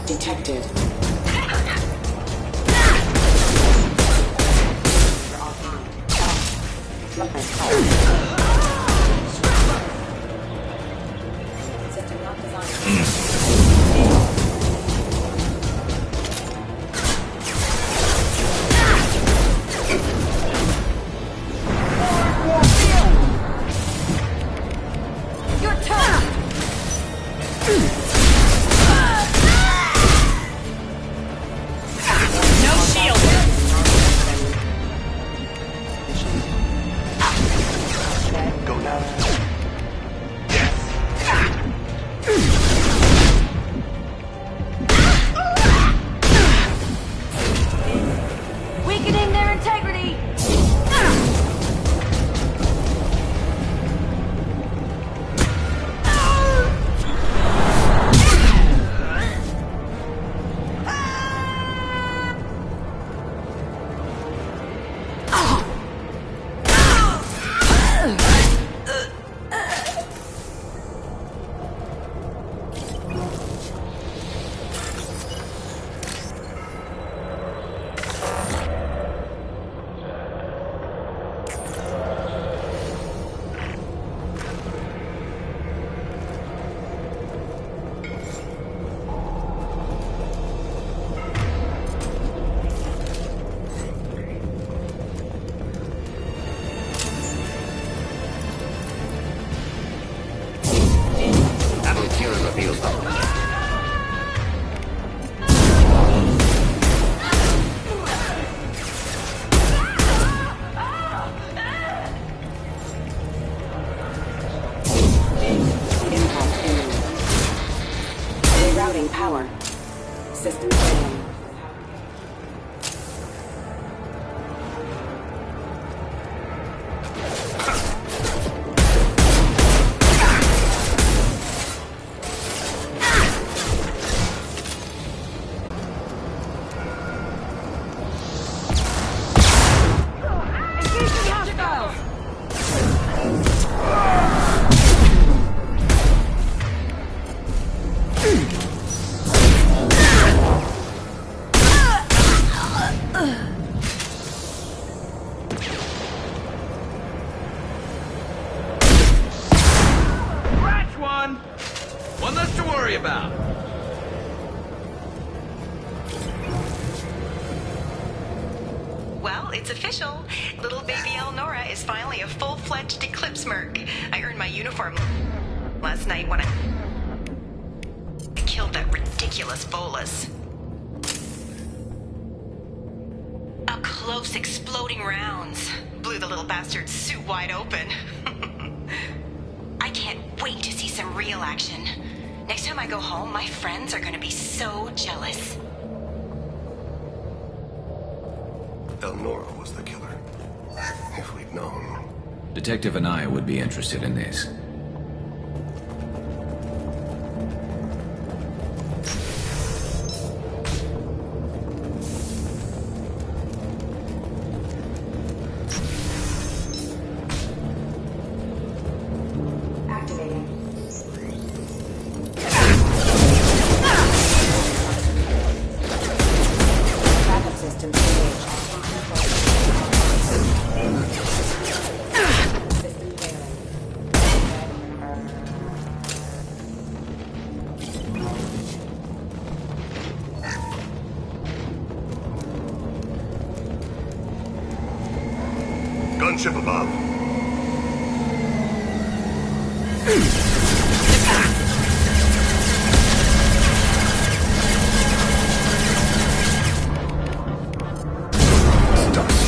detected. System not designed. Your turn! No shield! Go now. Weakening their integrity! Reveals them. Impact imminent. Rerouting power. System failing. Engaging hostiles! Scratch one! One less to worry about. Well, it's official. Little baby Elnora is finally a full-fledged Eclipse Merc. I earned my uniform last night when I killed that ridiculous Bolus. Up close, exploding rounds blew the little bastard's suit wide open. I can't wait to see some real action. Next time I go home, my friends are gonna be so jealous. Elnora was the killer. If we'd known. Detective and I would be interested in this. Activating. Backup system engaged. System failing. Gunship above. Dust.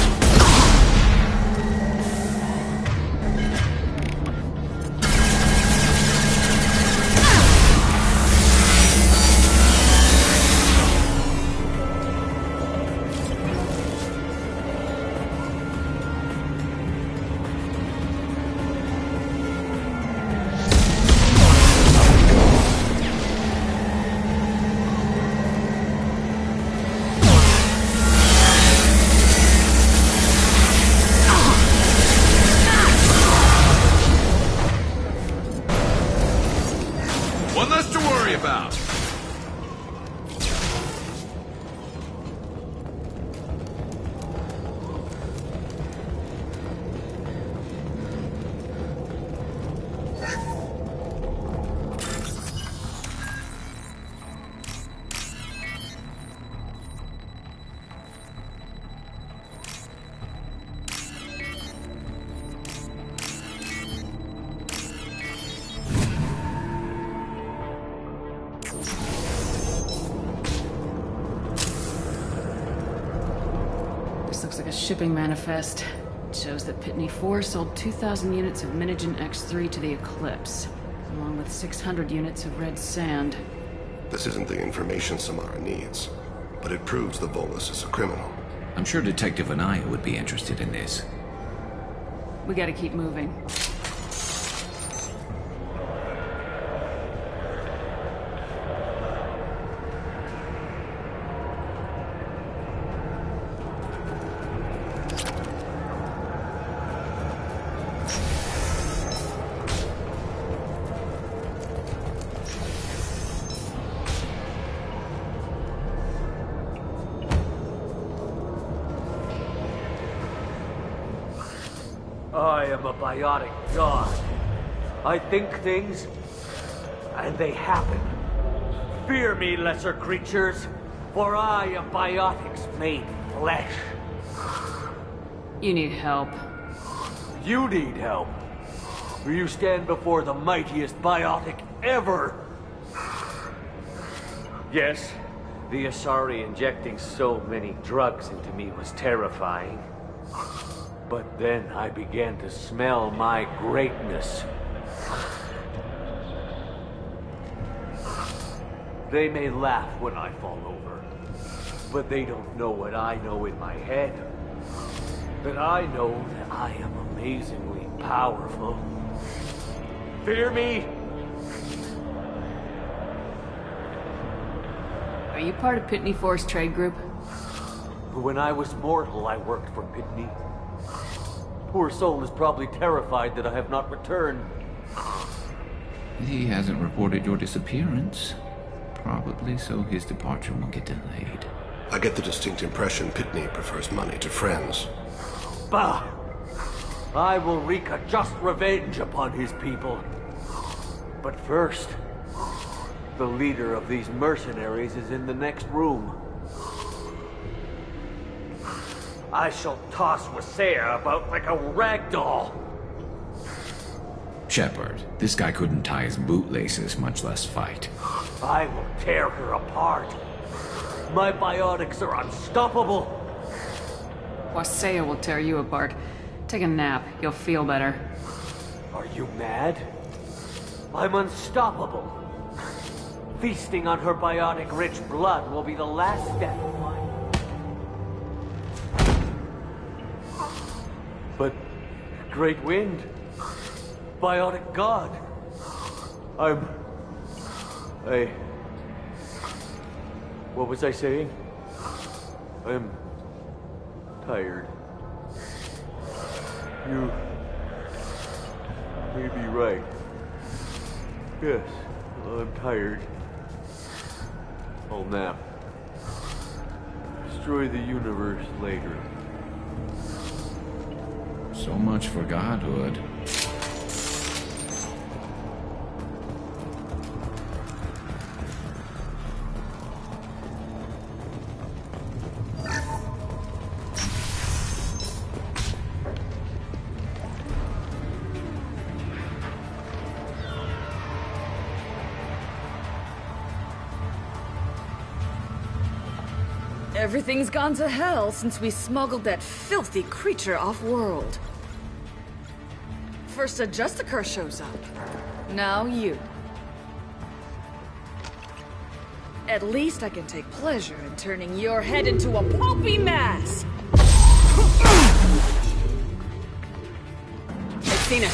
looks like a shipping manifest. It shows that Pitney 4 sold 2,000 units of Minigen X3 to the Eclipse, along with 600 units of red sand. This isn't the information Samara needs, but it proves the Volus is a criminal. I'm sure Detective Anaya would be interested in this. We gotta keep moving. I am a biotic god. I think things, and they happen. Fear me, lesser creatures, for I am biotics made flesh. You need help. You need help. For you stand before the mightiest biotic ever. Yes, the Asari injecting so many drugs into me was terrifying. But then I began to smell my greatness. They may laugh when I fall over, but they don't know what I know in my head. That I know that I am amazingly powerful. Fear me? Are you part of Pitney 4's trade group? When I was mortal, I worked for Pitney. Poor soul is probably terrified that I have not returned. He hasn't reported your disappearance. Probably so his departure won't get delayed. I get the distinct impression Pitney prefers money to friends. Bah! I will wreak a just revenge upon his people. But first, the leader of these mercenaries is in the next room. I shall toss Wasea about like a rag doll. Shepard, this guy couldn't tie his bootlaces, much less fight. I will tear her apart. My biotics are unstoppable. Wasea will tear you apart. Take a nap. You'll feel better. Are you mad? I'm unstoppable. Feasting on her biotic-rich blood will be the last step of mine. But, Great Wind, biotic god, what was I saying? I'm tired. You may be right. Yes, I'm tired. I'll nap. Destroy the universe later. So much for godhood. Everything's gone to hell since we smuggled that filthy creature off-world. First a Justicar shows up. Now you. At least I can take pleasure in turning your head into a pulpy mass! I've seen it.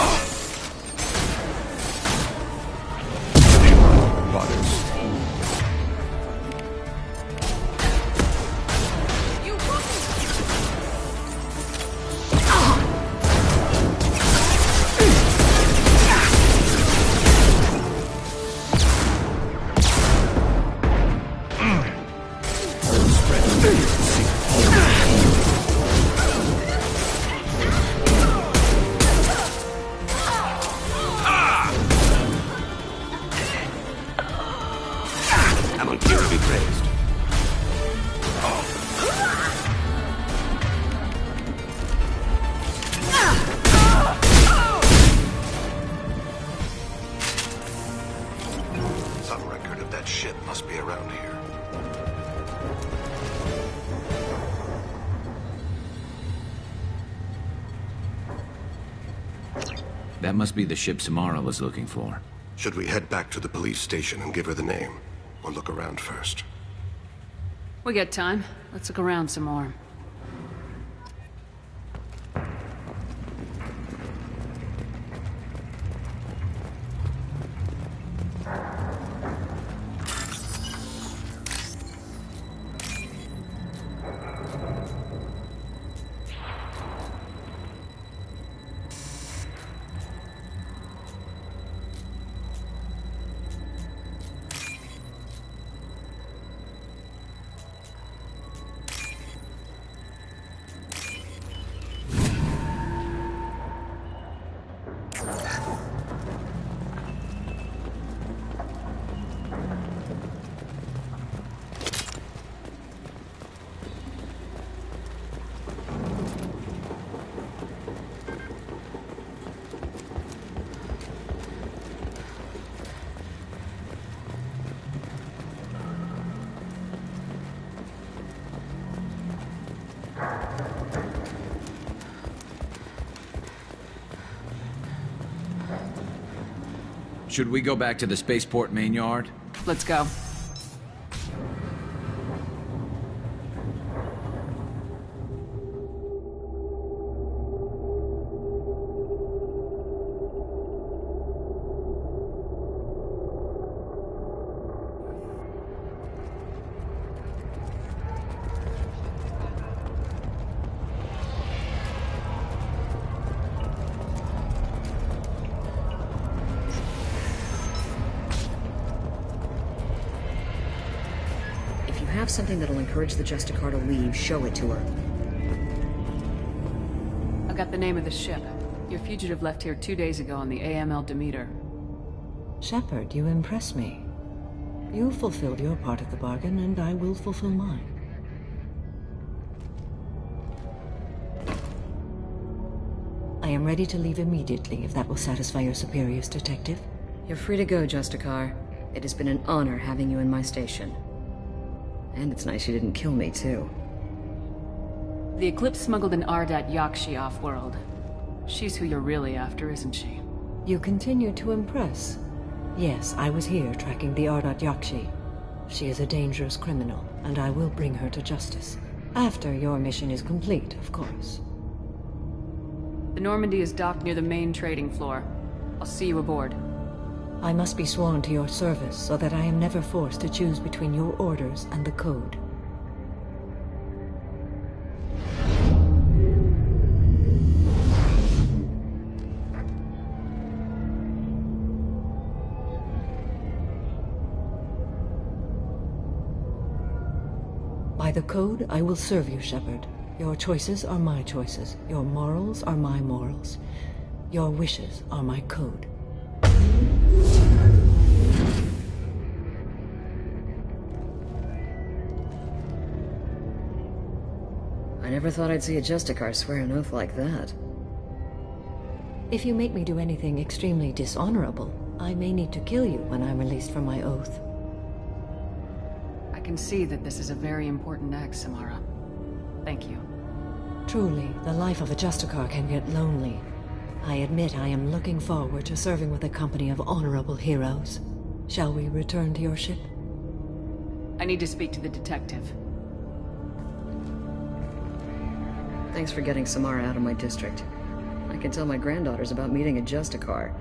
That must be the ship Samara was looking for. Should we head back to the police station and give her the name? Or look around first? We got time. Let's look around some more. Should we go back to the spaceport main yard? Let's go. Have something that'll encourage the Justicar to leave, show it to her. I got the name of the ship. Your fugitive left here 2 days ago on the AML Demeter. Shepard, you impress me. You fulfilled your part of the bargain, and I will fulfill mine. I am ready to leave immediately, if that will satisfy your superiors, Detective. You're free to go, Justicar. It has been an honor having you in my station. And it's nice you didn't kill me, too. The Eclipse smuggled an Ardat Yakshi off-world. She's who you're really after, isn't she? You continue to impress. Yes, I was here tracking the Ardat Yakshi. She is a dangerous criminal, and I will bring her to justice. After your mission is complete, of course. The Normandy is docked near the main trading floor. I'll see you aboard. I must be sworn to your service so that I am never forced to choose between your orders and the Code. By the Code, I will serve you, Shepard. Your choices are my choices. Your morals are my morals. Your wishes are my code. I never thought I'd see a Justicar swear an oath like that. If you make me do anything extremely dishonorable, I may need to kill you when I'm released from my oath. I can see that this is a very important act, Samara. Thank you. Truly, the life of a Justicar can get lonely. I admit I am looking forward to serving with a company of honorable heroes. Shall we return to your ship? I need to speak to the detective. Thanks for getting Samara out of my district. I can tell my granddaughters about meeting a Justicar,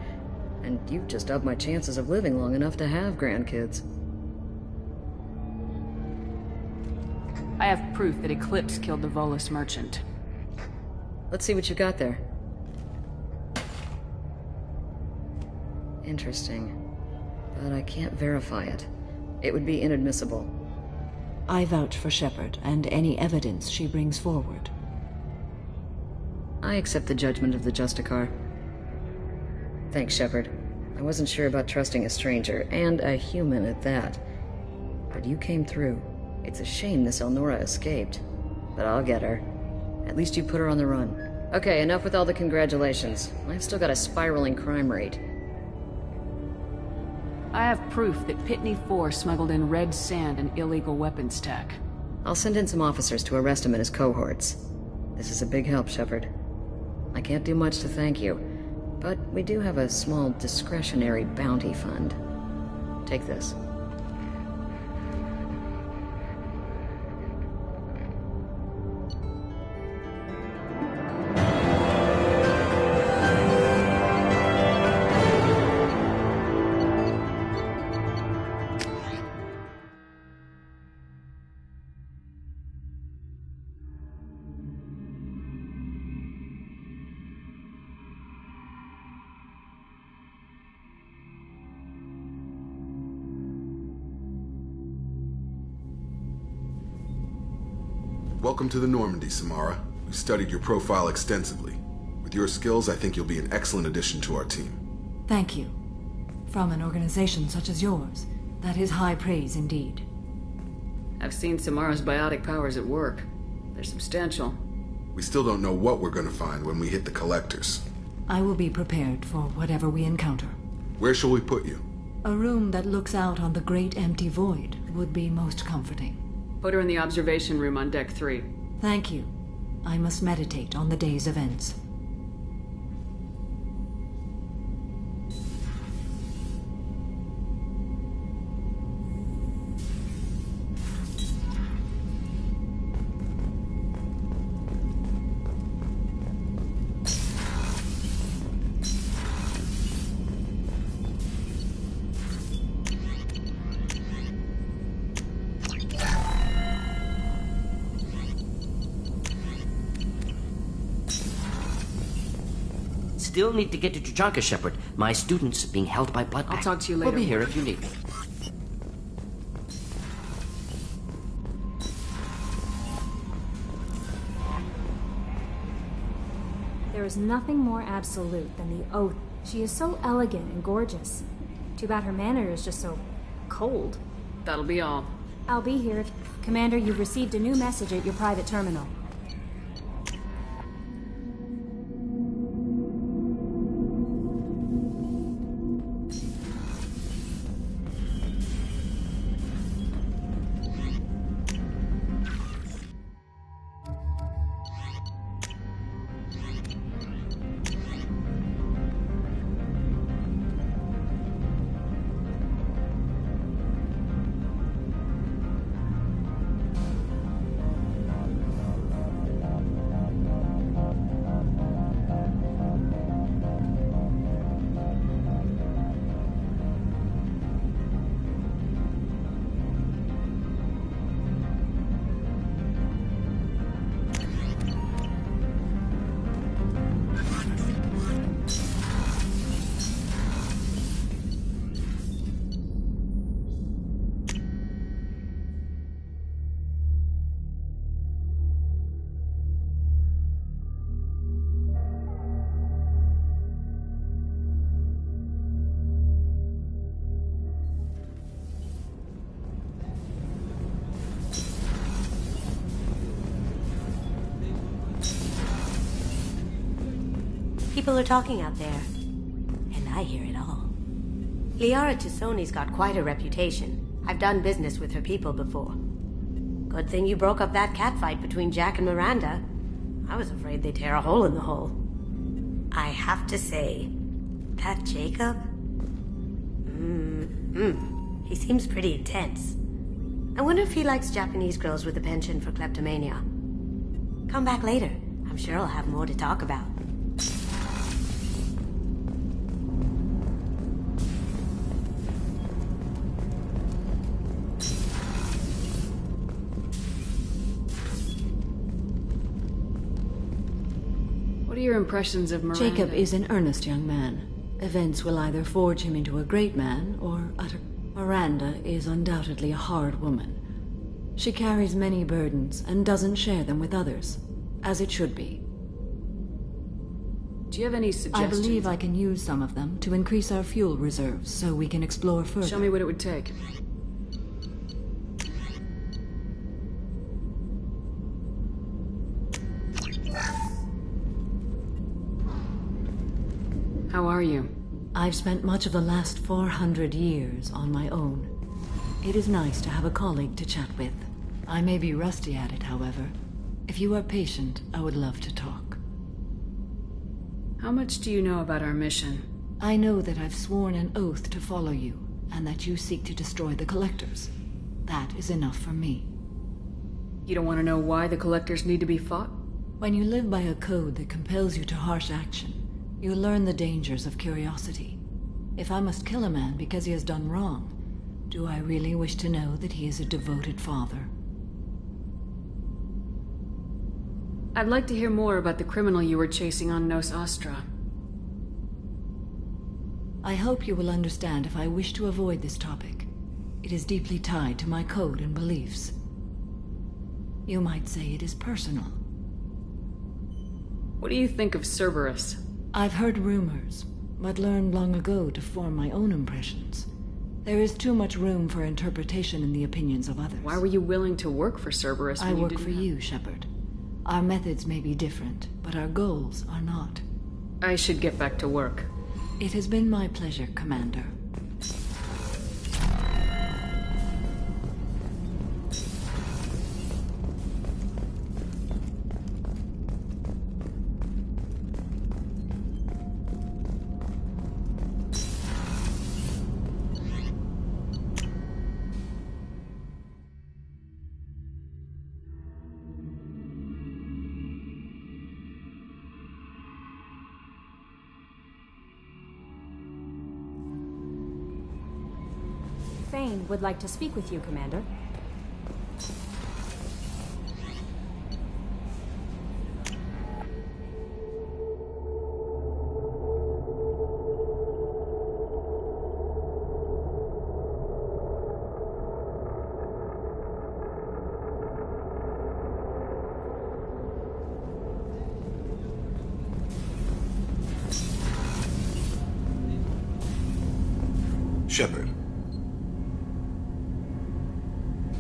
and you've just upped my chances of living long enough to have grandkids. I have proof that Eclipse killed the Volus merchant. Let's see what you got there. Interesting. But I can't verify it. It would be inadmissible. I vouch for Shepard and any evidence she brings forward. I accept the judgment of the Justicar. Thanks, Shepard. I wasn't sure about trusting a stranger, and a human at that. But you came through. It's a shame this Elnora escaped. But I'll get her. At least you put her on the run. Okay, enough with all the congratulations. I've still got a spiraling crime rate. I have proof that Pitney 4 smuggled in red sand and illegal weapons tech. I'll send in some officers to arrest him and his cohorts. This is a big help, Shepard. I can't do much to thank you, But we do have a small discretionary bounty fund. Take this. Welcome to the Normandy, Samara. We've studied your profile extensively. With your skills, I think you'll be an excellent addition to our team. Thank you. From an organization such as yours, that is high praise indeed. I've seen Samara's biotic powers at work. They're substantial. We still don't know what we're going to find when we hit the collectors. I will be prepared for whatever we encounter. Where shall we put you? A room that looks out on the great empty void would be most comforting. Put her in the observation room on Deck 3. Thank you. I must meditate on the day's events. Still need to get to Tuchanka, Shepard. My student's being held by Bloodbath. I'll talk to you We'll later. be here if you need me. There is nothing more absolute than the oath. She is so elegant and gorgeous. Too bad her manner is just so cold. That'll be all. I'll be here if... Commander, you've received a new message at your private terminal. People are talking out there, and I hear it all. Liara T'Soni's got quite a reputation. I've done business with her people before. Good thing you broke up that catfight between Jack and Miranda. I was afraid they'd tear a hole in the hull. I have to say, that Jacob? He seems pretty intense. I wonder if he likes Japanese girls with a penchant for kleptomania. Come back later. I'm sure I'll have more to talk about. What are your impressions of Miranda? Jacob is an earnest young man. Events will either forge him into a great man or utter... Miranda is undoubtedly a hard woman. She carries many burdens and doesn't share them with others, as it should be. Do you have any suggestions? I believe I can use some of them to increase our fuel reserves so we can explore further. Show me what it would take. How are you? I've spent much of the last 400 years on my own. It is nice to have a colleague to chat with. I may be rusty at it, however. If you are patient, I would love to talk. How much do you know about our mission? I know that I've sworn an oath to follow you, and that you seek to destroy the Collectors. That is enough for me. You don't want to know why the Collectors need to be fought? When you live by a code that compels you to harsh action, you learn the dangers of curiosity. If I must kill a man because he has done wrong, do I really wish to know that he is a devoted father? I'd like to hear more about the criminal you were chasing on Nos Astra. I hope you will understand if I wish to avoid this topic. It is deeply tied to my code and beliefs. You might say it is personal. What do you think of Cerberus? I've heard rumors, but learned long ago to form my own impressions. There is too much room for interpretation in the opinions of others. Why were you willing to work for Cerberus when I you work didn't for you, Shepard. Our methods may be different, but our goals are not. I should get back to work. It has been my pleasure, Commander. Thane would like to speak with you, Commander. Shepard.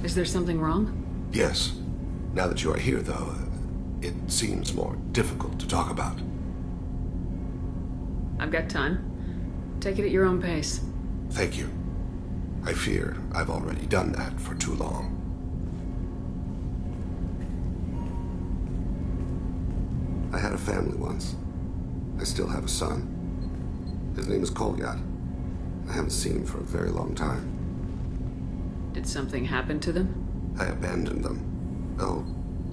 Is there something wrong? Yes. Now that you are here, though, it seems more difficult to talk about. I've got time. Take it at your own pace. Thank you. I fear I've already done that for too long. I had a family once. I still have a son. His name is Kolyat. I haven't seen him for a very long time. Did something happen to them? I abandoned them. Oh,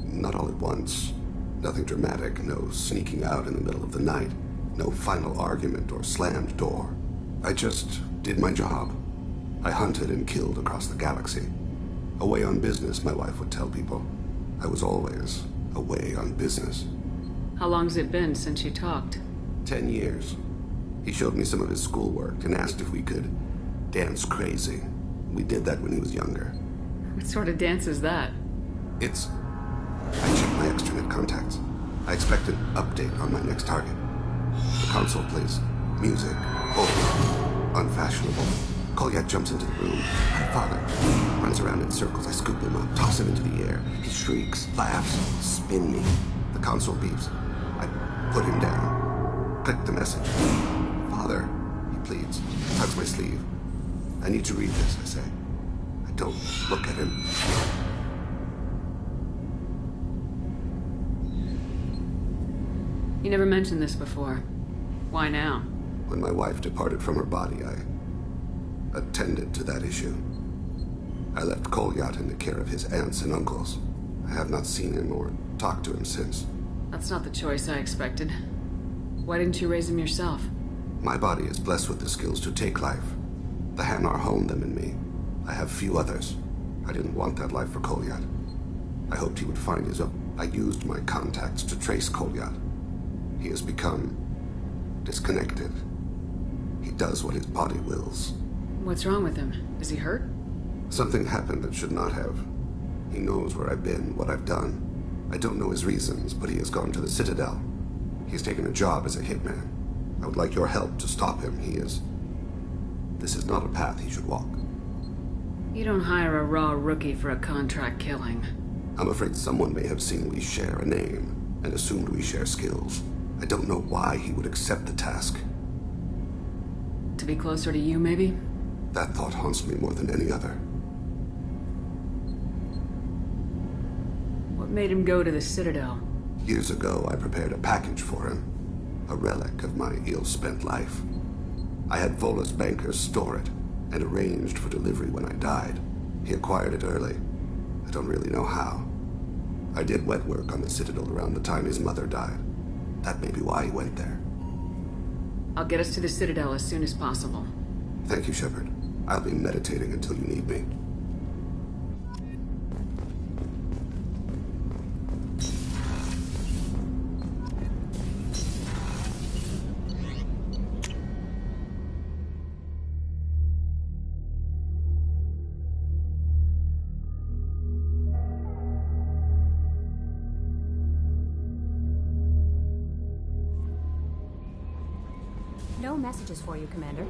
not all at once. Nothing dramatic, no sneaking out in the middle of the night, no final argument or slammed door. I just did my job. I hunted and killed across the galaxy. Away on business, my wife would tell people. I was always away on business. How long's it been since you talked? 10 years. He showed me some of his schoolwork and asked if we could dance crazy. We did that when he was younger. What sort of dance is that? It's... I checked my extranet contacts. I expect an update on my next target. The console plays music, old, unfashionable. Kolyat jumps into the room. My father runs around in circles. I scoop him up, toss him into the air. He shrieks, laughs, spin me. The console beeps. I put him down. Click the message. Father, he pleads, tugs my sleeve. I need to read this, I say. I don't look at him. You never mentioned this before. Why now? When my wife departed from her body, I attended to that issue. I left Kolyat in the care of his aunts and uncles. I have not seen him or talked to him since. That's not the choice I expected. Why didn't you raise him yourself? My body is blessed with the skills to take life. The Hanar honed them in me. I have few others. I didn't want that life for Kolyat. I hoped he would find his own. I used my contacts to trace Kolyat. He has become disconnected. He does what his body wills. What's wrong with him? Is he hurt? Something happened that should not have. He knows where I've been, what I've done. I don't know his reasons, but he has gone to the Citadel. He's taken a job as a hitman. I would like your help to stop him. This is not a path he should walk. You don't hire a raw rookie for a contract killing. I'm afraid someone may have seen we share a name and assumed we share skills. I don't know why he would accept the task. To be closer to you, maybe? That thought haunts me more than any other. What made him go to the Citadel? Years ago, I prepared a package for him. a relic of my ill-spent life. I had Volus bankers store it, and arranged for delivery when I died. He acquired it early. I don't really know how. I did wet work on the Citadel around the time his mother died. That may be why he went there. I'll get us to the Citadel as soon as possible. Thank you, Shepard. I'll be meditating until you need me. No messages for you, Commander.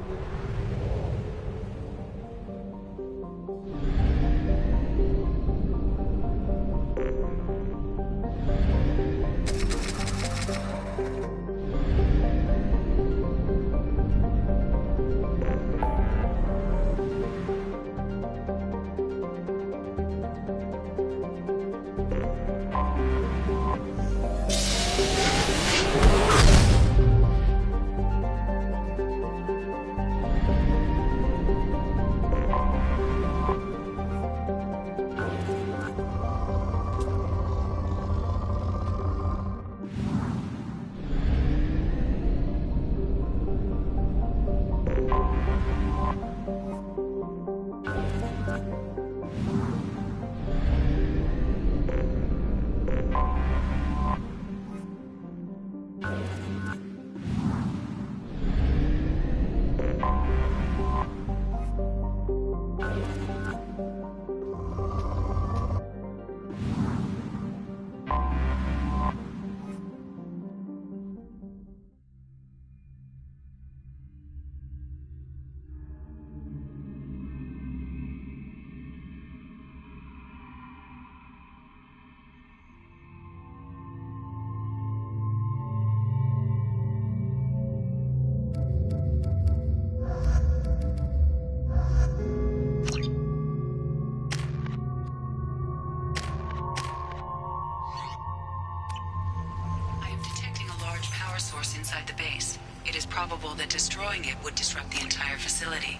Inside the base. It is probable that destroying it would disrupt the entire facility.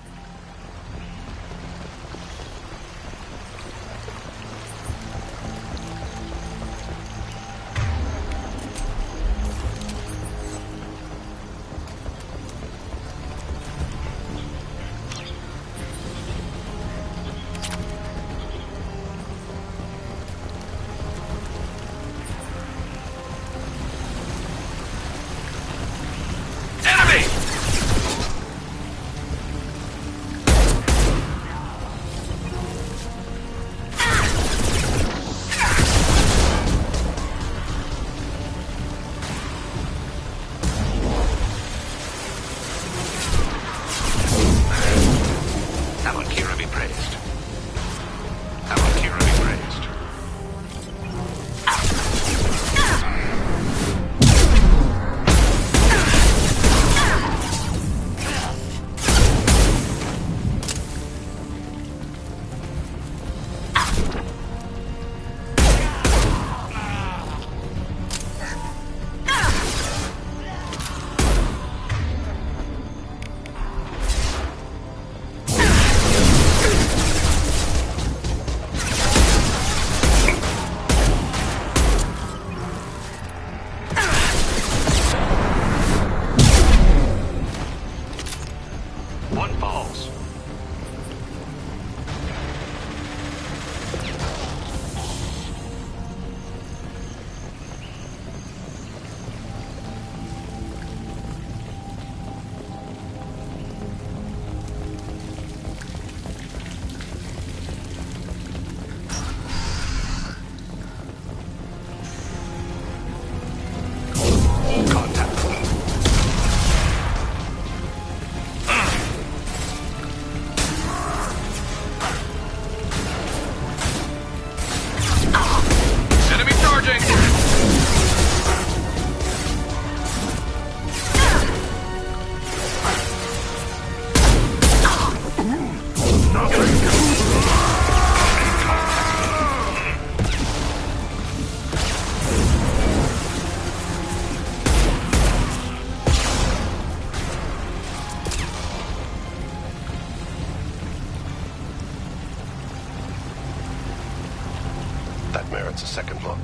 second look.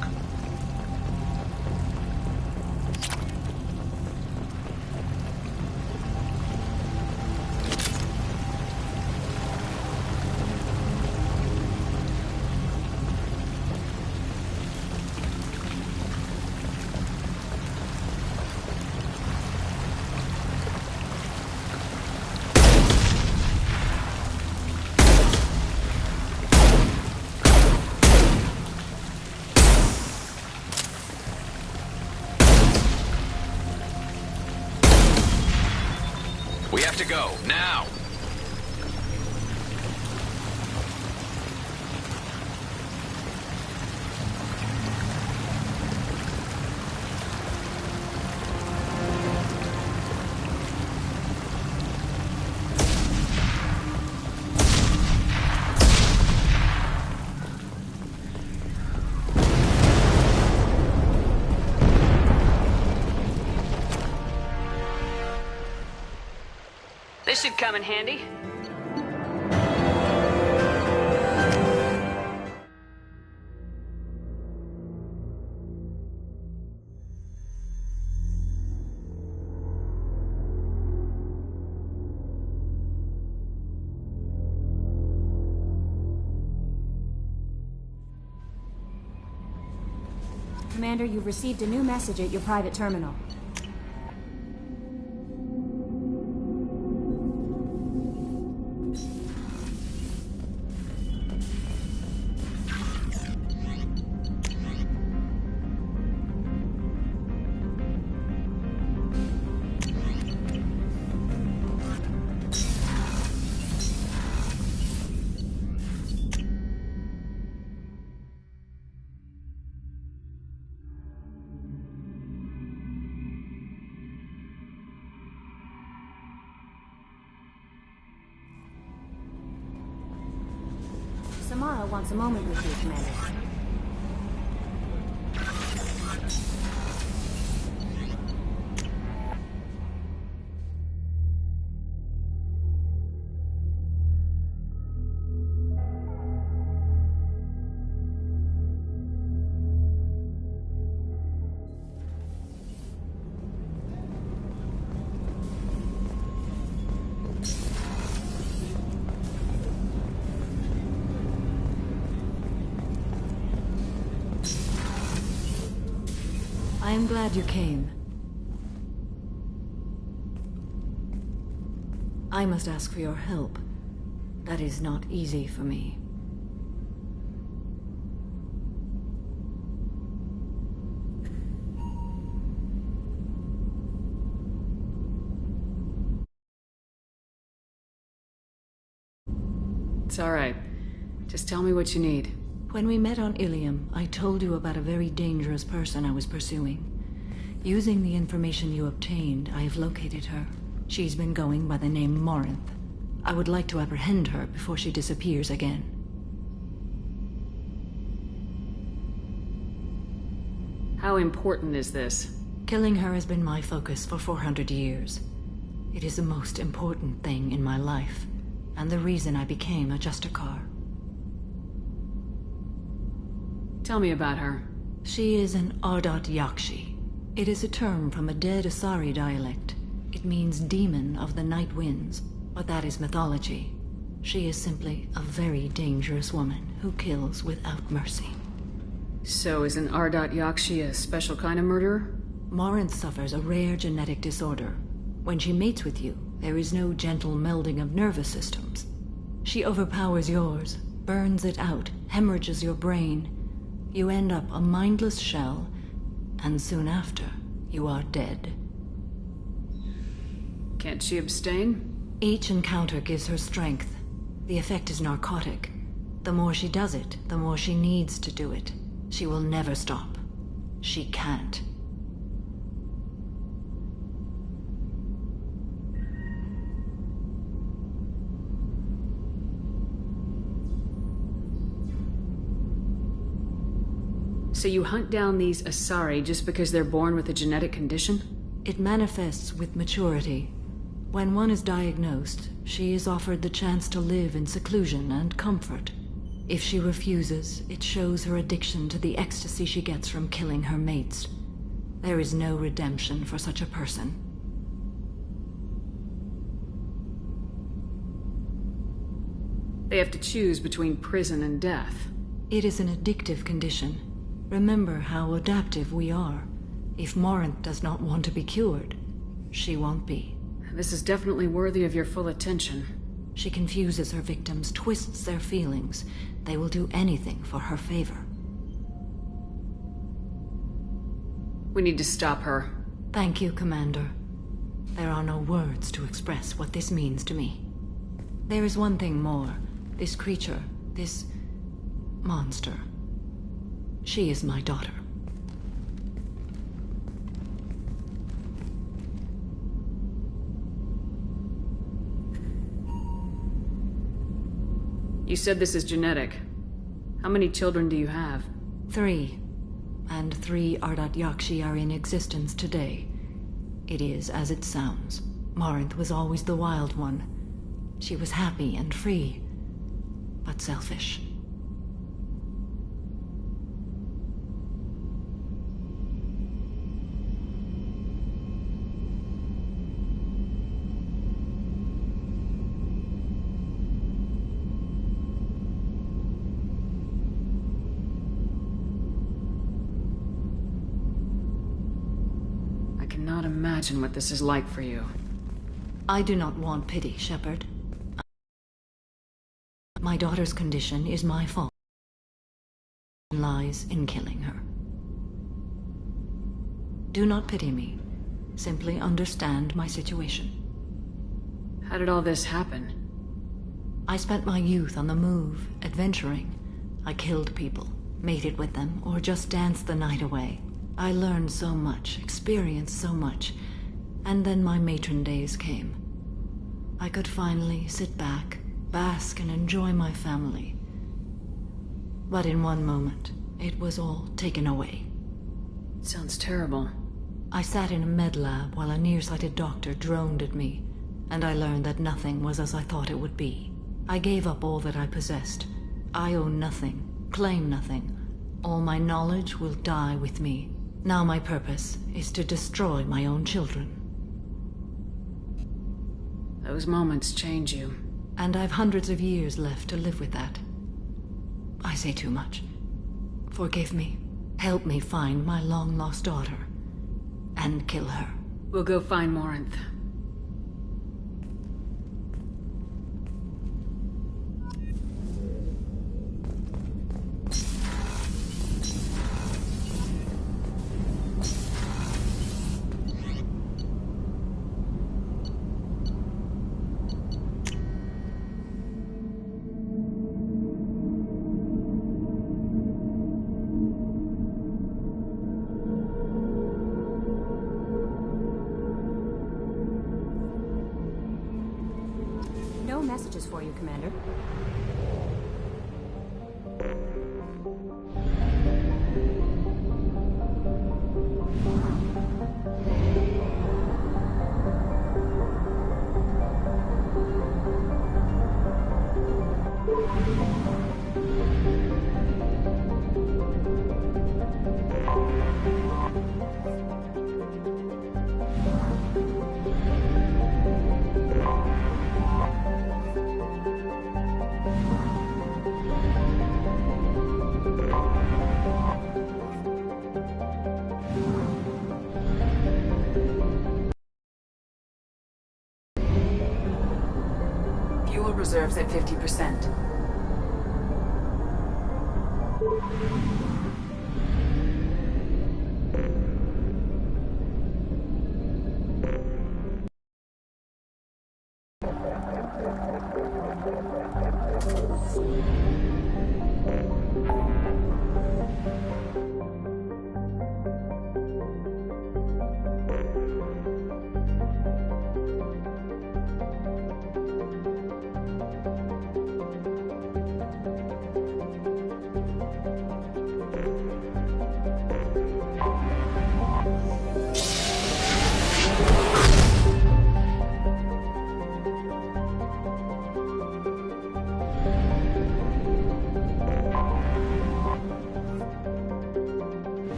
We have to go, now! This should come in handy. Commander, you've received a new message at your private terminal. Samara wants a moment with you, Commander. I am glad you came. I must ask for your help. That is not easy for me. It's all right. Just tell me what you need. When we met on Ilium, I told you about a very dangerous person I was pursuing. Using the information you obtained, I have located her. She's been going by the name Morinth. I would like to apprehend her before she disappears again. How important is this? Killing her has been my focus for 400 years. It is the most important thing in my life, and the reason I became a Justicar. Tell me about her. She is an Ardat Yakshi. It is a term from a dead Asari dialect. It means demon of the night winds, but that is mythology. She is simply a very dangerous woman who kills without mercy. So is an Ardat Yakshi a special kind of murderer? Morinth suffers a rare genetic disorder. When she mates with you, there is no gentle melding of nervous systems. She overpowers yours, burns it out, hemorrhages your brain. You end up a mindless shell, and soon after, you are dead. Can't she abstain? Each encounter gives her strength. The effect is narcotic. The more she does it, the more she needs to do it. She will never stop. She can't. So you hunt down these Asari just because they're born with a genetic condition? It manifests with maturity. When one is diagnosed, she is offered the chance to live in seclusion and comfort. If she refuses, it shows her addiction to the ecstasy she gets from killing her mates. There is no redemption for such a person. They have to choose between prison and death. It is an addictive condition. Remember how adaptive we are. If Morinth does not want to be cured, she won't be. This is definitely worthy of your full attention. She confuses her victims, twists their feelings. They will do anything for her favor. We need to stop her. Thank you, Commander. There are no words to express what this means to me. There is one thing more. This creature, this monster. She is my daughter. You said this is genetic. How many children do you have? 3. And 3 Ardat Yakshi are in existence today. It is as it sounds. Morinth was always the wild one. She was happy and free, but selfish. I cannot imagine what this is like for you. I do not want pity, Shepard. My daughter's condition is my fault. Lies in killing her. Do not pity me. Simply understand my situation. How did all this happen? I spent my youth on the move, adventuring. I killed people, mated with them, or just danced the night away. I learned so much, experienced so much, and then my matron days came. I could finally sit back, bask and enjoy my family. But in one moment, it was all taken away. Sounds terrible. I sat in a med lab while a nearsighted doctor droned at me, and I learned that nothing was as I thought it would be. I gave up all that I possessed. I own nothing, claim nothing. All my knowledge will die with me. Now my purpose is to destroy my own children. Those moments change you. And I've hundreds of years left to live with that. I say too much. Forgive me. Help me find my long-lost daughter. And kill her. We'll go find Morinth. No messages for you, Commander. Fuel reserves at 50%.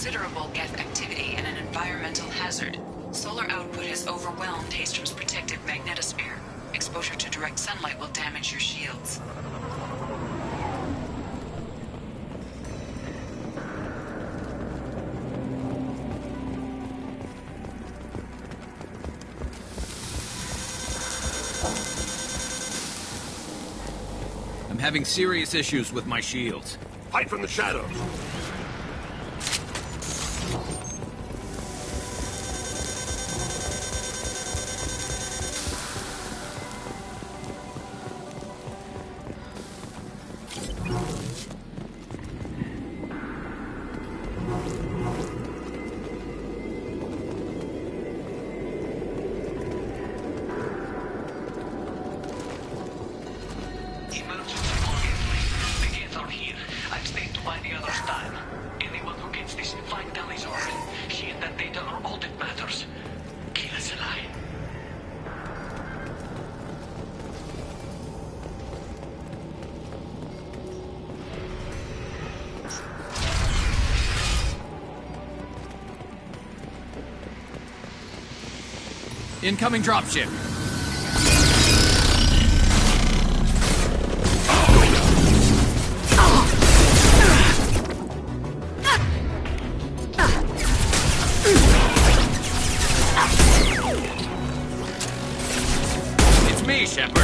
considerable Geth activity and an environmental hazard. Solar output has overwhelmed Haystrom's protective magnetosphere. Exposure to direct sunlight will damage your shields. I'm having serious issues with my shields. Fight from the shadows. Incoming dropship. It's me, Shepard.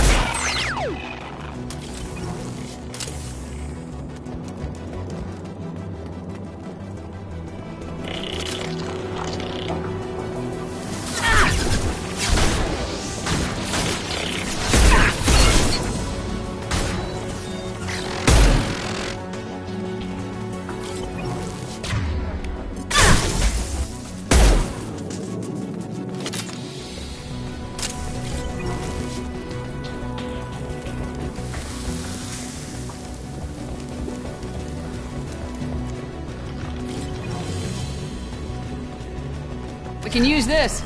We can use this.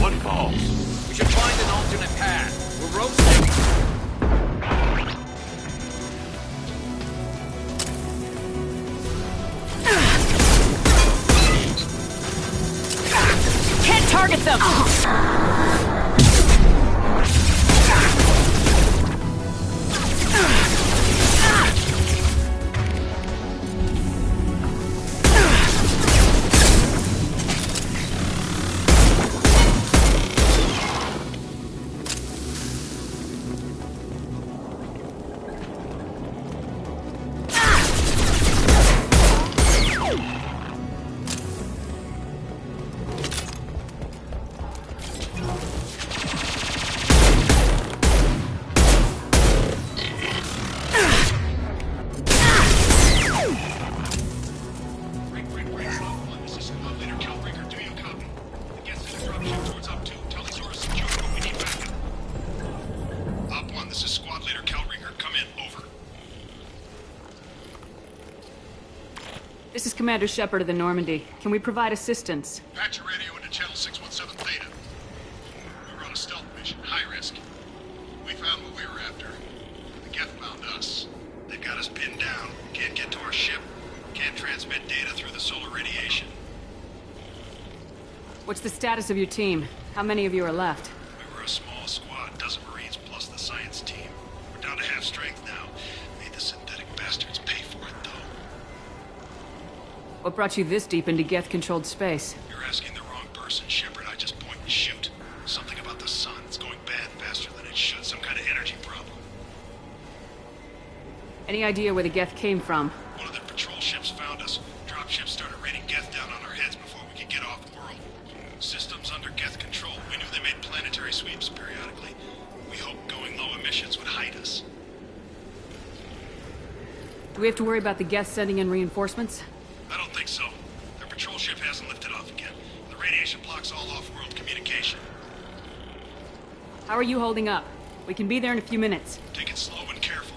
One call. We should find an alternate path. We're roasting. Can't target them! This is Commander Shepard of the Normandy. Can we provide assistance? Patch your radio into channel 617 Theta. We were on a stealth mission, high risk. We found what we were after. The Geth found us. They've got us pinned down. Can't get to our ship. Can't transmit data through the solar radiation. What's the status of your team? How many of you are left? We were a small squad, dozen Marines plus the science team. We're down to half strength now. Made the synthetic bastards pay for it, though. What brought you this deep into Geth-controlled space? You're asking the wrong person, Shepard. I just point and shoot. Something about the sun. It's going bad faster than it should. Some kind of energy problem. Any idea where the Geth came from? One of the patrol ships found us. Dropships started raining Geth down on our heads before we could get off world. Systems under Geth control. We knew they made planetary sweeps periodically. We hoped going low emissions would hide us. Do we have to worry about the Geth sending in reinforcements? I don't think so. Their patrol ship hasn't lifted off again. The radiation blocks all off-world communication. How are you holding up? We can be there in a few minutes. Take it slow and careful.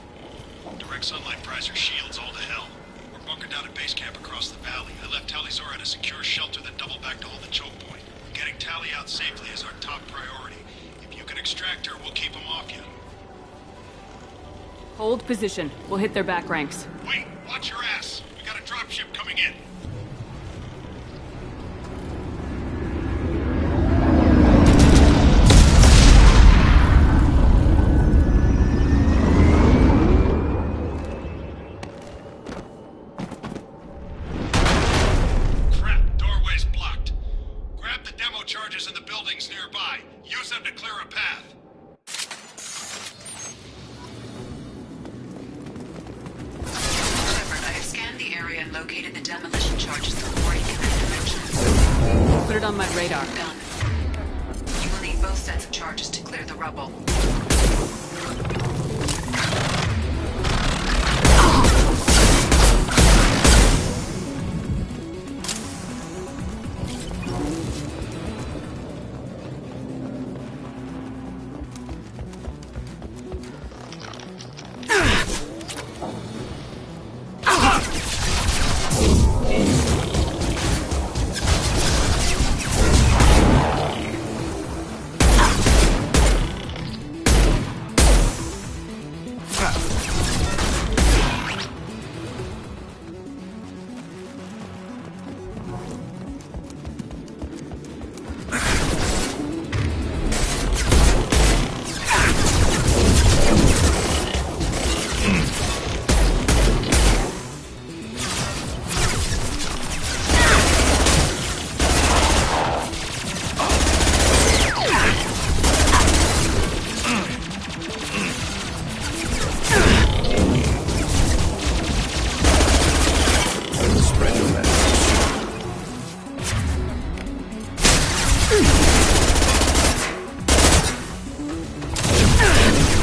Direct sunlight fries our shields all to hell. We're bunkered down at base camp across the valley. I left Tali'Zorah at a secure shelter, then doubled back to hold the choke point. Getting Tali out safely is our top priority. If you can an extractor, we'll keep them off you. Hold position. We'll hit their back ranks. Wait, watch your ass. We got a dropship coming in. Crap, doorway's blocked. Grab the demo charges in the buildings nearby. Use them to clear a path. Shepard, I have scanned the area and located the demolition charges before you connect dimensions. Put it on my radar. Done. You will need both sets of charges to clear the rubble.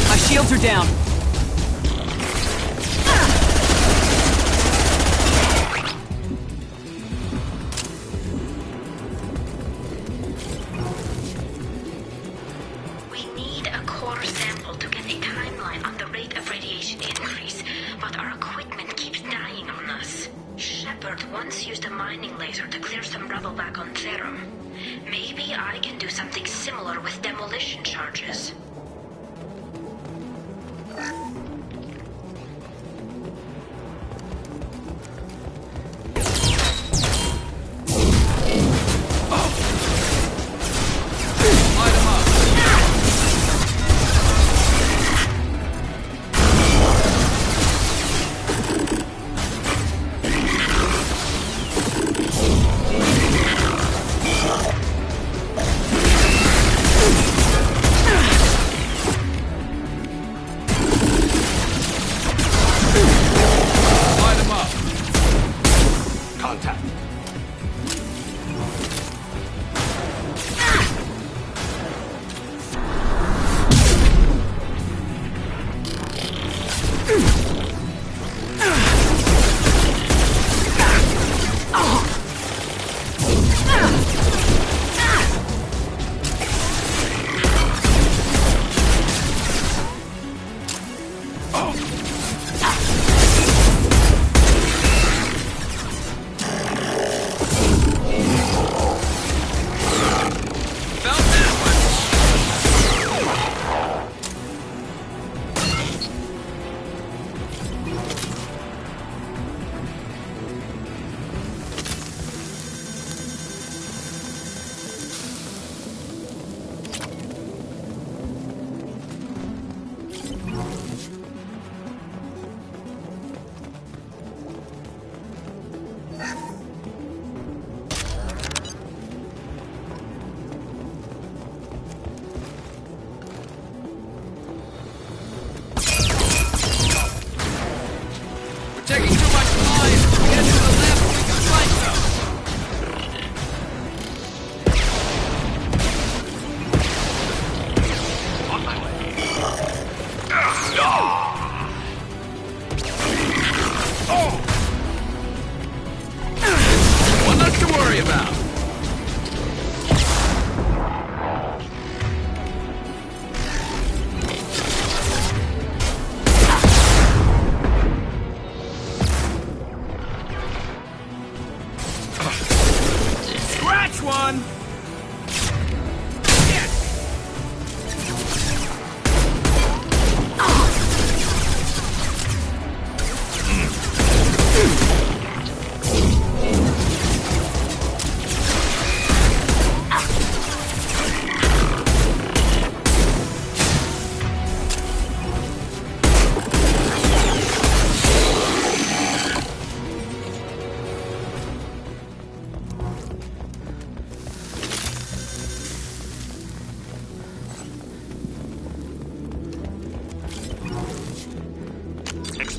My shields are down. We need a core sample to get a timeline on the rate of radiation increase, but our equipment keeps dying on us. Shepard once used a mining laser to clear some rubble back on Therum. Maybe I can do something similar with demolition charges.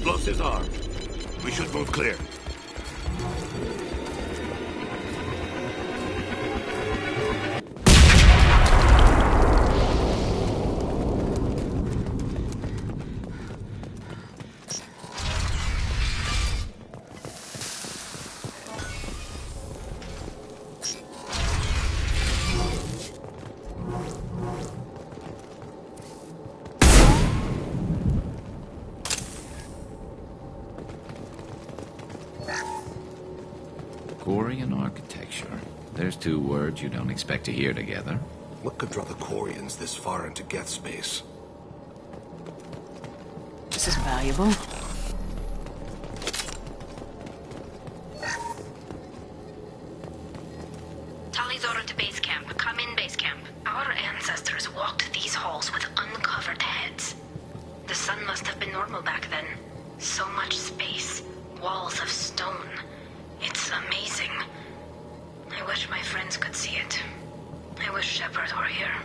Explosives armed. We should move clear. Quarian architecture. There's two words you don't expect to hear together. What could draw the Quarians this far into Geth space? This is valuable. Tali's order to base camp. Come in, base camp. Our ancestors walked these halls with uncovered heads. The sun must have been normal back then. So much space. Walls of stone. It's amazing. I wish my friends could see it. I wish Shepard were here.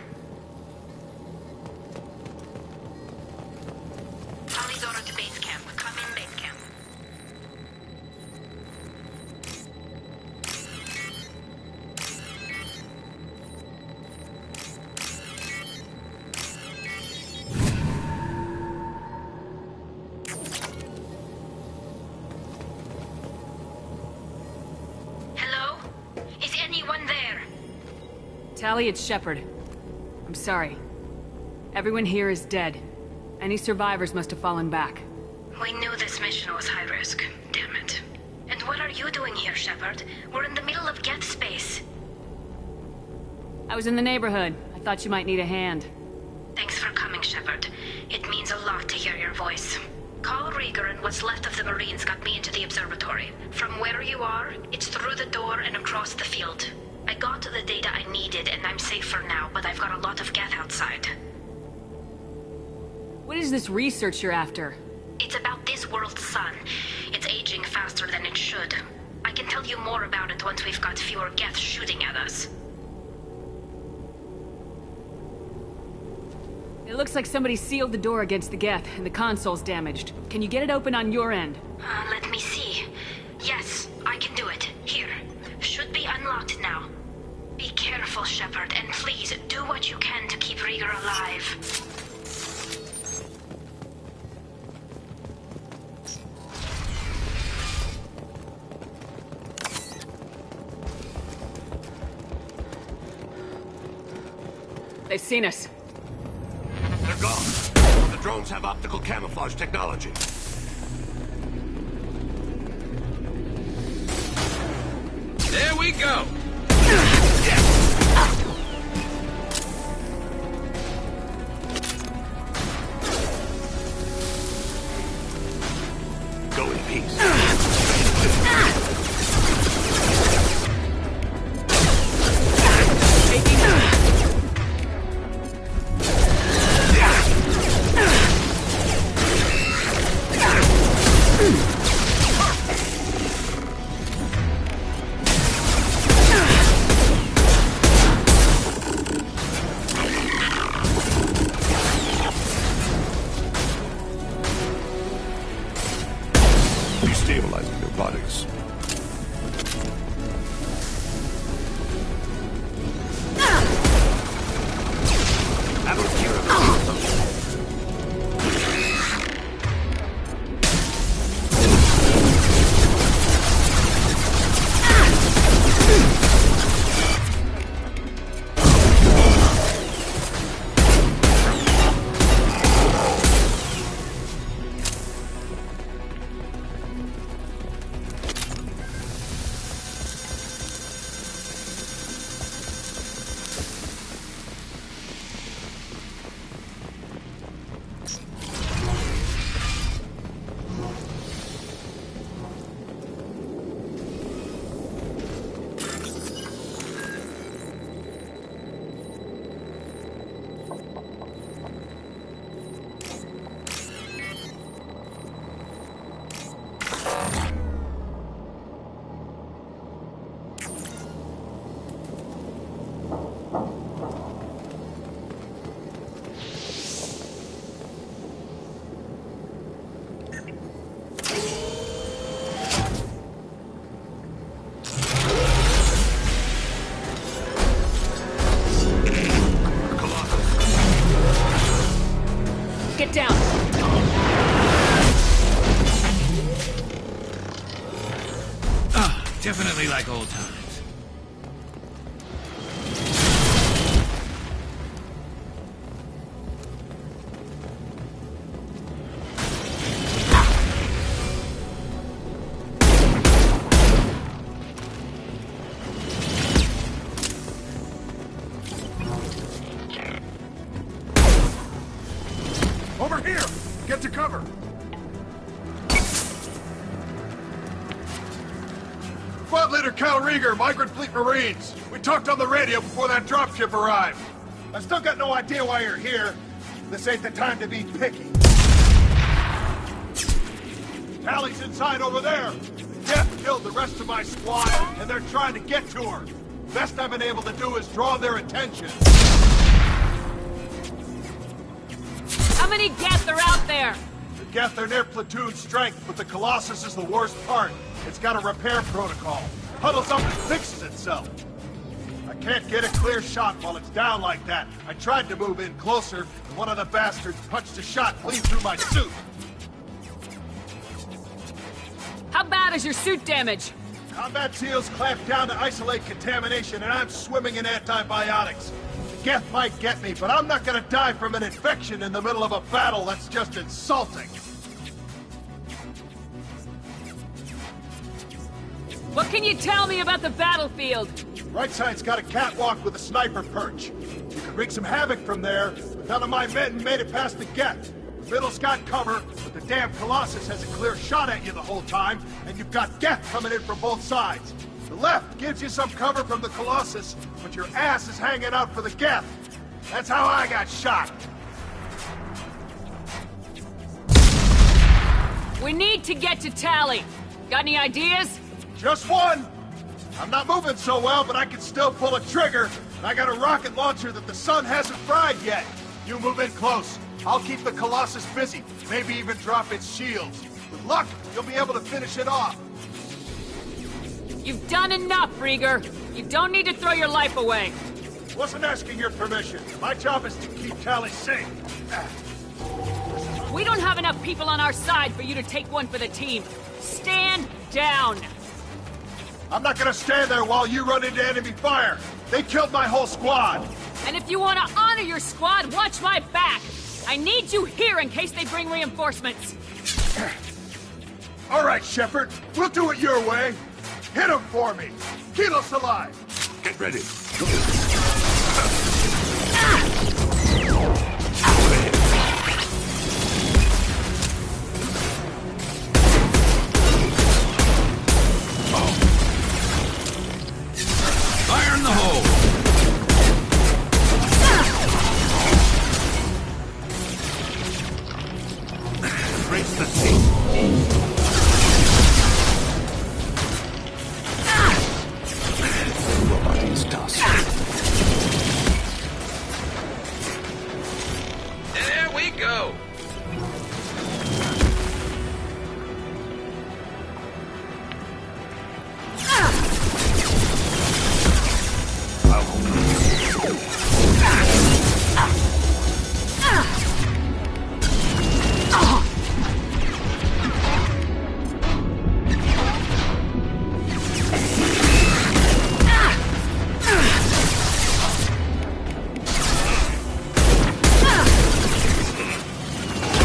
Tali's order to base camp. Come in, base camp. Tali, it's Shepard. I'm sorry. Everyone here is dead. Any survivors must have fallen back. We knew this mission was high risk. Damn it. And what are you doing here, Shepard? We're in the middle of Geth space. I was in the neighborhood. I thought you might need a hand. Thanks for coming, Shepard. It means a lot to hear your voice. Carl Rieger and what's left of the Marines got me into the observatory. From where you are, it's through the door and across the field. I got the data I needed and I'm safe for now, but I've got a lot of Geth outside. What is this research you're after? It's about this world's sun. It's aging faster than it should. I can tell you more about it once we've got fewer Geth shooting at us. It looks like somebody sealed the door against the Geth, and the console's damaged. Can you get it open on your end? Let me see. Yes, I can do it. Here. Should be unlocked now. Be careful, Shepard, and please do what you can to keep Rieger alive. They've seen us. They're gone. The drones have optical camouflage technology. There we go! Go in peace. Destabilizing their bodies. Get down! Definitely like old times. Over here! Get to cover! Squad Leader Cal Rieger, Migrant Fleet Marines. We talked on the radio before that dropship arrived. I still got no idea why you're here. This ain't the time to be picky. Tally's inside over there. Death killed the rest of my squad, and they're trying to get to her. Best I've been able to do is draw their attention. How many Geth are out there? The Geth are near platoon strength, but the Colossus is the worst part. It's got a repair protocol. Huddles up and fixes itself. I can't get a clear shot while it's down like that. I tried to move in closer, and one of the bastards punched a shot clean through my suit. How bad is your suit damage? Combat SEALs clamped down to isolate contamination, and I'm swimming in antibiotics. The Geth might get me, but I'm not gonna die from an infection in the middle of a battle. That's just insulting. What can you tell me about the battlefield? Right side's got a catwalk with a sniper perch. You can wreak some havoc from there, but none of my men made it past the Geth. The middle's got cover, but the damn Colossus has a clear shot at you the whole time, and you've got Geth coming in from both sides. The left gives you some cover from the Colossus, but your ass is hanging out for the Geth. That's how I got shot. We need to get to Tally. Got any ideas? Just one! I'm not moving so well, but I can still pull a trigger. And I got a rocket launcher that the sun hasn't fried yet. You move in close. I'll keep the Colossus busy. Maybe even drop its shields. With luck, you'll be able to finish it off. You've done enough, Rieger. You don't need to throw your life away. Wasn't asking your permission. My job is to keep Tally safe. We don't have enough people on our side for you to take one for the team. Stand down. I'm not gonna stand there while you run into enemy fire. They killed my whole squad. And if you want to honor your squad, watch my back. I need you here in case they bring reinforcements. All right, Shepard. We'll do it your way. Hit him for me. Kilos alive. Get ready. Fire in the hole! Brace the seat. Robot is dust. There we go!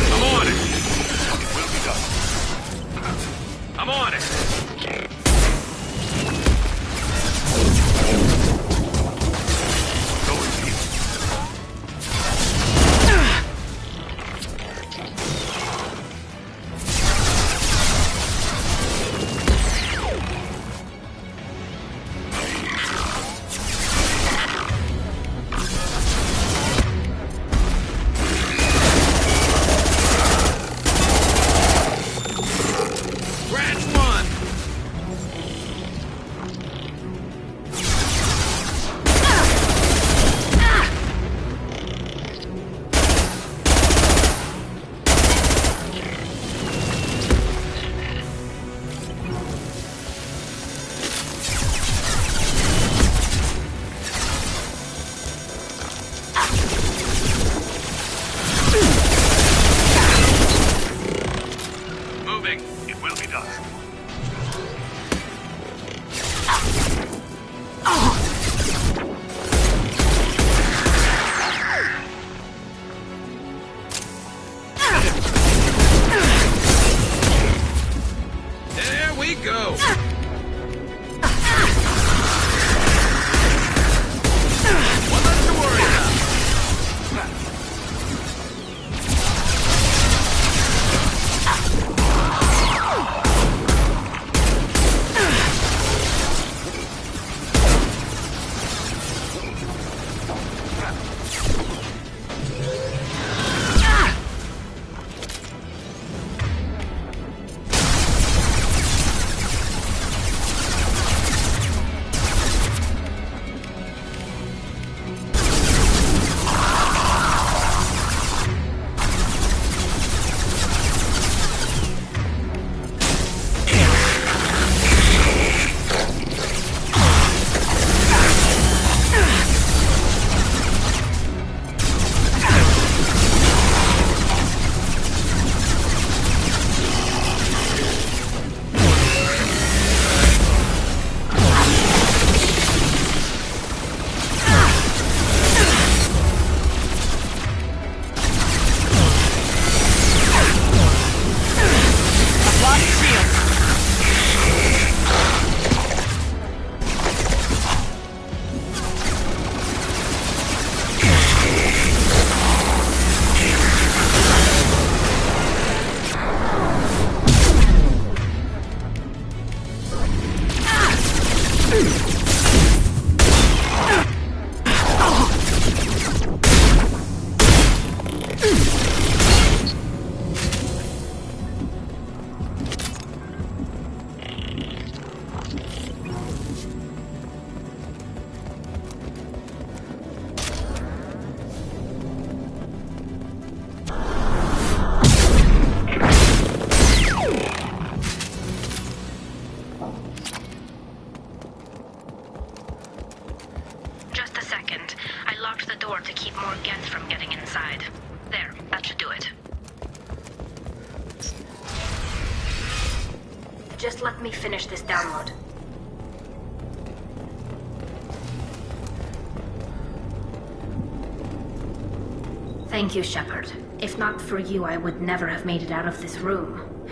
Come on, go! One less to worry about. Just a second. I locked the door to keep more Geth from getting inside. There, that should do it. Just let me finish this download. Thank you, Shepard. If not for you, I would never have made it out of this room.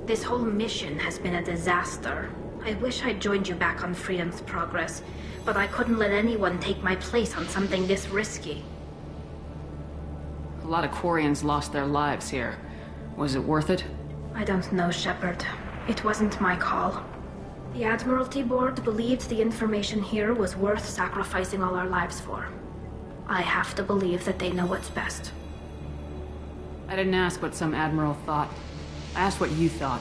This whole mission has been a disaster. I wish I'd joined you back on Freedom's Progress, but I couldn't let anyone take my place on something this risky. A lot of Quarians lost their lives here. Was it worth it? I don't know, Shepard. It wasn't my call. The Admiralty Board believed the information here was worth sacrificing all our lives for. I have to believe that they know what's best. I didn't ask what some admiral thought. I asked what you thought.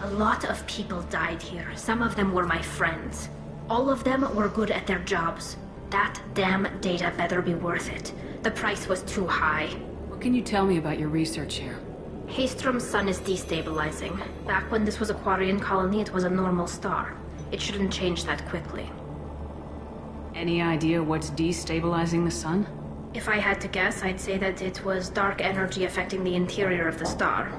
A lot of people died here. Some of them were my friends. All of them were good at their jobs. That damn data better be worth it. The price was too high. What can you tell me about your research here? Haystrom's sun is destabilizing. Back when this was a Quarian colony, it was a normal star. It shouldn't change that quickly. Any idea what's destabilizing the sun? If I had to guess, I'd say that it was dark energy affecting the interior of the star.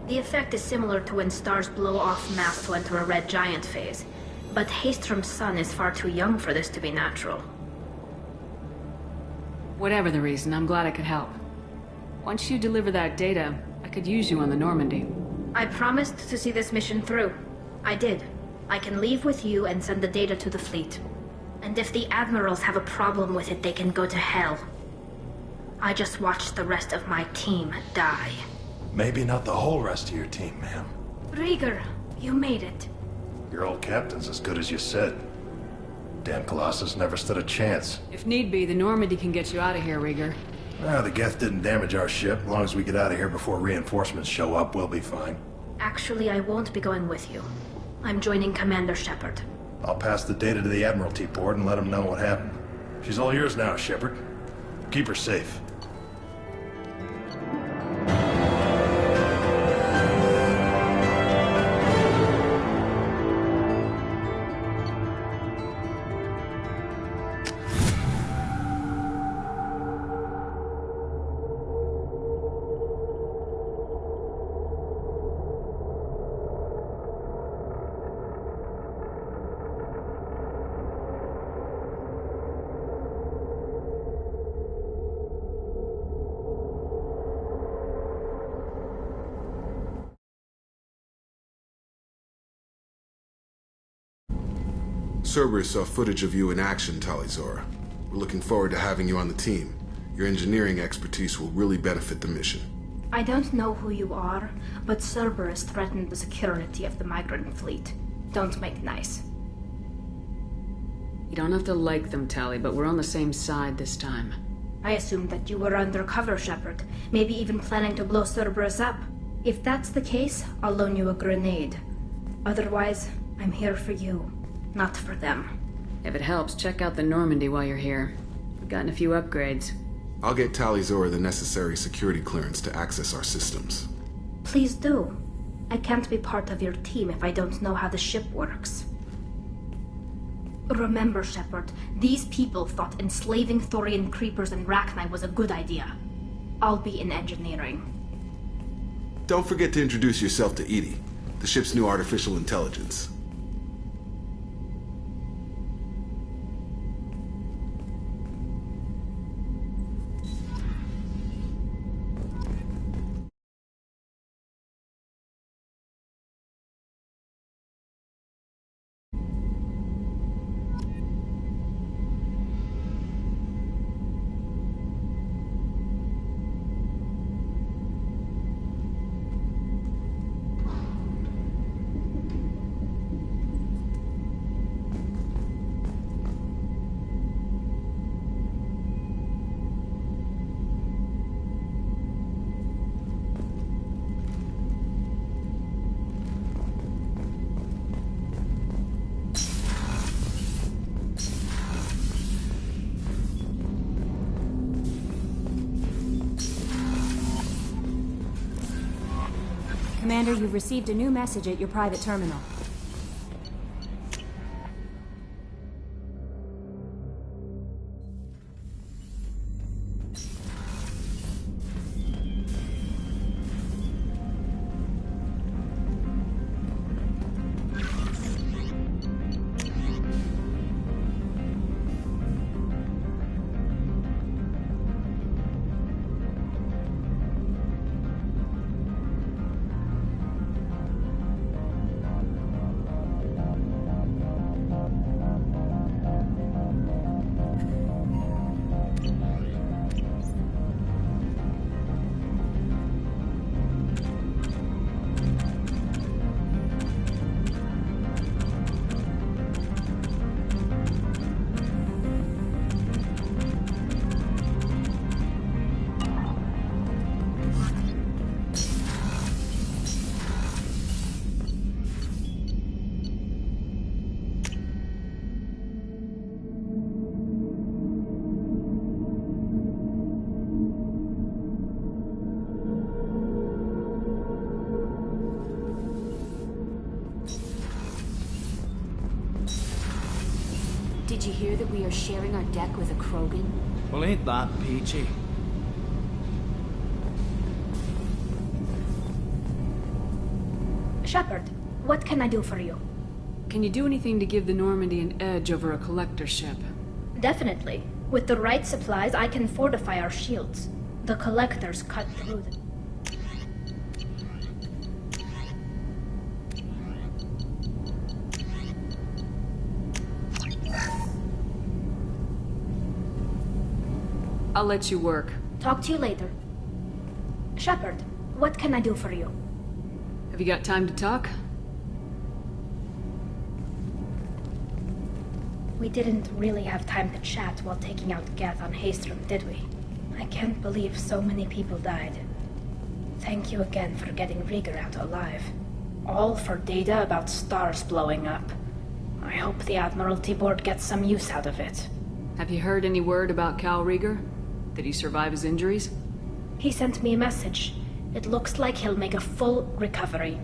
The effect is similar to when stars blow off mass to enter a red giant phase. But Haystrom's sun is far too young for this to be natural. Whatever the reason, I'm glad I could help. Once you deliver that data, I could use you on the Normandy. I promised to see this mission through. I did. I can leave with you and send the data to the fleet. And if the admirals have a problem with it, they can go to hell. I just watched the rest of my team die. Maybe not the whole rest of your team, ma'am. Rieger, you made it. Your old captain's as good as you said. Damn Colossus never stood a chance. If need be, the Normandy can get you out of here, Rieger. The Geth didn't damage our ship. As long as we get out of here before reinforcements show up, we'll be fine. Actually, I won't be going with you. I'm joining Commander Shepard. I'll pass the data to the Admiralty Board and let them know what happened. She's all yours now, Shepard. Keep her safe. Cerberus saw footage of you in action, Talizora. We're looking forward to having you on the team. Your engineering expertise will really benefit the mission. I don't know who you are, but Cerberus threatened the security of the migrant fleet. Don't make nice. You don't have to like them, Tali, but we're on the same side this time. I assumed that you were undercover, Shepard. Maybe even planning to blow Cerberus up. If that's the case, I'll loan you a grenade. Otherwise, I'm here for you, not for them. If it helps, check out the Normandy while you're here. We've gotten a few upgrades. I'll get Talizora the necessary security clearance to access our systems. Please do. I can't be part of your team if I don't know how the ship works. Remember, Shepard, these people thought enslaving Thorian creepers and Rachni was a good idea. I'll be in engineering. Don't forget to introduce yourself to EDI, the ship's new artificial intelligence. Commander, you've received a new message at your private terminal. Did you hear that we are sharing our deck with a Krogan? Well, ain't that peachy? Shepard, what can I do for you? Can you do anything to give the Normandy an edge over a collector ship? Definitely. With the right supplies, I can fortify our shields. The collectors cut through them. I'll let you work. Talk to you later. Shepard, what can I do for you? Have you got time to talk? We didn't really have time to chat while taking out Geth on Haestrom, did we? I can't believe so many people died. Thank you again for getting Rieger out alive. All for data about stars blowing up. I hope the Admiralty Board gets some use out of it. Have you heard any word about Cal Rieger? Did he survive his injuries? He sent me a message. It looks like he'll make a full recovery.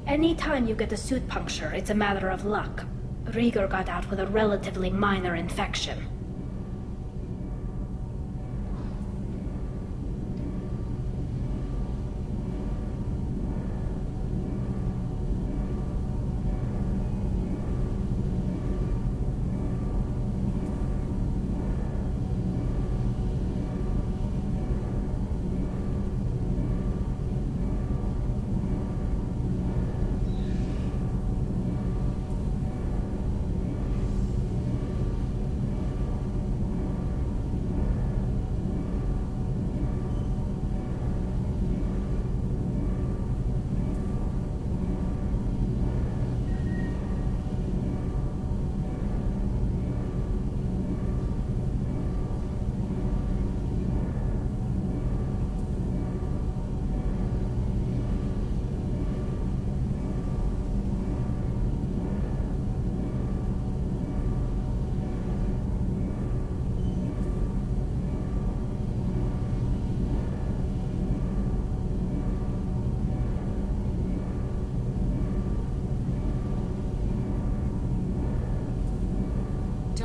Anytime you get a suit puncture, it's a matter of luck. Rieger got out with a relatively minor infection.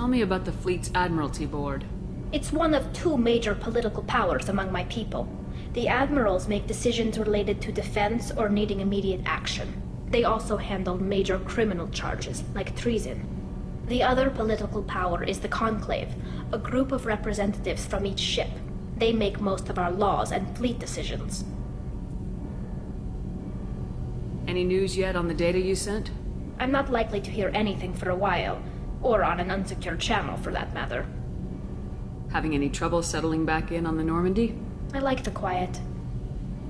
Tell me about the fleet's Admiralty Board. It's one of two major political powers among my people. The admirals make decisions related to defense or needing immediate action. They also handle major criminal charges, like treason. The other political power is the Conclave, a group of representatives from each ship. They make most of our laws and fleet decisions. Any news yet on the data you sent? I'm not likely to hear anything for a while, or on an unsecured channel for that matter. Having any trouble settling back in on the Normandy? I like the quiet.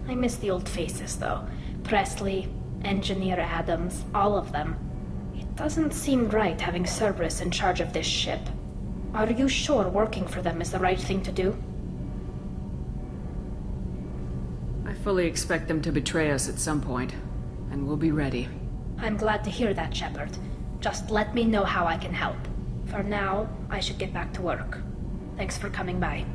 I miss the old faces, though. Presley, Engineer Adams, all of them. It doesn't seem right having Cerberus in charge of this ship. Are you sure working for them is the right thing to do? I fully expect them to betray us at some point, and we'll be ready. I'm glad to hear that, Shepard. Just let me know how I can help. For now, I should get back to work. Thanks for coming by.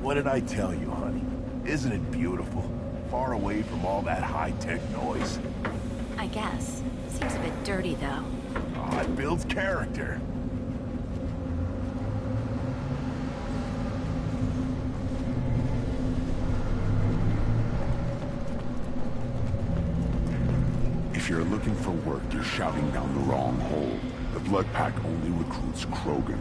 What did I tell you, honey? Isn't it beautiful? Far away from all that high-tech noise. I guess. Seems a bit dirty, though. Oh, it builds character. If you're looking for work, you're shouting down the wrong hole. The Blood Pack only recruits Krogan.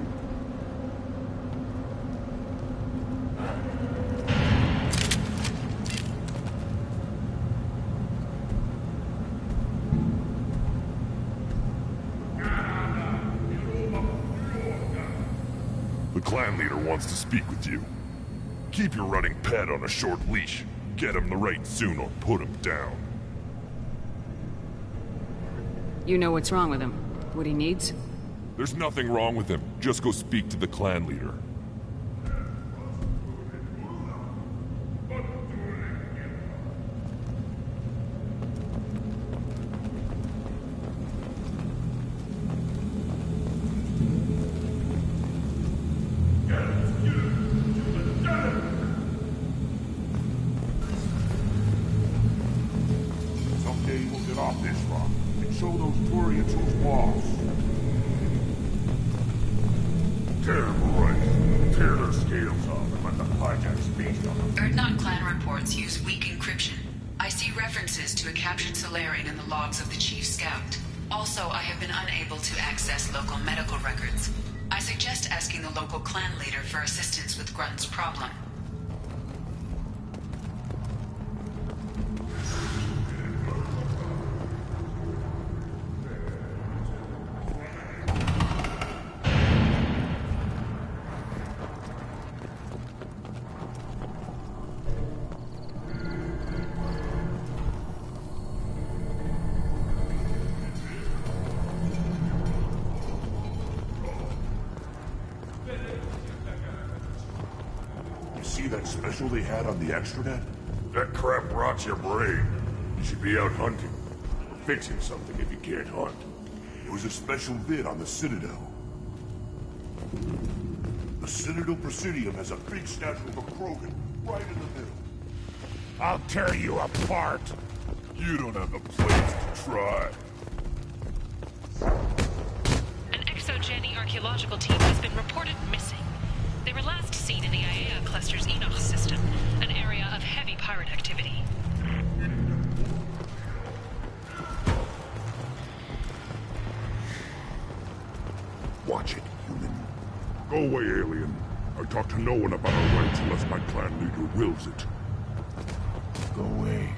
The clan leader wants to speak with you. Keep your running pet on a short leash. Get him the right soon or put him down. You know what's wrong with him? What he needs? There's nothing wrong with him. Just go speak to the clan leader. Someday we'll get off this rock and show those Turians who's boss. Tear them right. Tear their scales off and let the hijacks feast on them. Erdnot clan reports use weak encryption. I see references to a captured Solarian in the logs of the Chief Scout. Also, I have been unable to access local medical records. I suggest asking the local clan leader for assistance with Grunt's problem. See that special they had on the extranet? That crap rots your brain. You should be out hunting. Or fixing something if you can't hunt. It was a special vid on the Citadel. The Citadel Presidium has a big statue of a Krogan right in the middle. I'll tear you apart. You don't have the place to try. An ExoGeni archaeological team has been reported missing. They were last seen in the Aiea Cluster's Enoch system, an area of heavy pirate activity. Watch it, human. Go away, alien. I talk to no one about our rights unless my clan leader wills it. Go away.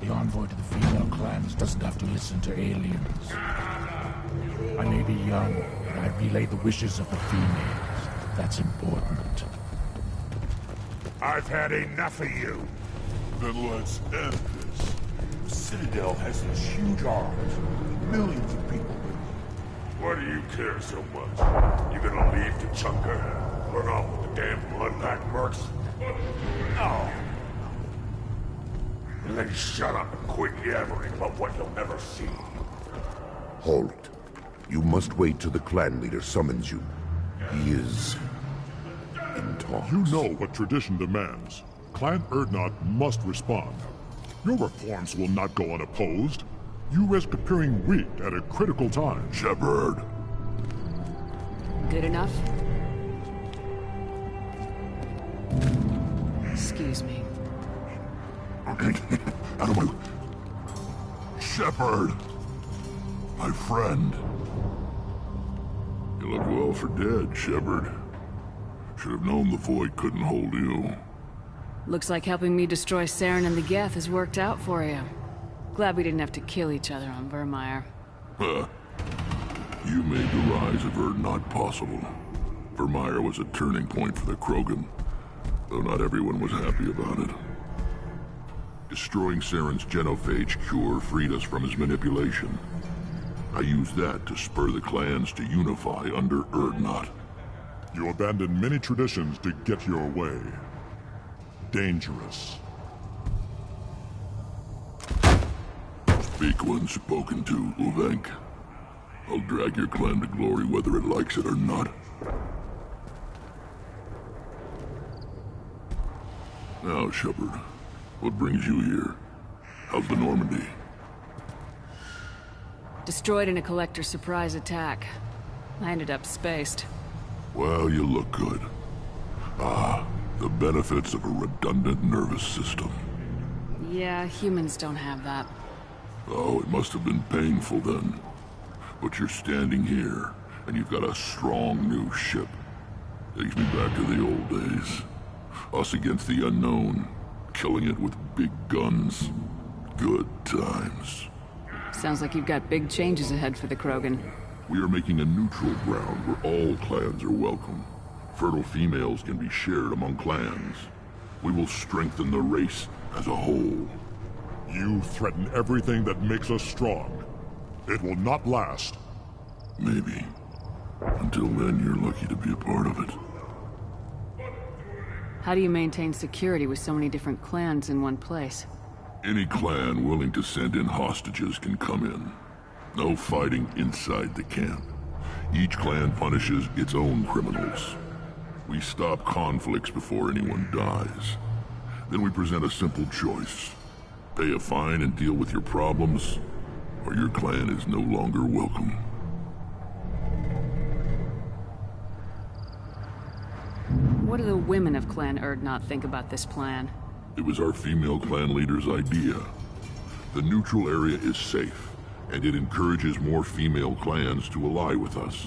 The envoy to the female clans doesn't have to listen to aliens. I may be young, but I relay the wishes of the females. That's important. I've had enough of you. Then let's end this. The Citadel has these huge arms. Millions of people. Why do you care so much? You gonna leave Tuchanka? Run off with the damn Blood Pack mercs? No. And then shut up and quit yammering about what you'll never see. Halt. You must wait till the clan leader summons you. He is in talks. You know what tradition demands. Clan Erdnot must respond. Your reforms will not go unopposed. You risk appearing weak at a critical time. Shepard. Good enough? Excuse me. Out of my... Shepard! My friend. You look well for dead, Shepard. Should have known the Void couldn't hold you. Looks like helping me destroy Saren and the Geth has worked out for you. Glad we didn't have to kill each other on Vermeer. Huh. You made the rise of Erdnot possible. Vermeer was a turning point for the Krogan, though not everyone was happy about it. Destroying Saren's genophage cure freed us from his manipulation. I used that to spur the clans to unify under Erdnot. You abandoned many traditions to get your way. Dangerous. Speak when spoken to, Uvenk. I'll drag your clan to glory whether it likes it or not. Now, Shepard, what brings you here? How's the Normandy? Destroyed in a Collector surprise attack. I ended up spaced. Well, you look good. Ah, the benefits of a redundant nervous system. Yeah, humans don't have that. Oh, it must have been painful then. But you're standing here, and you've got a strong new ship. Takes me back to the old days. Us against the unknown, killing it with big guns. Good times. Sounds like you've got big changes ahead for the Krogan. We are making a neutral ground where all clans are welcome. Fertile females can be shared among clans. We will strengthen the race as a whole. You threaten everything that makes us strong. It will not last. Maybe. Until then, you're lucky to be a part of it. How do you maintain security with so many different clans in one place? Any clan willing to send in hostages can come in. No fighting inside the camp. Each clan punishes its own criminals. We stop conflicts before anyone dies. Then we present a simple choice. Pay a fine and deal with your problems, or your clan is no longer welcome. What do the women of Clan Urdnot think about this plan? It was our female clan leader's idea. The neutral area is safe, and it encourages more female clans to ally with us.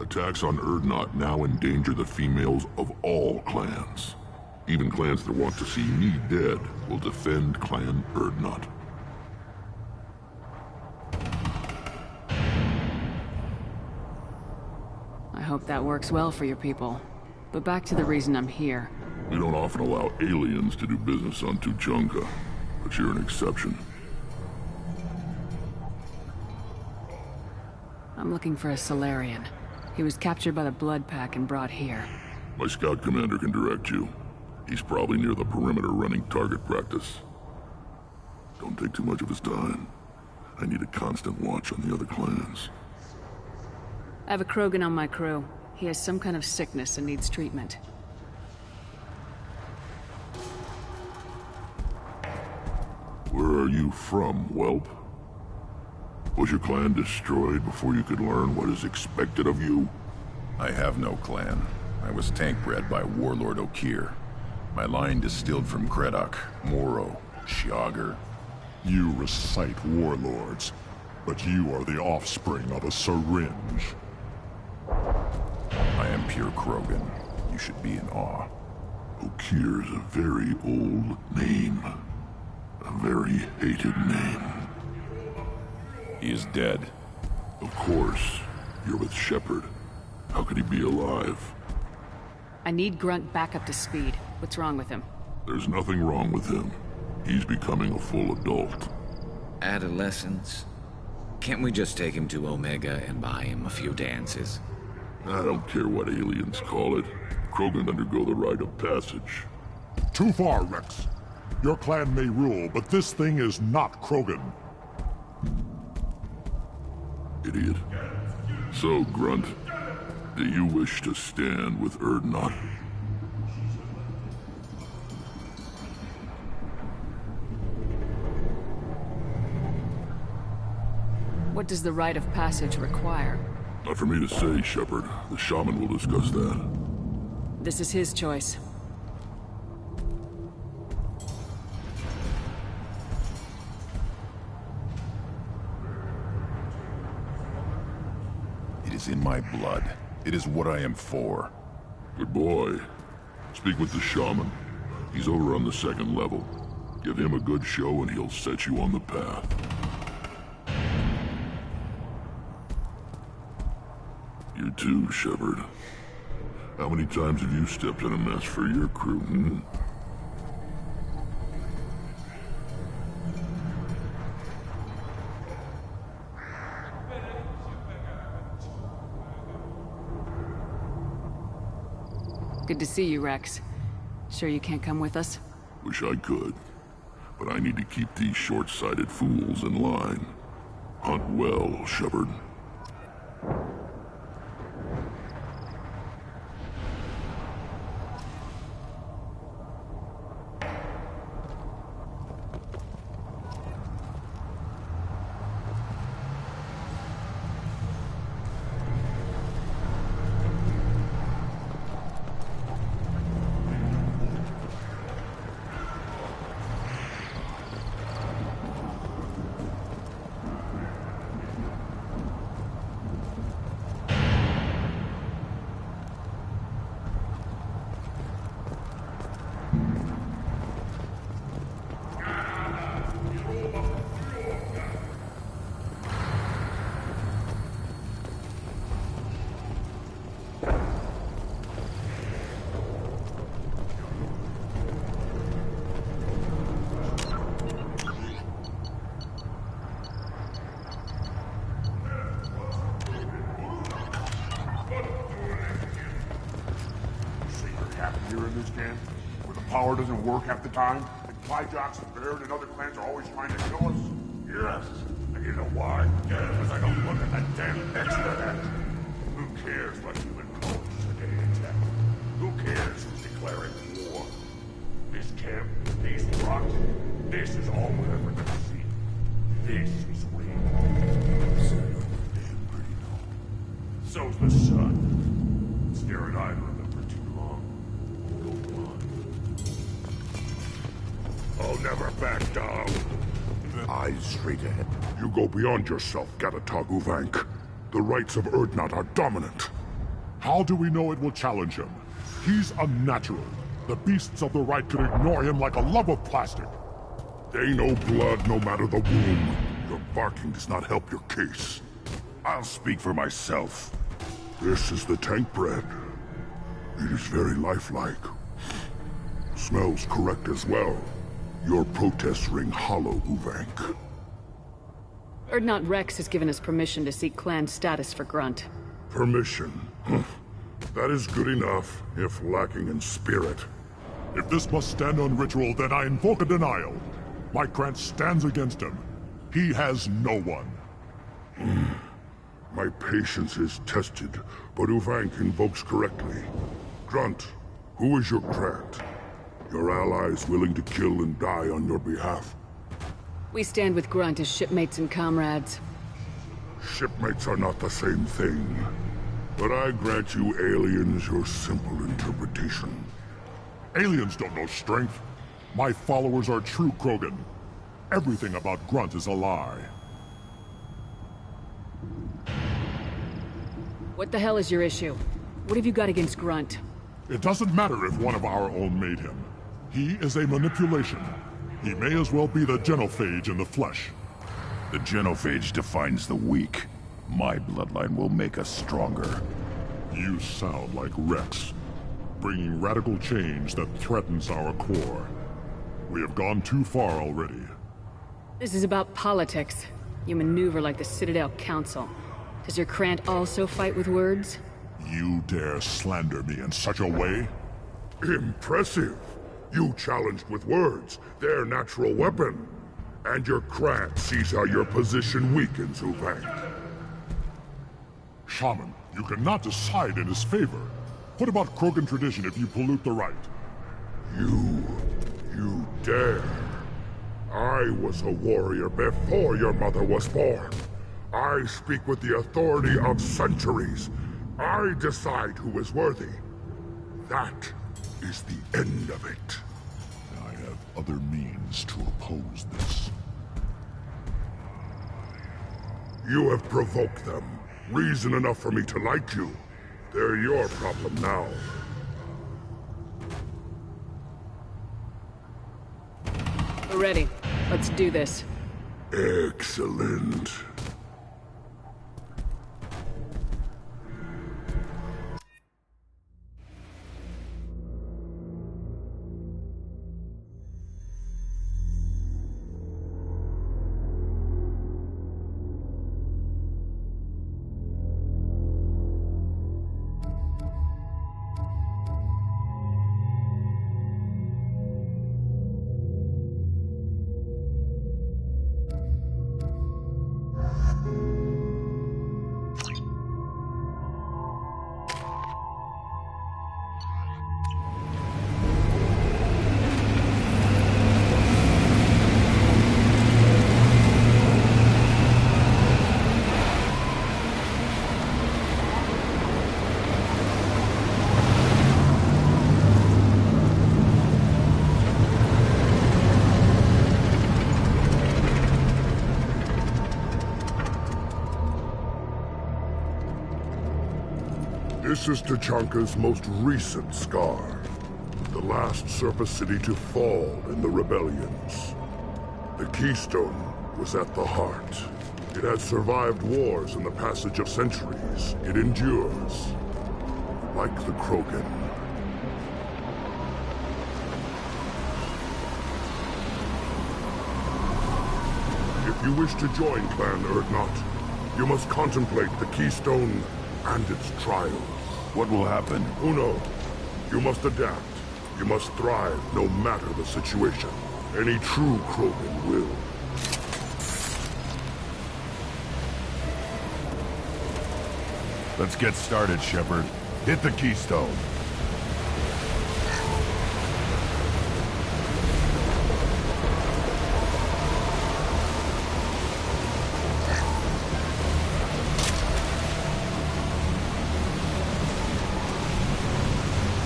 Attacks on Urdnot now endanger the females of all clans. Even clans that want to see me dead will defend Clan Urdnot. I hope that works well for your people. But back to the reason I'm here. We don't often allow aliens to do business on Tuchanka, but you're an exception. I'm looking for a Salarian. He was captured by the Blood Pack and brought here. My scout commander can direct you. He's probably near the perimeter running target practice. Don't take too much of his time. I need a constant watch on the other clans. I have a Krogan on my crew. He has some kind of sickness and needs treatment. Where are you from, whelp? Was your clan destroyed before you could learn what is expected of you? I have no clan. I was tank bred by Warlord Okeer. My line distilled from Kredok, Moro, Shiagar. You recite warlords, but you are the offspring of a syringe. I am pure Krogan. You should be in awe. Okeer's a very old name. A very hated name. He is dead. Of course. You're with Shepard. How could he be alive? I need Grunt back up to speed. What's wrong with him? There's nothing wrong with him. He's becoming a full adult. Adolescence? Can't we just take him to Omega and buy him a few dances? I don't care what aliens call it. Krogan undergo the rite of passage. Too far, Rex. Your clan may rule, but this thing is not Krogan. Idiot. So, Grunt, do you wish to stand with Urdnot? What does the rite of passage require? Not for me to say, Shepard. The shaman will discuss that. This is his choice. It is in my blood. It is what I am for. Good boy. Speak with the shaman. He's over on the second level. Give him a good show and he'll set you on the path. You too, Shepard. How many times have you stepped in a mess for your crew, hmm? Good to see you, Rex. Sure you can't come with us? Wish I could. But I need to keep these short-sighted fools in line. Hunt well, Shepard. happen here in this camp? Where the power doesn't work half the time? And Plyjocks and Baird and other clans are always trying to kill us? Yes. And you know why? Because I don't look at that damn extra. Who cares what human codes today attack? Who cares who's declaring war? This camp, these rocks, this is all we're ever gonna see. This is real. So's the sun. Stare at either of them for too long. Go on. I'll never back down. Eyes straight ahead. You go beyond yourself, Gatatog Uvank. The rights of Urdnot are dominant. How do we know it will challenge him? He's unnatural. The beasts of the right could ignore him like a lump of plastic. They know blood no matter the womb. Your barking does not help your case. I'll speak for myself. This is the tank bread. It is very lifelike. Smells correct as well. Your protests ring hollow, Uvank. Urdnot Rex has given us permission to seek clan status for Grunt. Permission? That is good enough, if lacking in spirit. If this must stand on ritual, then I invoke a denial. My Grant stands against him. He has no one. My patience is tested, but Uvank invokes correctly. Grunt, who is your Grant? Your allies willing to kill and die on your behalf? We stand with Grunt as shipmates and comrades. Shipmates are not the same thing. But I grant you aliens your simple interpretation. Aliens don't know strength. My followers are true Krogan. Everything about Grunt is a lie. What the hell is your issue? What have you got against Grunt? It doesn't matter if one of our own made him. He is a manipulation. He may as well be the genophage in the flesh. The genophage defines the weak. My bloodline will make us stronger. You sound like Rex, bringing radical change that threatens our core. We have gone too far already. This is about politics. You maneuver like the Citadel Council. Does your Krant also fight with words? You dare slander me in such a way? Impressive! You challenged with words, their natural weapon. And your Krant sees how your position weakens, Uvank. Shaman, you cannot decide in his favor. What about Krogan tradition if you pollute the right? You dare. I was a warrior before your mother was born. I speak with the authority of centuries. I decide who is worthy. That is the end of it. I have other means to oppose this. You have provoked them. Reason enough for me to like you. They're your problem now. We're ready. Let's do this. Excellent. This is Tachanka's most recent scar. The last surface city to fall in the rebellions. The Keystone was at the heart. It has survived wars and the passage of centuries. It endures. Like the Krogan. If you wish to join Clan Urdnot, you must contemplate the Keystone and its trials. What will happen? Who knows? You must adapt. You must thrive no matter the situation. Any true Krogan will. Let's get started, Shepard. Hit the keystone.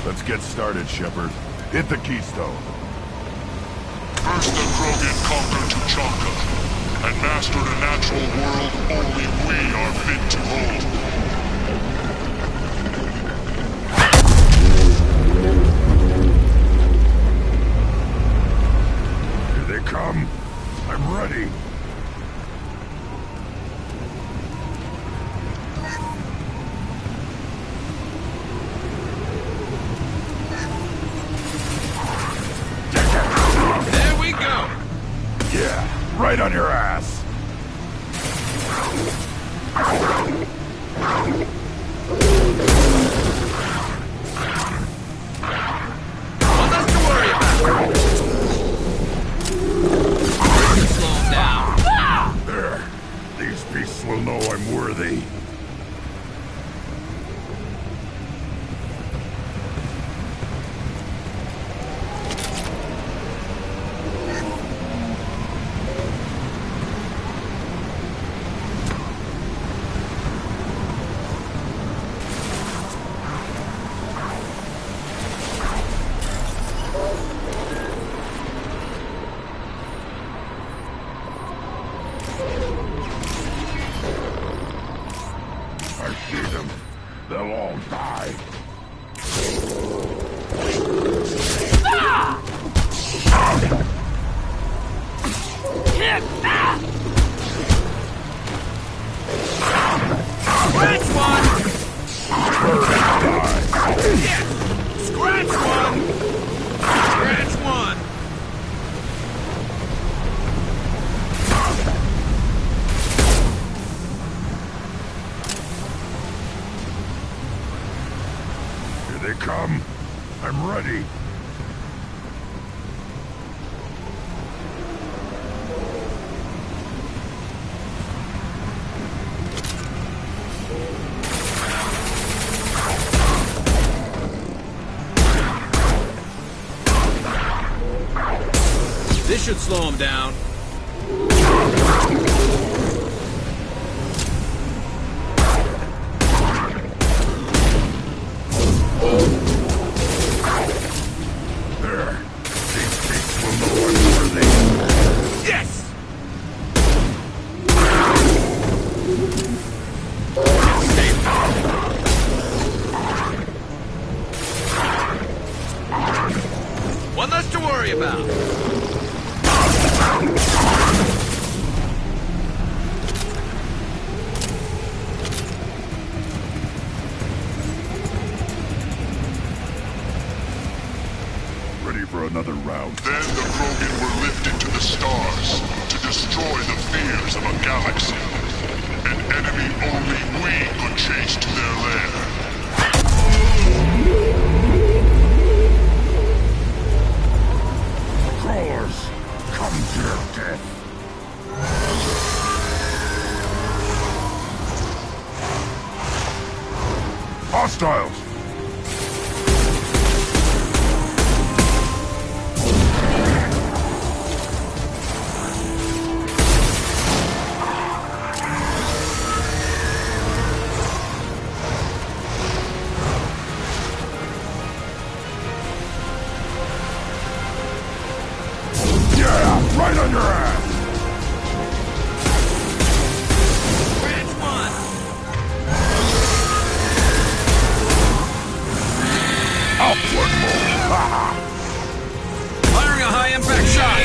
Let's get started, Shepard. Hit the keystone. First the Krogan conquered Tuchanka, and mastered a natural world only we are fit to hold. Here they come. I'm ready. Right on your ass! Well, nothing to worry about. Slow him down. There. These beasts will know I'm worthy. They'll all die. Scratch one! Scratch one! Scratch one! Here they come. I'm ready. This should slow him down. There. These beasts will know I'm worthy. Yes! One less to worry about. Another round. Then the Krogan were lifted to the stars to destroy the fears of a galaxy. An enemy only we could chase to their lair. Crawlers, come to your death. Hostiles! Right on your ass! Branch one! Up one more! Firing a high-impact shot!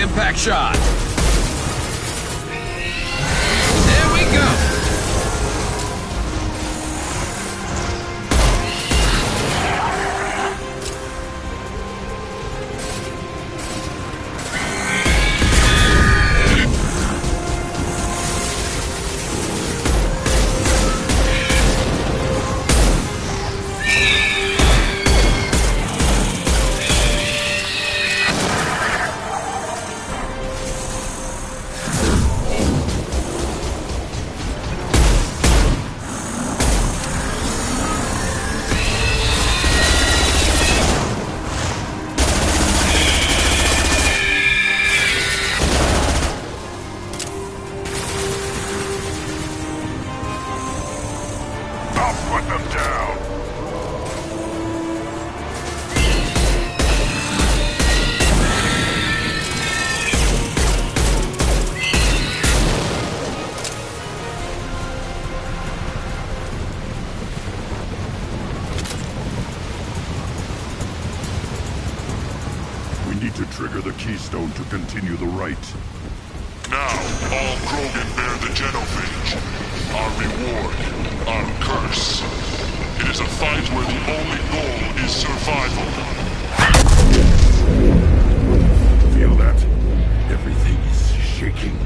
impact shot. There we go. Trigger the keystone to continue the rite. Now, all Krogan bear the genophage. Our reward, our curse. It is a fight where the only goal is survival. Feel that? Everything is shaking.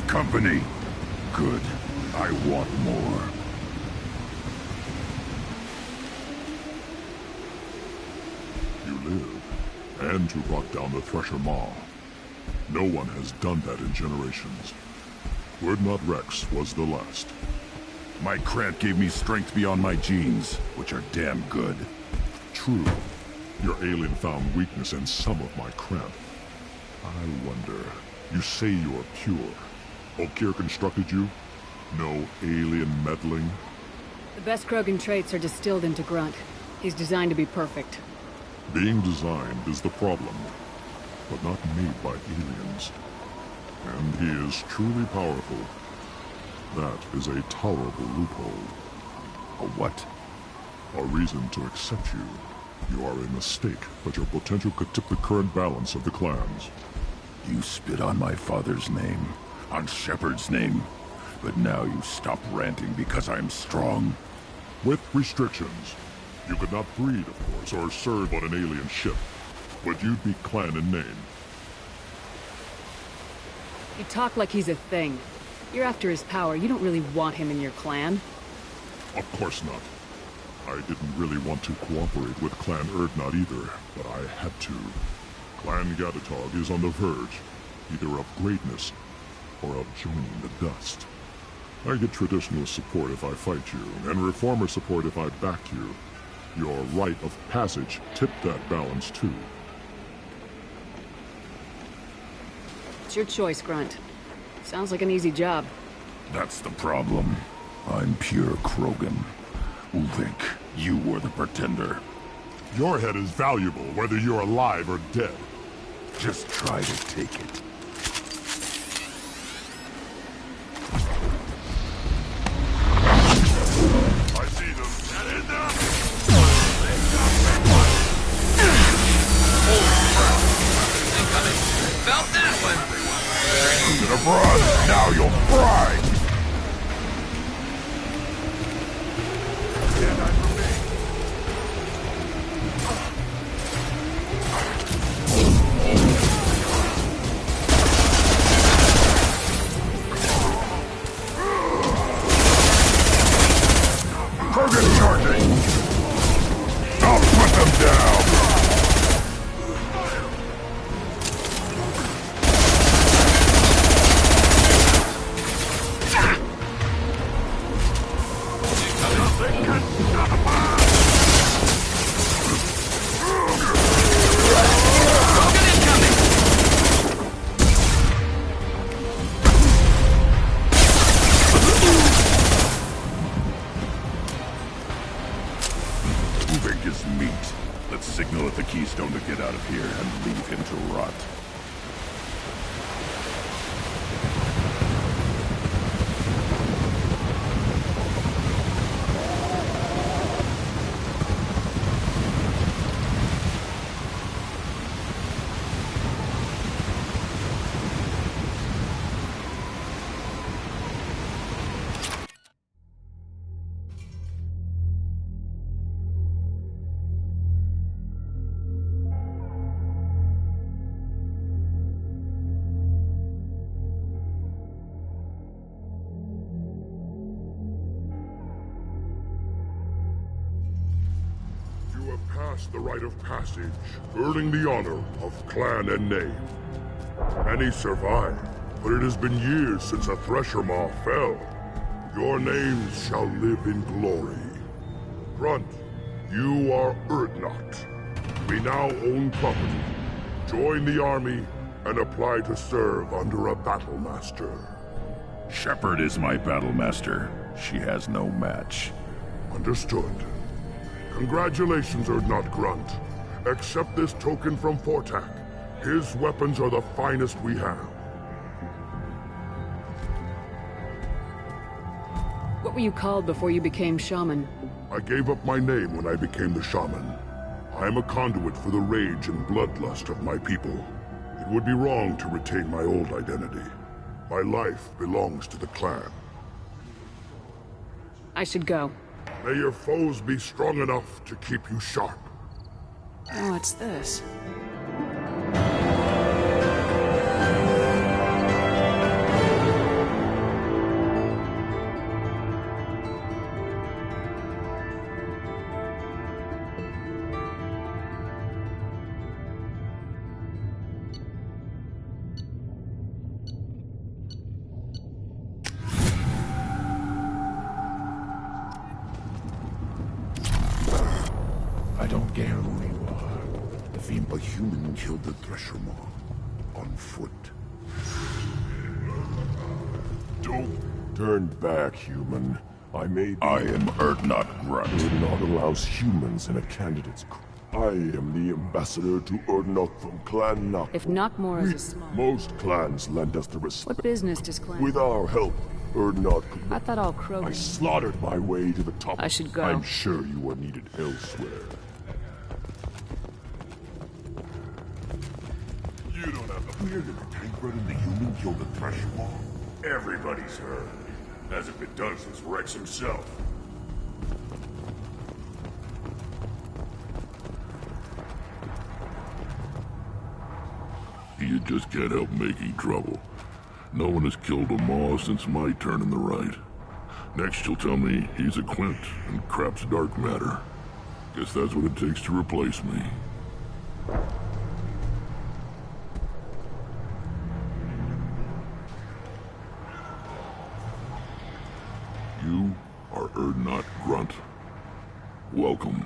Company. Good. I want more. You live, and you brought down the Thresher Maw. No one has done that in generations. Wordnot Rex was the last. My Krant gave me strength beyond my genes, which are damn good. True. Your alien found weakness in some of my Krant. I wonder, you say you're pure. Okeer constructed you? No alien meddling? The best Krogan traits are distilled into Grunt. He's designed to be perfect. Being designed is the problem, but not made by aliens. And he is truly powerful. That is a tolerable loophole. A what? A reason to accept you. You are a mistake, but your potential could tip the current balance of the clans. You spit on my father's name, on Shepard's name, but now you stop ranting because I'm strong. With restrictions. You could not breed, of course, or serve on an alien ship, but you'd be clan in name. You talk like he's a thing. You're after his power. You don't really want him in your clan. Of course not. I didn't really want to cooperate with Clan Urdnot either, but I had to. Clan Gatatog is on the verge, either of greatness or of joining the dust. I get traditional support if I fight you, and reformer support if I back you. Your rite of passage tipped that balance too. It's your choice, Grunt. Sounds like an easy job. That's the problem. I'm pure Krogan. Ulvik, you were the pretender. Your head is valuable, whether you're alive or dead. Just try to take it. I see them. Get in there! Holy crap! Incoming. Felt that one! To the broad, now you'll fry! Krogan charging! I'll put them down! Ulvik is meat. Let's signal at the Keystone to get out of here and leave him to rot. The rite of passage, earning the honor of clan and name. Many survived, but it has been years since a Thresher Maw fell. Your names shall live in glory. Grunt, you are Urdnot. We now own property. Join the army and apply to serve under a battle master. Shepard is my battle master. She has no match. Understood. Congratulations, Urdnot Grunt. Accept this token from Fortak. His weapons are the finest we have. What were you called before you became shaman? I gave up my name when I became the shaman. I am a conduit for the rage and bloodlust of my people. It would be wrong to retain my old identity. My life belongs to the clan. I should go. May your foes be strong enough to keep you sharp. What's this? I don't care who you are. The female human killed the Thresher Maw. On foot. Don't turn back, human. I am Urdnot Grunt. Urdnot allows humans in a candidate's crew. I am the ambassador to Urdnot from Clan Nak. If Nakmor is a small... Most clans lend us the respect. What business does Clan... With our help, Urdnot could... I thought all Krogan... I slaughtered my way to the top. I should go. I'm sure you were needed elsewhere. You don't have the fear that the Tankred and the human killed the Thresher Maw? Everybody's heard. As if it does, it's Rex himself. you just can't help making trouble. No one has killed a Maw since my turn in the right. Next you'll tell me he's a Quint and crap's dark matter. Guess that's what it takes to replace me. You are Urdnot Grunt. Welcome.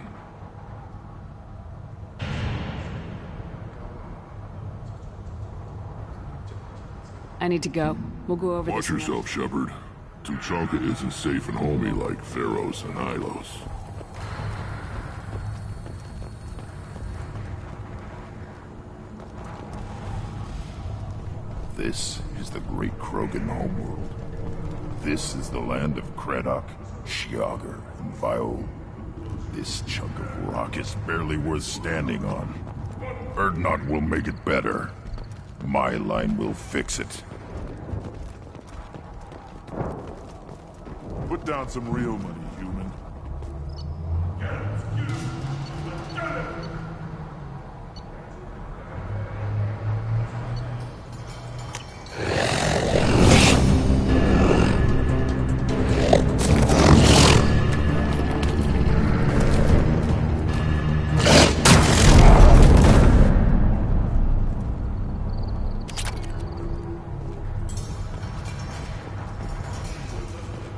I need to go. We'll go over Watch this. yourself, Shepard. Tuchanka isn't safe and homey like Theros and Ilos. This is the great Krogan homeworld. This is the land of Kredok, Shiagar, and Vio. This chunk of rock is barely worth standing on. Urdnot will make it better. My line will fix it. Put down some real money, human.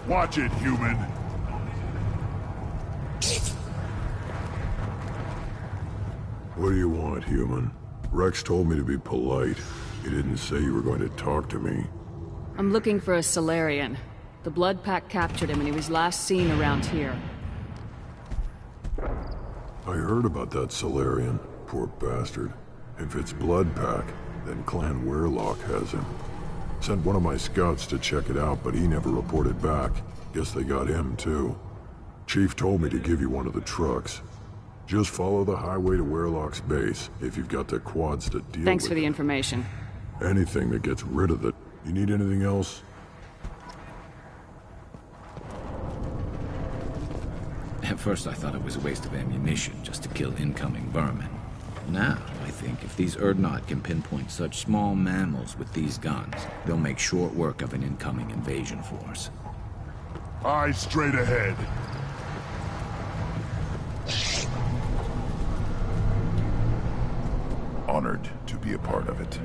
Watch it, human. What do you want, human? Rex told me to be polite. He didn't say you were going to talk to me. I'm looking for a Salarian. The Blood Pack captured him and he was last seen around here. I heard about that Salarian. Poor bastard. If it's Blood Pack, then Clan Weyrloc has him. Sent one of my scouts to check it out, but he never reported back. Guess they got him, too. Chief told me to give you one of the trucks. Just follow the highway to Weyrloc's base, if you've got the quads to deal with. Thanks for the information. Anything that gets rid of it. You need anything else? At first I thought it was a waste of ammunition just to kill incoming vermin. Now, I think if these Urdnot can pinpoint such small mammals with these guns, they'll make short work of an incoming invasion force. Eyes straight ahead. Honored to be a part of it.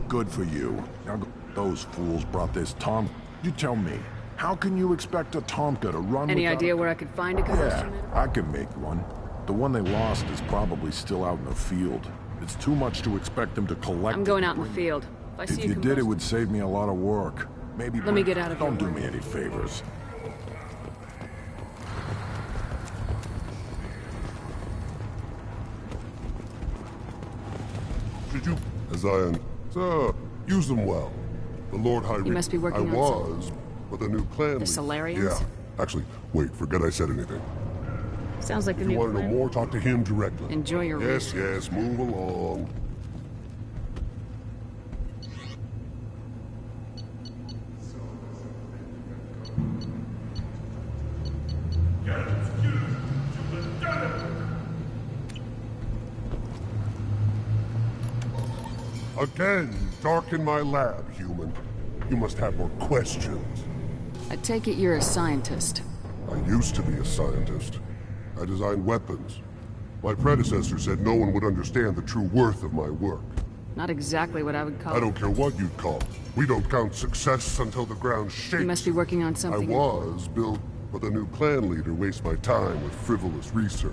Good for you. Now, those fools brought this Tom. You tell me, how can you expect a Tomka to run Any without idea where I could find a combustion? I can make one. The one they lost is probably still out in the field. It's too much to expect them to collect. I'm going out in the field. If I see If a you did, it combustion- would save me a lot of work. Maybe. Let me get out of Don't your do way. me any favors. Did you? Zion. So, use them well. The Lord High You must be working I on was, but the new clan. The Salarians? Yeah. Actually, wait, forget I said anything. Sounds like the If you new want to know plan. more, talk to him directly. Enjoy your Yes, research. yes, move along. Again, darken my lab, human. You must have more questions. I take it you're a scientist. I used to be a scientist. I designed weapons. My predecessor said no one would understand the true worth of my work. Not exactly what I would call I don't care what you'd call it. We don't count success until the ground shakes. You must be working on I something. was built, but the new clan leader wastes my time with frivolous research.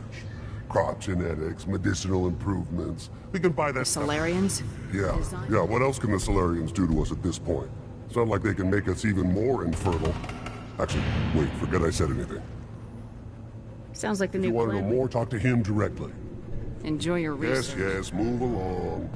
Crop genetics, medicinal improvements. We can buy that stuff. Salarians? Yeah, yeah, what else can the Salarians do to us at this point? It's not like they can make us even more infertile. Actually, wait, forget I said anything. Sounds like the If new you want to know plan. more, talk to him directly. Enjoy your Yes, research. yes, move along.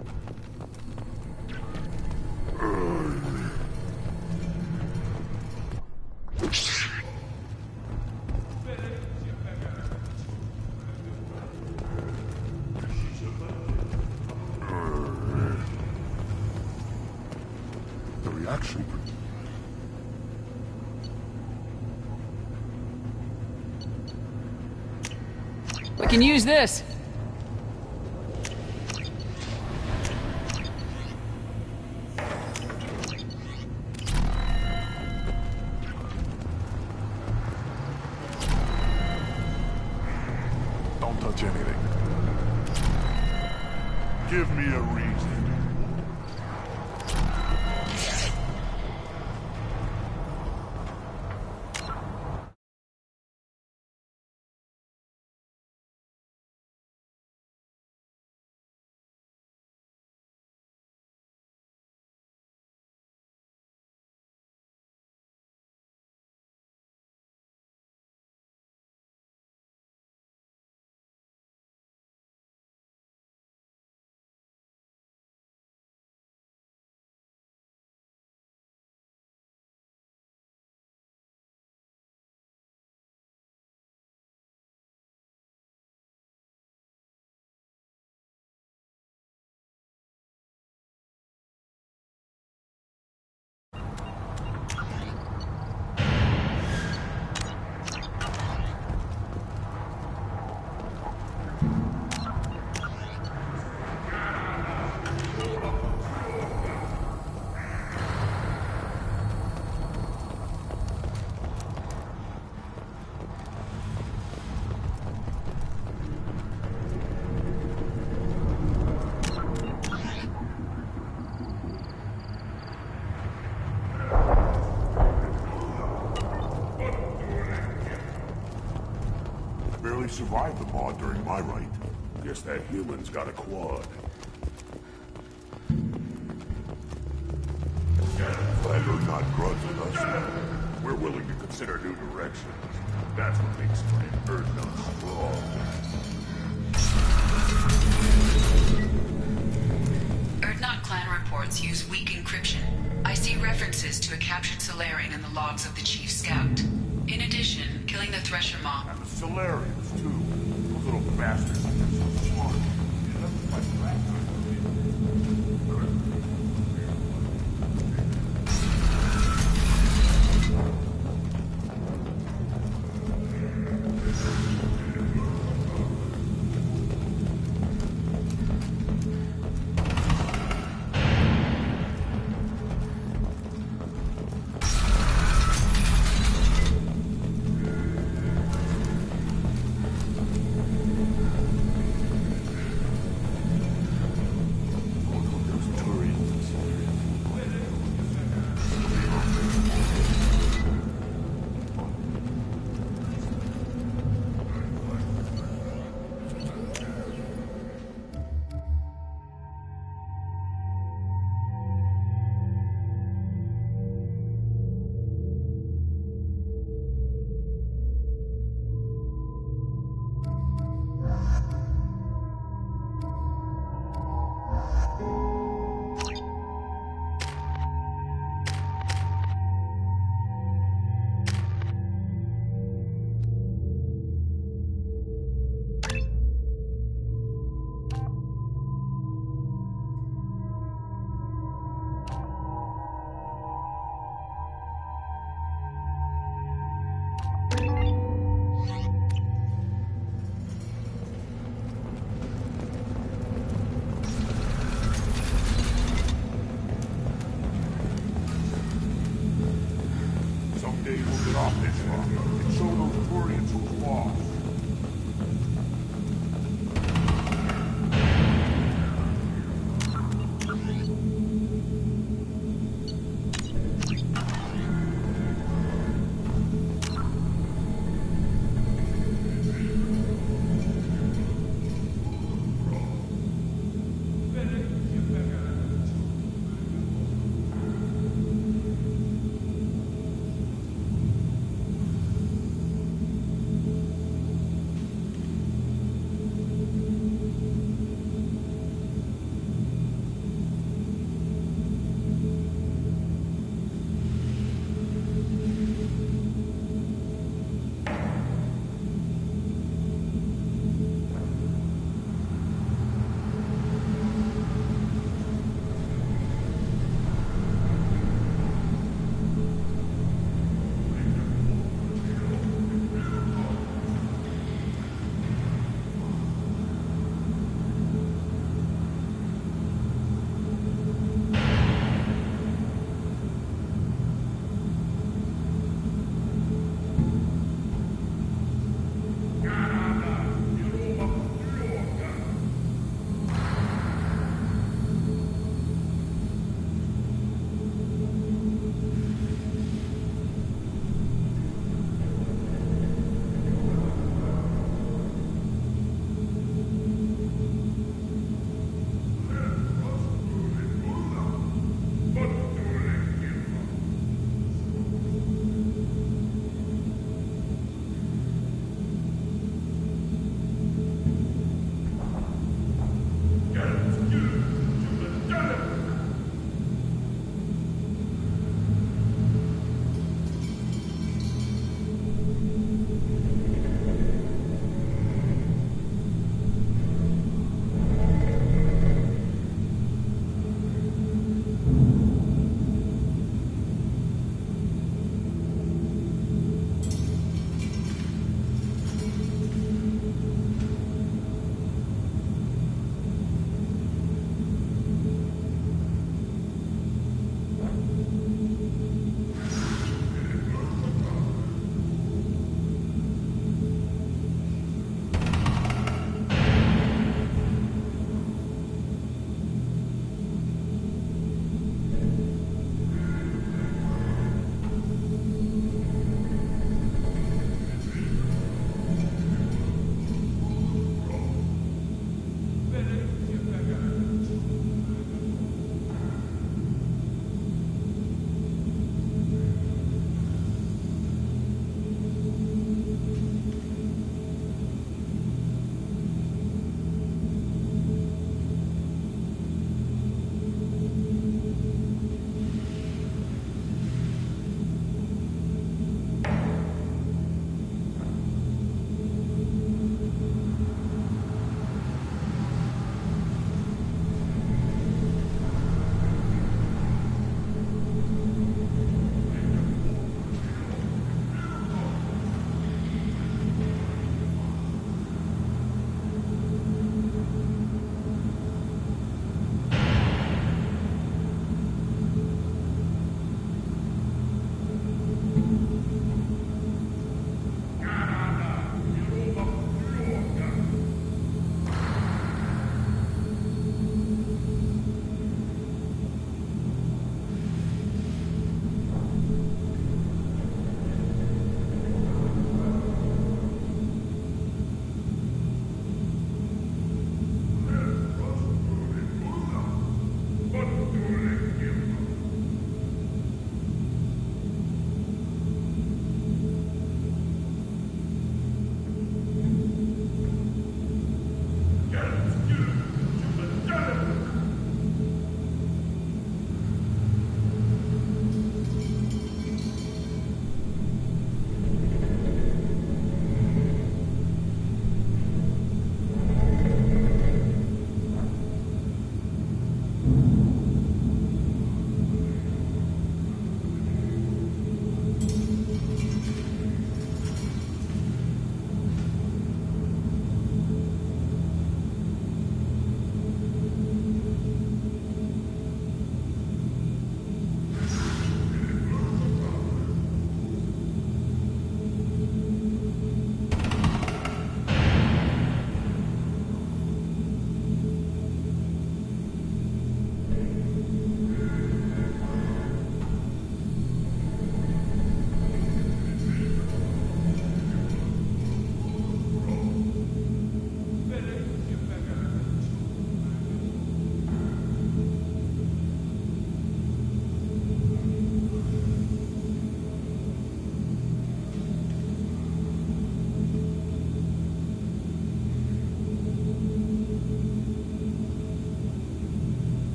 The reaction. We can use this. Give me a reason. Barely survived the mod during my rite. Guess that human's got a quad. Glad you're not grudging us. We're willing to consider new directions. That's what makes Clan Urdnot strong. Urdnot clan reports use weak encryption. I see references to a captured Solarian in the logs of the Chief Scout. In addition, killing the Thresher Maw. And the Solarians, too. Those little bastards are so smart.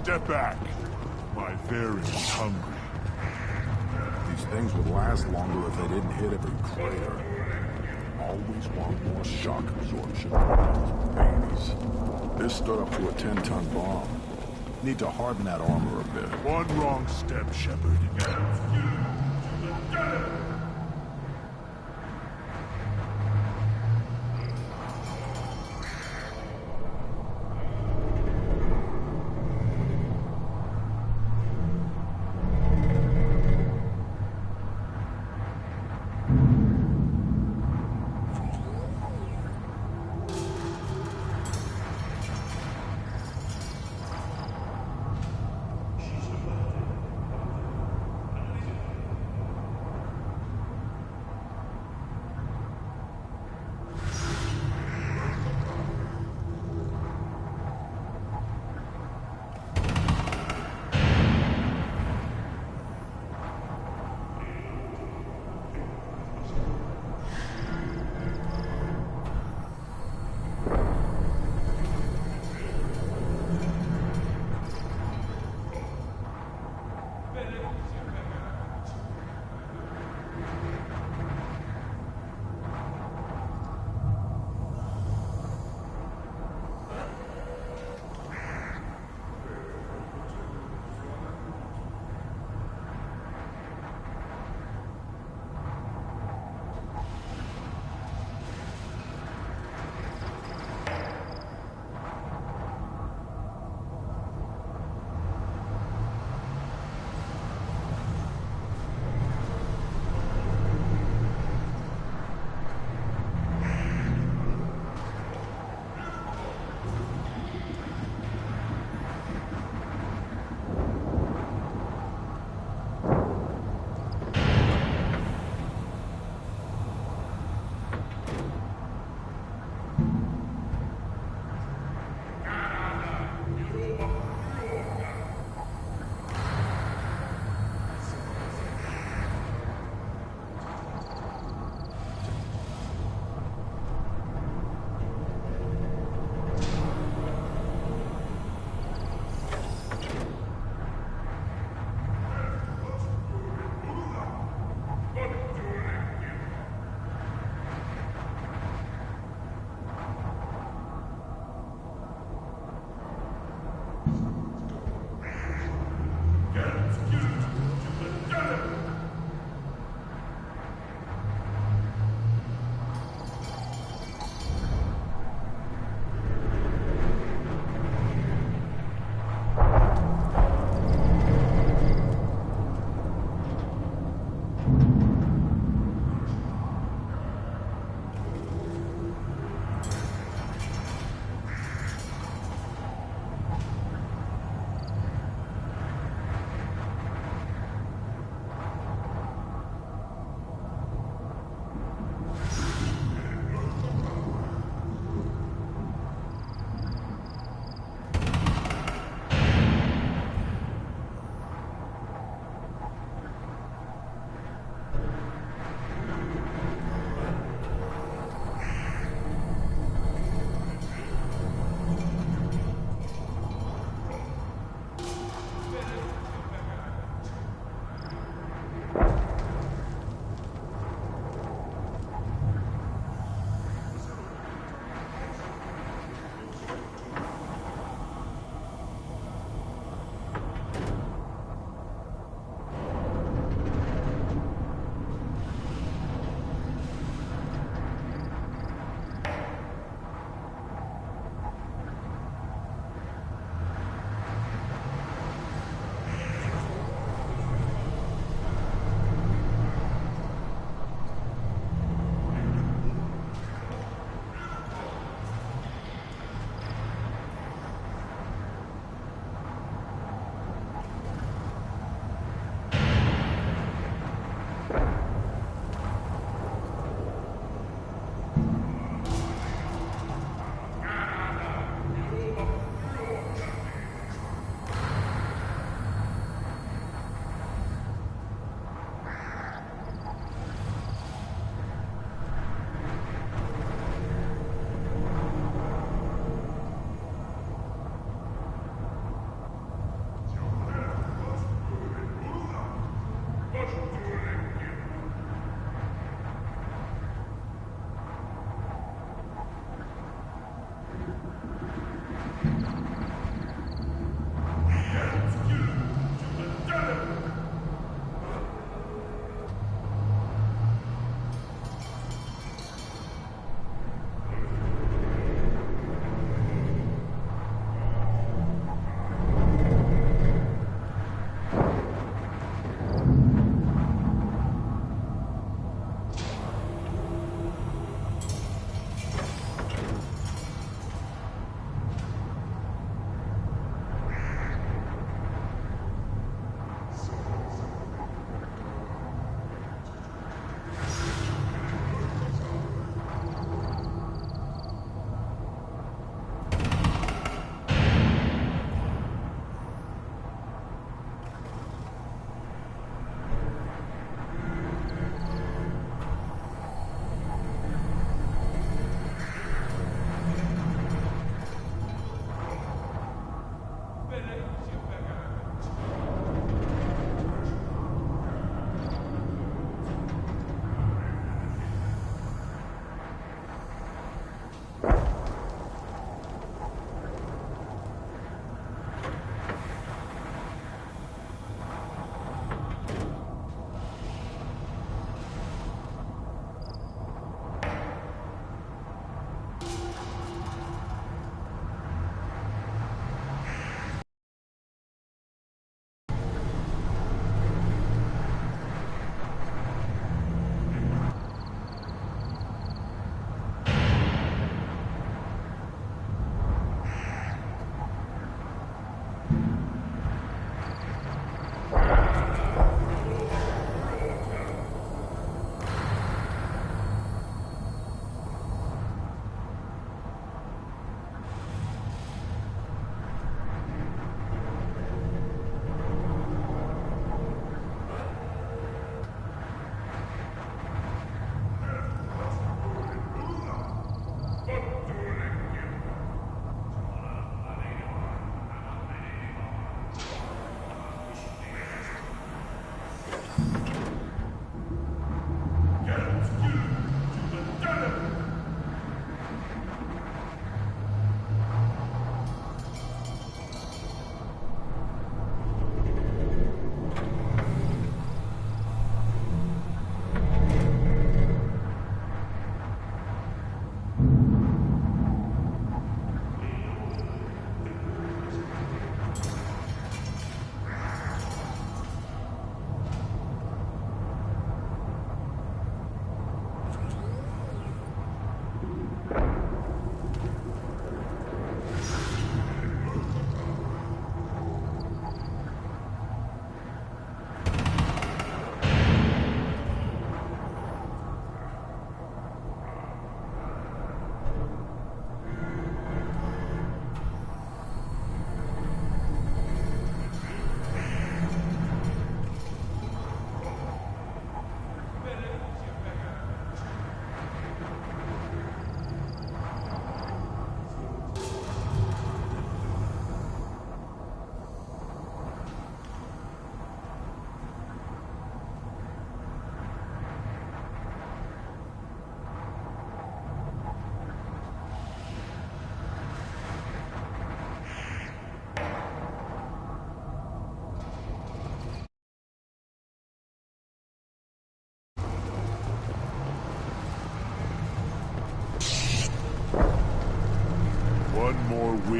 Step back. My fare is hungry. These things would last longer if they didn't hit every crater. Always want more shock absorption. Babies. This stood up to a 10-ton bomb. Need to harden that armor a bit. One wrong step, Shepard.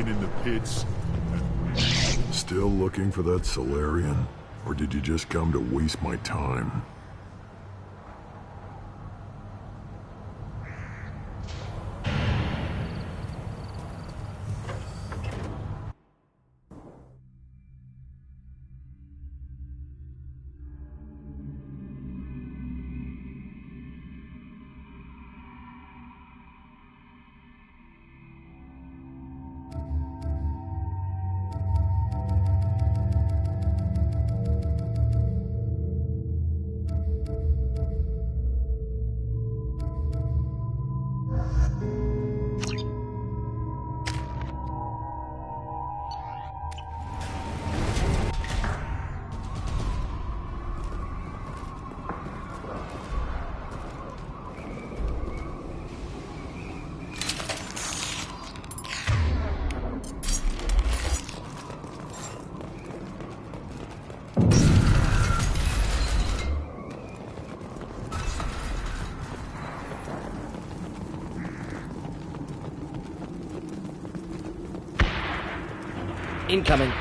been in the pits. Still looking for that Salarian? Or did you just come to waste my time? Incoming.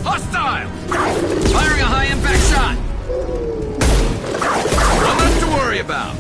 Hostile! Firing a high-impact shot! One less to worry about.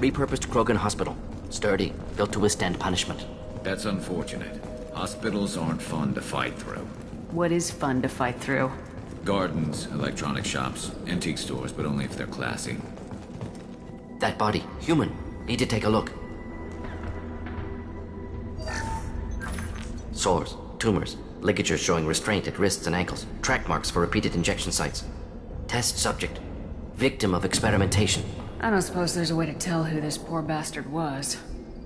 Repurposed Krogan Hospital. Sturdy, built to withstand punishment. That's unfortunate. Hospitals aren't fun to fight through. What is fun to fight through? Gardens, electronic shops, antique stores, but only if they're classy. That body, human. Need to take a look. Sores, tumors, ligatures showing restraint at wrists and ankles, track marks for repeated injection sites. Test subject. Victim of experimentation. I don't suppose there's a way to tell who this poor bastard was.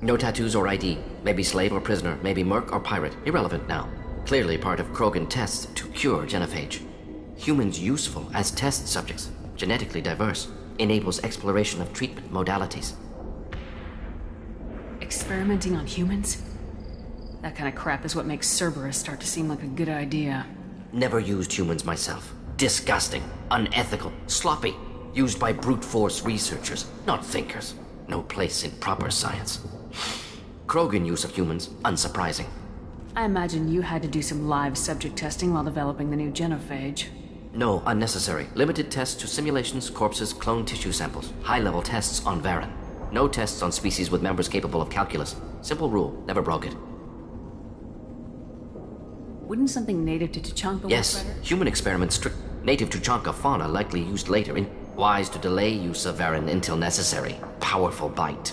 No tattoos or ID. Maybe slave or prisoner, maybe merc or pirate. Irrelevant now. Clearly part of Krogan tests to cure genophage. Humans useful as test subjects. Genetically diverse. Enables exploration of treatment modalities. Experimenting on humans? That kind of crap is what makes Cerberus start to seem like a good idea. Never used humans myself. Disgusting, unethical, sloppy. Used by brute force researchers, not thinkers. No place in proper science. Krogan use of humans, unsurprising. I imagine you had to do some live subject testing while developing the new genophage. No, unnecessary. Limited tests to simulations, corpses, cloned tissue samples. High-level tests on Varen. No tests on species with members capable of calculus. Simple rule, never broke it. Wouldn't something native to Tuchanka Yes, work better? human experiments native to Tuchanka fauna likely used later. Wise to delay use of Varen until necessary. Powerful bite.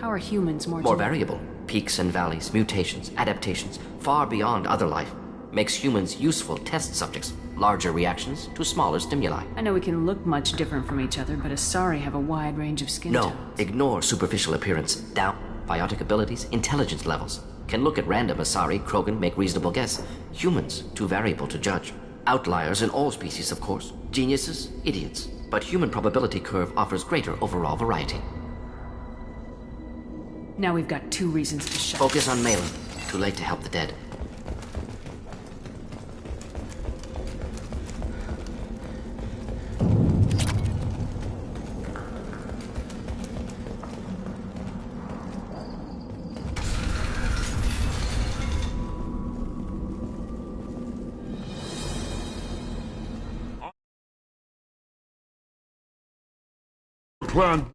How are humans More variable. Peaks and valleys, mutations, adaptations, far beyond other life. Makes humans useful test subjects. Larger reactions to smaller stimuli. I know we can look much different from each other, but Asari have a wide range of skin No, tones. ignore superficial appearance. Down, biotic abilities, intelligence levels. Can look at random Asari, Krogan, make reasonable guess. Humans, too variable to judge. Outliers in all species, of course. Geniuses, idiots. But human probability curve offers greater overall variety. Now we've got 2 reasons to shut. Focus on Malin. Too late to help the dead. Clan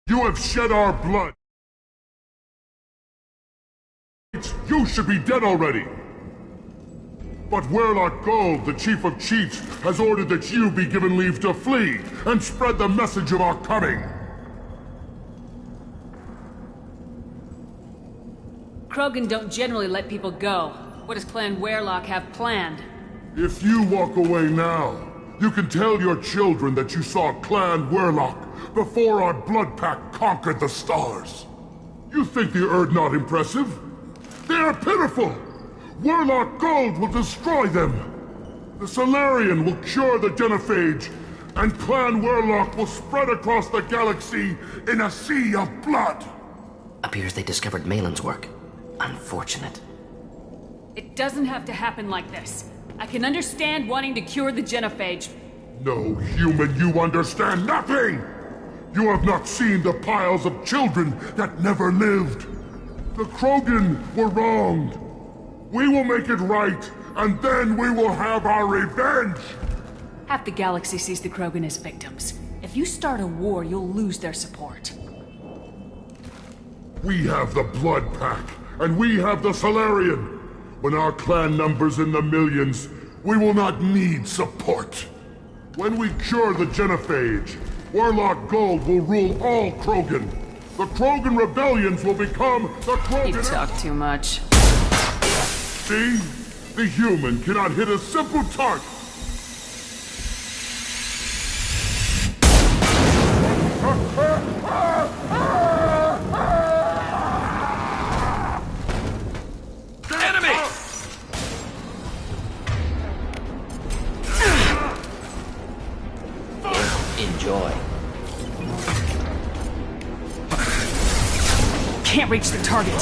You have shed our blood. You should be dead already. But Werlock Gold, the Chief of Chiefs, has ordered that you be given leave to flee and spread the message of our coming. Krogan don't generally let people go. What does Clan Werlock have planned? If you walk away now, you can tell your children that you saw Clan Werlock before our Blood Pact conquered the stars. You think the Erd not impressive? They are pitiful! Werlock Gold will destroy them! The Solarian will cure the Genophage, and Clan Werlock will spread across the galaxy in a sea of blood! Appears they discovered Malin's work. Unfortunate. It doesn't have to happen like this. I can understand wanting to cure the Genophage. No, human, you understand nothing! You have not seen the piles of children that never lived. The Krogan were wronged. We will make it right, and then we will have our revenge! Half the galaxy sees the Krogan as victims. If you start a war, you'll lose their support. We have the Blood Pact, and we have the Solarian. When our clan numbers in the millions, we will not need support. When we cure the Genophage, Werlock Gold will rule all Krogan. The Krogan rebellions will become the Krogan... You talk too much. See? The human cannot hit a simple target. Enemy! Enjoy. Can't reach the target.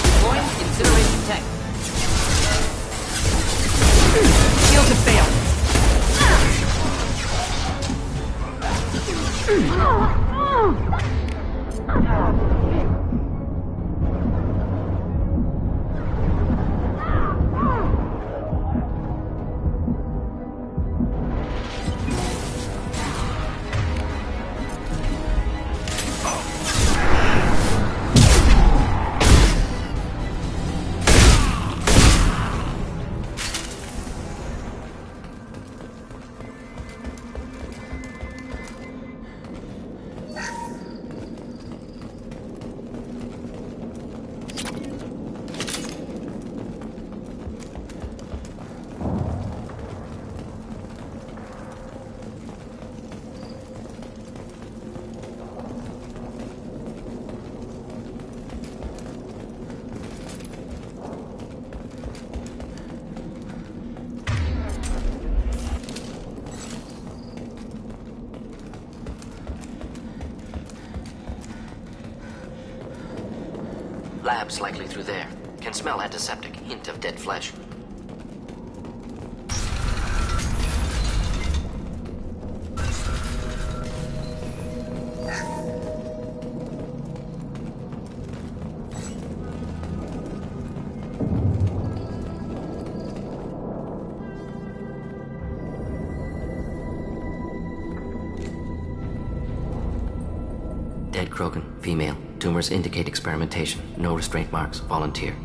Deploying incineration tank. Shields have failed. Labs likely through there. Can smell antiseptic. Hint of dead flesh. Dead Krogan, female. Tumors indicate experimentation. No restraint marks. Volunteer.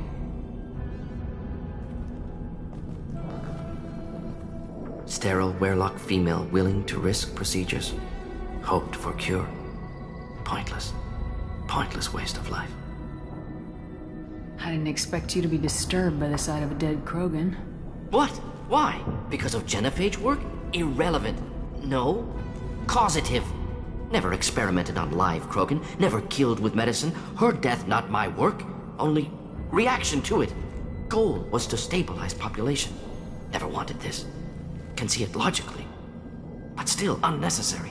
Sterile Werlock female willing to risk procedures. Hoped for cure. Pointless. Pointless waste of life. I didn't expect you to be disturbed by the sight of a dead Krogan. What? Why? Because of Genophage work? Irrelevant. No. Causative. Never experimented on live Krogan, never killed with medicine. Her death, not my work. Only reaction to it. Goal was to stabilize population. Never wanted this. Can see it logically. But still unnecessary.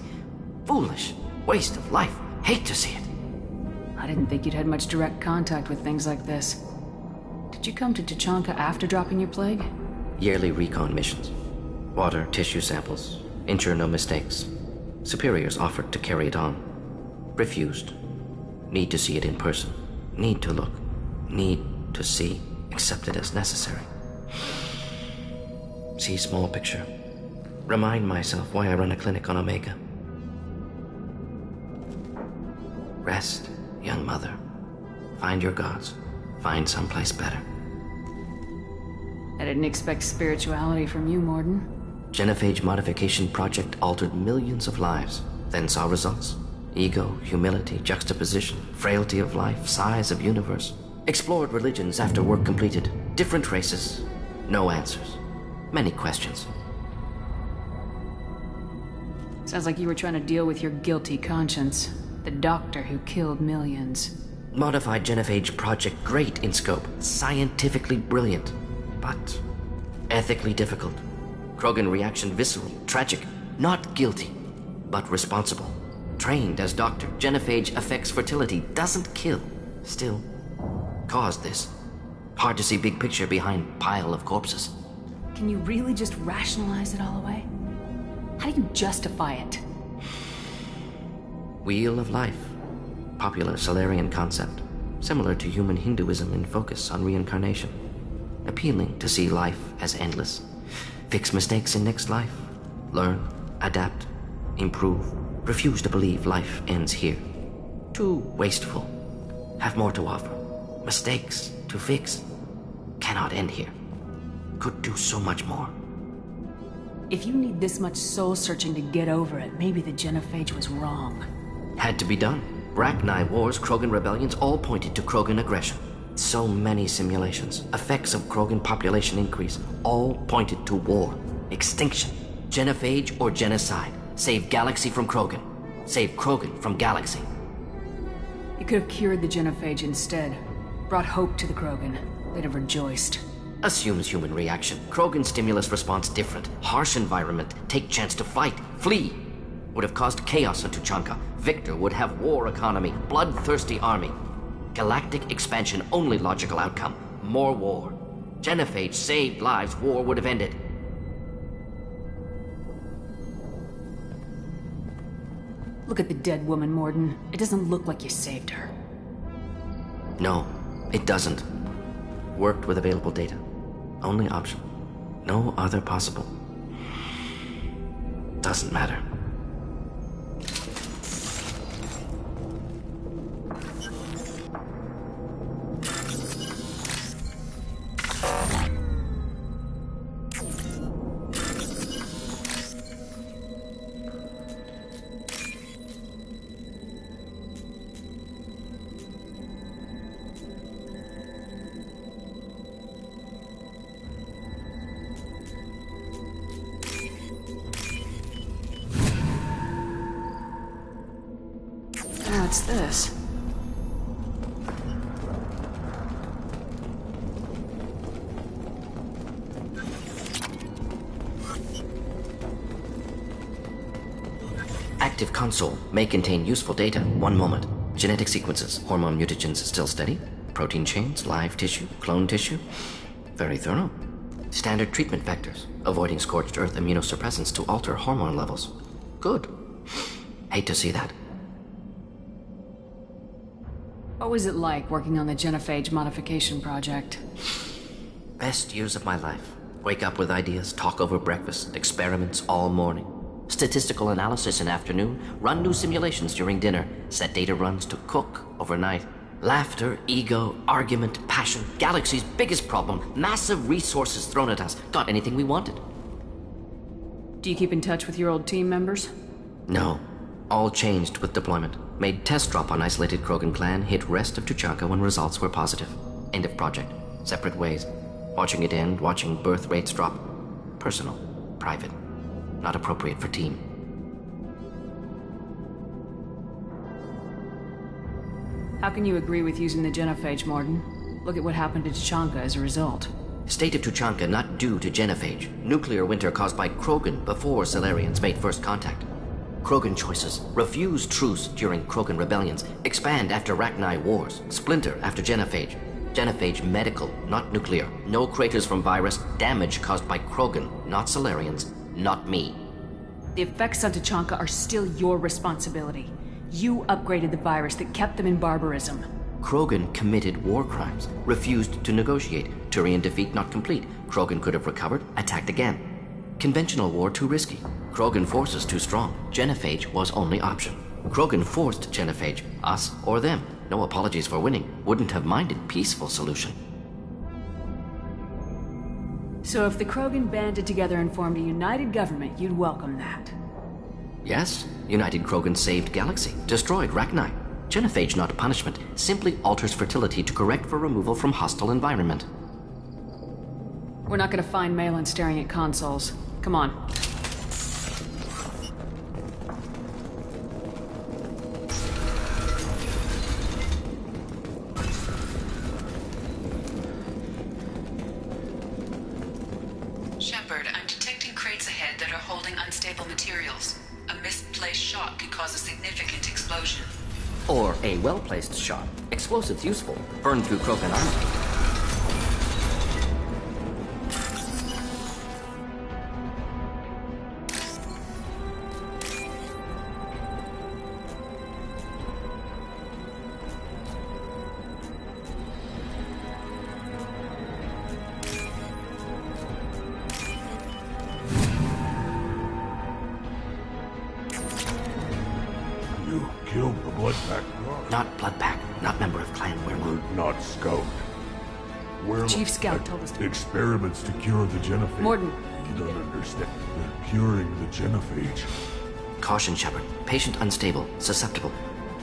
Foolish. Waste of life. Hate to see it. I didn't think you'd had much direct contact with things like this. Did you come to Tuchanka after dropping your plague? Yearly recon missions. Water, tissue samples. Ensure no mistakes. Superiors offered to carry it on. Refused. Need to see it in person. Need to look. Need to see. Accepted as necessary. See small picture. Remind myself why I run a clinic on Omega. Rest, young mother. Find your gods. Find someplace better. I didn't expect spirituality from you, Mordin. Genophage modification project altered millions of lives, then saw results. Ego, humility, juxtaposition, frailty of life, size of universe. Explored religions after work completed. Different races. No answers. Many questions. Sounds like you were trying to deal with your guilty conscience. The doctor who killed millions. Modified genophage project great in scope. Scientifically brilliant. But ethically difficult. Krogan reaction visceral, tragic. Not guilty, but responsible. Trained as doctor, genophage affects fertility, doesn't kill. Still, caused this. Hard to see big picture behind pile of corpses. Can you really just rationalize it all away? How do you justify it? Wheel of life. Popular Solarian concept. Similar to human Hinduism in focus on reincarnation. Appealing to see life as endless. Fix mistakes in next life. Learn, adapt, improve. Refuse to believe life ends here. Too wasteful. Have more to offer. Mistakes to fix. Cannot end here. Could do so much more. If you need this much soul-searching to get over it, maybe the genophage was wrong. Had to be done. Rachni Wars, Krogan rebellions, all pointed to Krogan aggression. So many simulations. Effects of Krogan population increase. All pointed to war. Extinction. Genophage or genocide. Save galaxy from Krogan. Save Krogan from galaxy. You could have cured the genophage instead. Brought hope to the Krogan. They'd have rejoiced. Assumes human reaction. Krogan stimulus response different. Harsh environment. Take chance to fight. Flee. Would have caused chaos on Tuchanka. Victor would have war economy. Bloodthirsty army. Galactic expansion only logical outcome. More war. Genophage saved lives. War would have ended. Look at the dead woman, Mordin. It doesn't look like you saved her. No, it doesn't. Worked with available data. Only option. No other possible. Doesn't matter. What's this? Active console may contain useful data. One moment. Genetic sequences. Hormone mutagens still steady. Protein chains, live tissue, clone tissue. Very thorough. Standard treatment vectors. Avoiding scorched earth immunosuppressants to alter hormone levels. Good. Hate to see that. What was it like working on the genophage modification project? Best years of my life. Wake up with ideas, talk over breakfast, experiments all morning. Statistical analysis in afternoon, run new simulations during dinner, set data runs to cook overnight. Laughter, ego, argument, passion, galaxy's biggest problem, massive resources thrown at us. Got anything we wanted. Do you keep in touch with your old team members? No. All changed with deployment. Made test drop on isolated Krogan clan, hit rest of Tuchanka when results were positive. End of project. Separate ways. Watching it end, watching birth rates drop. Personal. Private. Not appropriate for team. How can you agree with using the genophage, Mordin? Look at what happened to Tuchanka as a result. State of Tuchanka not due to genophage. Nuclear winter caused by Krogan before Solarians made first contact. Krogan choices. Refuse truce during Krogan rebellions. Expand after Rachni Wars. Splinter after genophage. Genophage medical, not nuclear. No craters from virus. Damage caused by Krogan, not Solarians. Not me. The effects on Tachanka are still your responsibility. You upgraded the virus that kept them in barbarism. Krogan committed war crimes, refused to negotiate. Turian defeat not complete. Krogan could have recovered, attacked again. Conventional war too risky. Krogan forces too strong. Genophage was only option. Krogan forced Genophage, us or them. No apologies for winning. Wouldn't have minded peaceful solution. So if the Krogan banded together and formed a united government, you'd welcome that. Yes, United Krogan saved Galaxy, destroyed Rachni. Genophage not punishment, simply alters fertility to correct for removal from hostile environment. We're not gonna find Malin staring at consoles. Come on. Shepard, I'm detecting crates ahead that are holding unstable materials. A misplaced shot could cause a significant explosion. Or a well-placed shot. Explosives useful. Burn through Krogan armor. You killed the Bloodpack guard. Not Bloodpack, not member of Clan Werewolf. Not Scout. Werewolf Chief Scout told us to. Experiments to cure the Genophage. Morden. You don't understand. They're curing the Genophage. Caution, Shepard. Patient unstable, susceptible,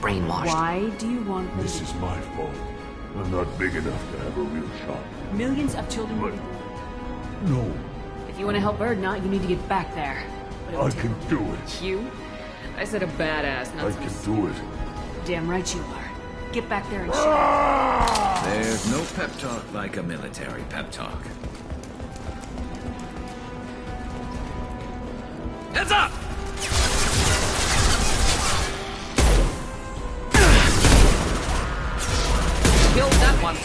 brainwashed. Why do you want them This to... is my fault. I'm not big enough to have a real shot. Millions of children will be... No, If you want to help Erdnot, you need to get back there. But it will I take- can do it. You? I said a badass, not I some... can do it. Damn right you are. Get back there and shoot. There's no pep talk like a military pep talk. Heads up! Killed that one.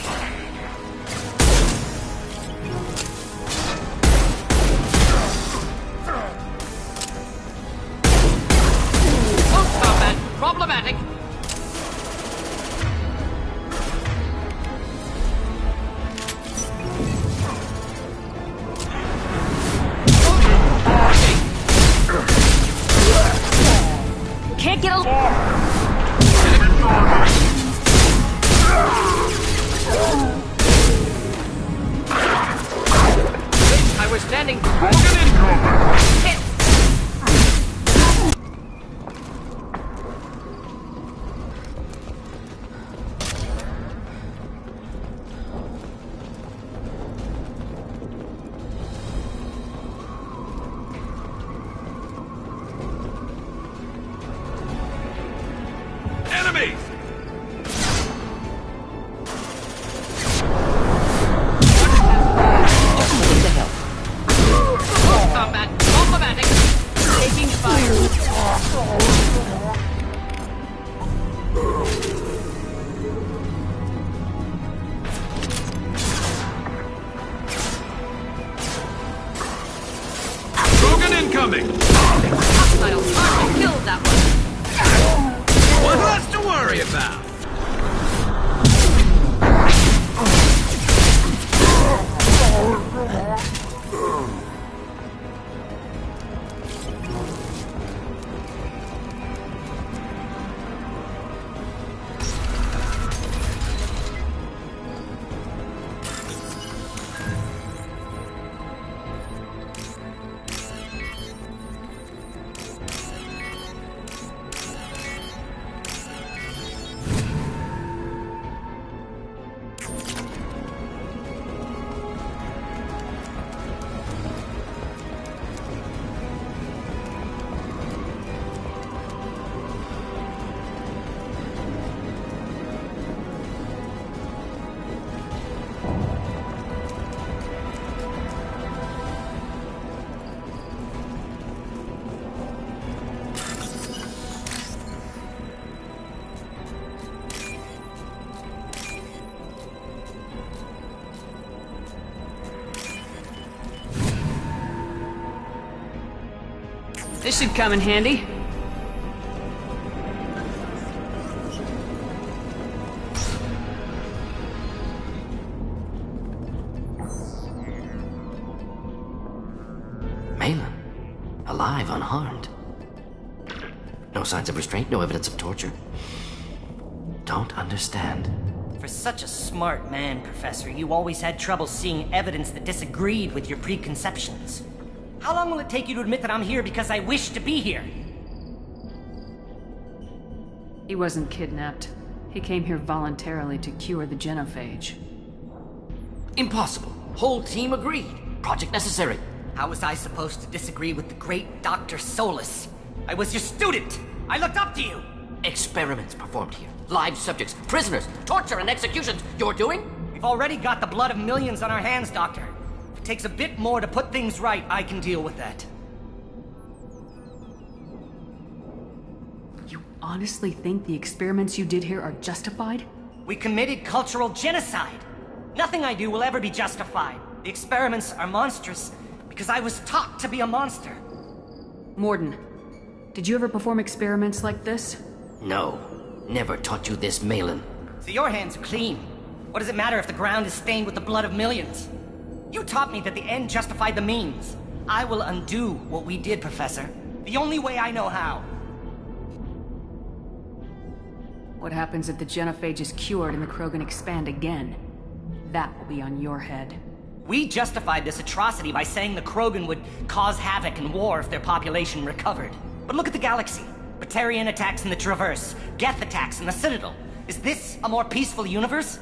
Close combat. Problematic. Can't get a... I was standing... Hit! Enemies! Close combat. Problematic. Taking fire. Krogan incoming! Hostile target. Killed that one. One less to worry about! This should come in handy. Malin, alive, unharmed. No signs of restraint, no evidence of torture. Don't understand. For such a smart man, Professor, you always had trouble seeing evidence that disagreed with your preconceptions. How long will it take you to admit that I'm here because I wish to be here? He wasn't kidnapped. He came here voluntarily to cure the genophage. Impossible. Whole team agreed. Project necessary. How was I supposed to disagree with the great Dr. Solus? I was your student! I looked up to you! Experiments performed here. Live subjects, prisoners, torture and executions. You're doing? We've already got the blood of millions on our hands, Doctor. If it takes a bit more to put things right, I can deal with that. You honestly think the experiments you did here are justified? We committed cultural genocide. Nothing I do will ever be justified. The experiments are monstrous because I was taught to be a monster. Mordin, did you ever perform experiments like this? No. Never taught you this, Malin. So your hands are clean. What does it matter if the ground is stained with the blood of millions? You taught me that the end justified the means. I will undo what we did, Professor. The only way I know how. What happens if the genophage is cured and the Krogan expand again? That will be on your head. We justified this atrocity by saying the Krogan would cause havoc and war if their population recovered. But look at the galaxy. Batarian attacks in the Traverse, Geth attacks in the Citadel. Is this a more peaceful universe?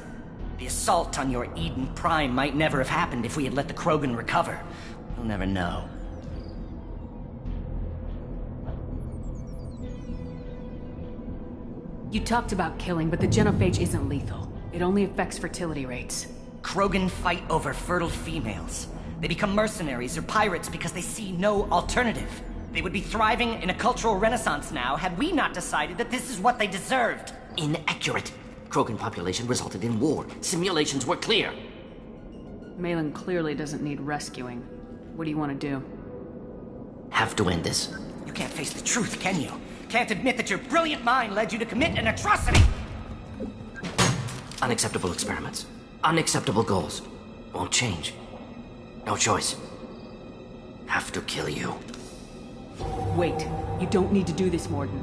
The assault on your Eden Prime might never have happened if we had let the Krogan recover. We'll never know. You talked about killing, but the genophage isn't lethal. It only affects fertility rates. Krogan fight over fertile females. They become mercenaries or pirates because they see no alternative. They would be thriving in a cultural renaissance now had we not decided that this is what they deserved. Inaccurate. Krogan population resulted in war. Simulations were clear. Malin clearly doesn't need rescuing. What do you want to do? Have to end this. You can't face the truth, can you? Can't admit that your brilliant mind led you to commit an atrocity! Unacceptable experiments. Unacceptable goals. Won't change. No choice. Have to kill you. Wait. You don't need to do this, Mordin.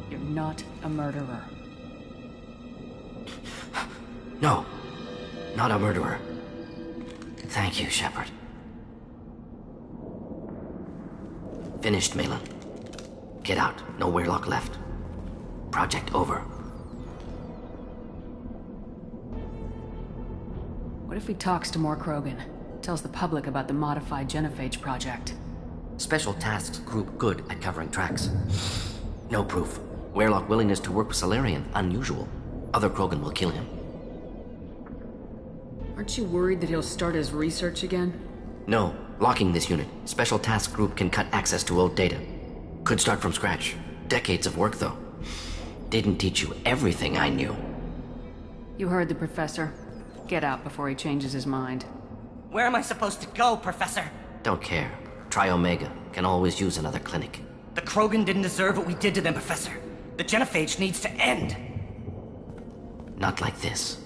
You're not a murderer. No. Not a murderer. Thank you, Shepard. Finished, Malin. Get out. No Weyrloc left. Project over. What if he talks to more Krogan? Tells the public about the modified genophage project? Special Tasks Group good at covering tracks. No proof. Weyrloc willingness to work with Salarian, unusual. Other Krogan will kill him. Aren't you worried that he'll start his research again? No. Locking this unit. Special Task Group can cut access to old data. Could start from scratch. Decades of work, though. Didn't teach you everything I knew. You heard the Professor. Get out before he changes his mind. Where am I supposed to go, Professor? Don't care. Try Omega. Can always use another clinic. The Krogan didn't deserve what we did to them, Professor. The genophage needs to end. Not like this.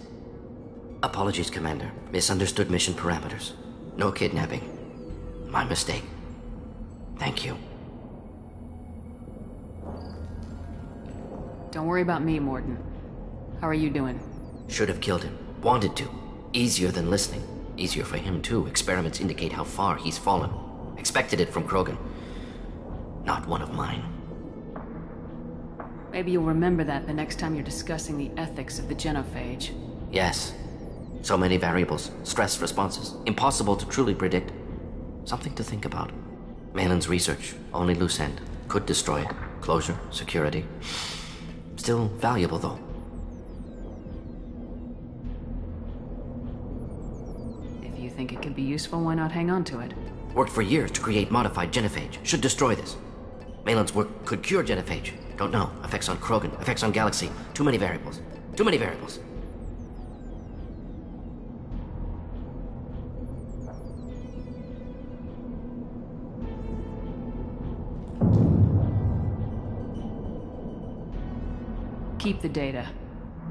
Apologies, Commander. Misunderstood mission parameters. No kidnapping. My mistake. Thank you. Don't worry about me, Mordin. How are you doing? Should have killed him. Wanted to. Easier than listening. Easier for him, too. Experiments indicate how far he's fallen. Expected it from Krogan. Not one of mine. Maybe you'll remember that the next time you're discussing the ethics of the genophage. Yes. So many variables. Stress responses. Impossible to truly predict. Something to think about. Malin's research. Only loose end. Could destroy it. Closure. Security. Still valuable, though. If you think it could be useful, why not hang on to it? Worked for years to create modified genophage. Should destroy this. Malin's work could cure genophage. Don't know. Effects on Krogan. Effects on Galaxy. Too many variables. Too many variables. Keep the data.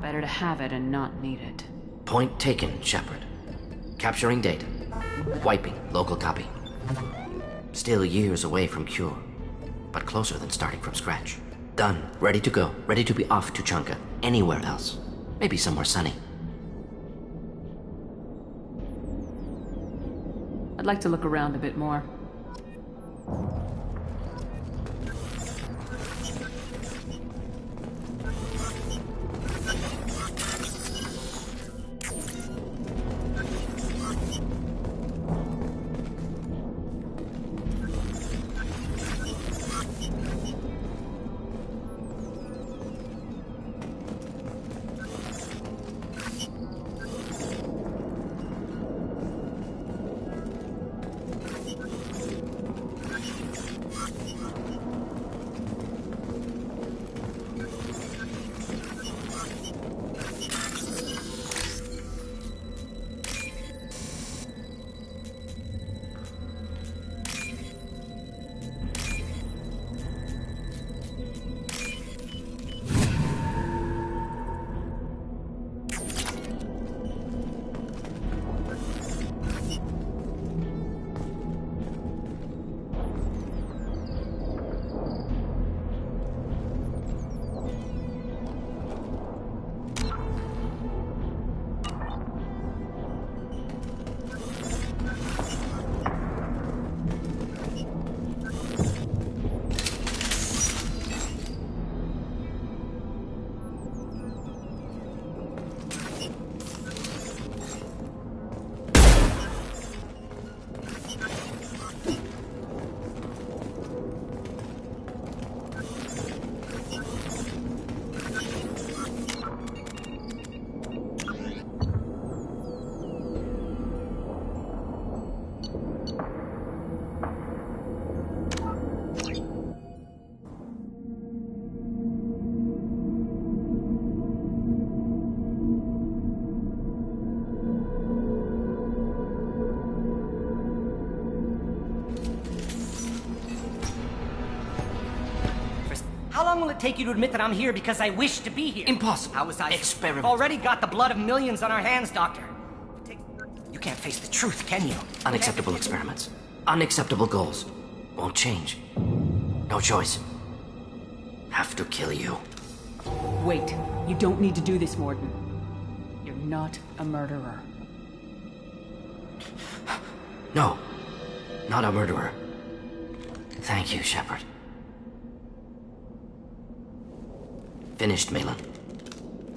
Better to have it and not need it. Point taken, Shepard. Capturing data. Wiping local copy. Still years away from cure, but closer than starting from scratch. Done. Ready to go. Ready to be off to Chunka. Anywhere else. Maybe somewhere sunny. I'd like to look around a bit more. How long will it take you to admit that I'm here because I wish to be here? Impossible. How was I? Experiment. Already got the blood of millions on our hands, Doctor. You can't face the truth, can you? Unacceptable experiments. Unacceptable goals. Won't change. No choice. Have to kill you. Wait. You don't need to do this, Mordin. You're not a murderer. No. Not a murderer. Thank you, Shepard. Finished, Malin.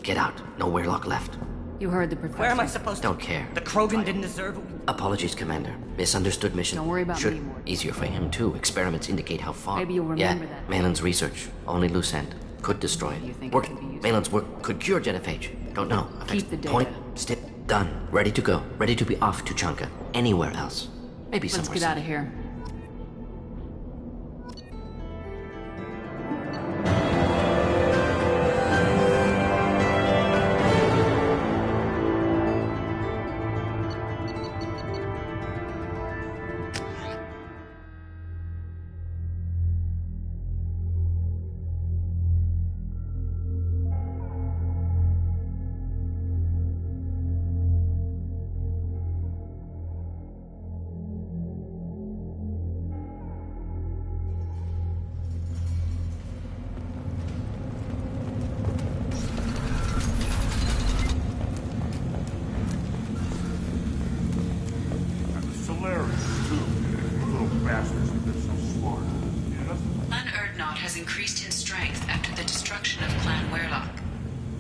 Get out. No Weirlock left. You heard the professor. Where am I supposed to? Don't care. The Krogan didn't deserve it. Apologies, Commander. Misunderstood mission. Don't worry about Should me, Mordin. easier for him, too. Experiments indicate how far. Maybe you'll remember that. Malin's research. Only loose end. Could destroy it. You think Work. it can be used? Malin's work could cure genophage. Don't know. Keep the data. Point. Step. Done. Ready to go. Ready to be off to Chunka. Anywhere else. Maybe Let's somewhere get out sunny. of here. Clan Urdnot has increased in strength after the destruction of Clan Weirlock.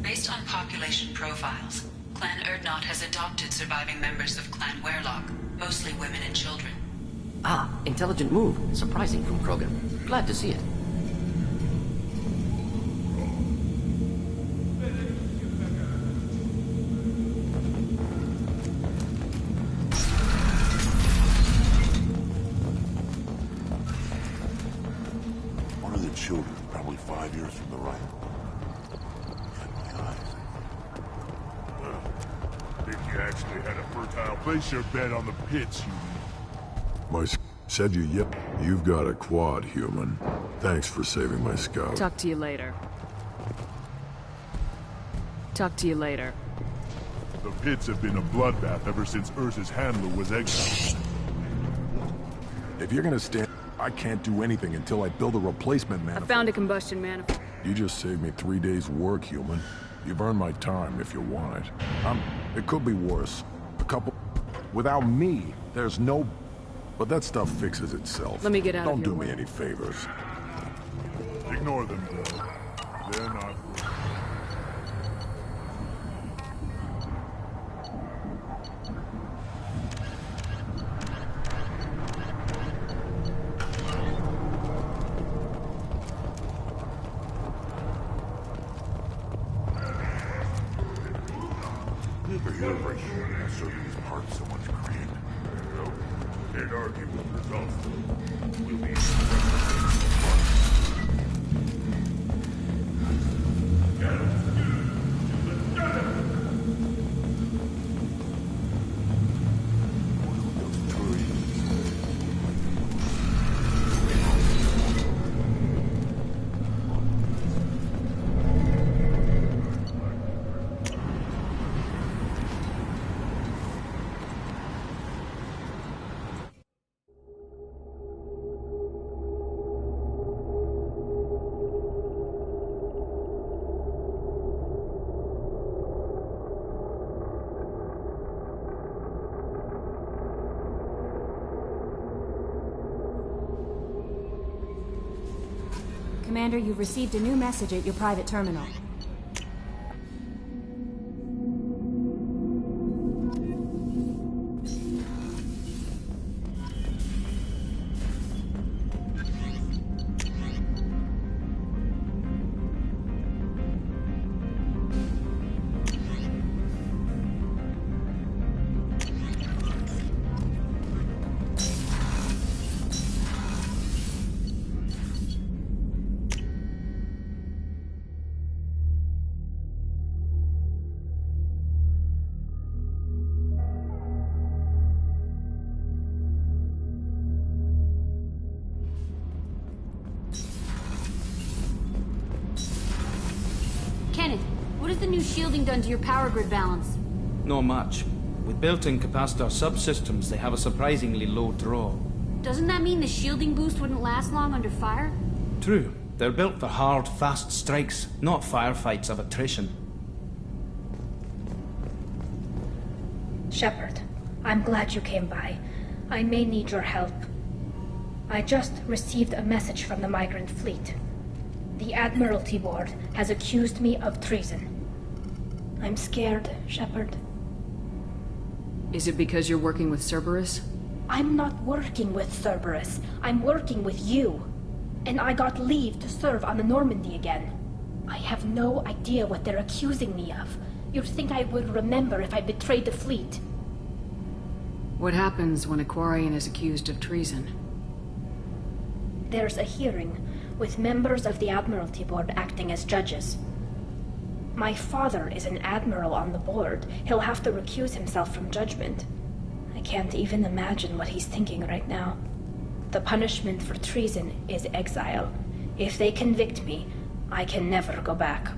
Based on population profiles, Clan Urdnot has adopted surviving members of Clan Weirlock, mostly women and children. Ah, intelligent move. Surprising from Krogan. Glad to see it. One of the children, probably 5 years from the right. Think you actually had a fertile place your bet on the pits, human. Said you yep. You've got a quad, human. Thanks for saving my scout. Talk to you later. Talk to you later. The pits have been a bloodbath ever since Ursa's handler was exiled. If you're gonna stand, I can't do anything until I build a replacement I manifold. found a combustion manifold. You just saved me 3 days' work, human. You've earned my time if you want it. It could be worse. A couple... Without me, there's no... But that stuff fixes itself. Let me get out of Don't your do me way. any favors. Ignore them, bro. They're not... Never hear of a human asserting his part so much credit. No, can't argue with results. We'll be... Commander, you've received a new message at your private terminal. Kenneth, what has the new shielding done to your power grid balance? Not much. With built-in capacitor subsystems, they have a surprisingly low draw. Doesn't that mean the shielding boost wouldn't last long under fire? True. They're built for hard, fast strikes, not firefights of attrition. Shepard, I'm glad you came by. I may need your help. I just received a message from the migrant fleet. The Admiralty Board has accused me of treason. I'm scared, Shepard. Is it because you're working with Cerberus? I'm not working with Cerberus. I'm working with you. And I got leave to serve on the Normandy again. I have no idea what they're accusing me of. You'd think I would remember if I betrayed the fleet. What happens when a Quarian is accused of treason? There's a hearing, with members of the Admiralty Board acting as judges. My father is an admiral on the board. He'll have to recuse himself from judgment. I can't even imagine what he's thinking right now. The punishment for treason is exile. If they convict me, I can never go back.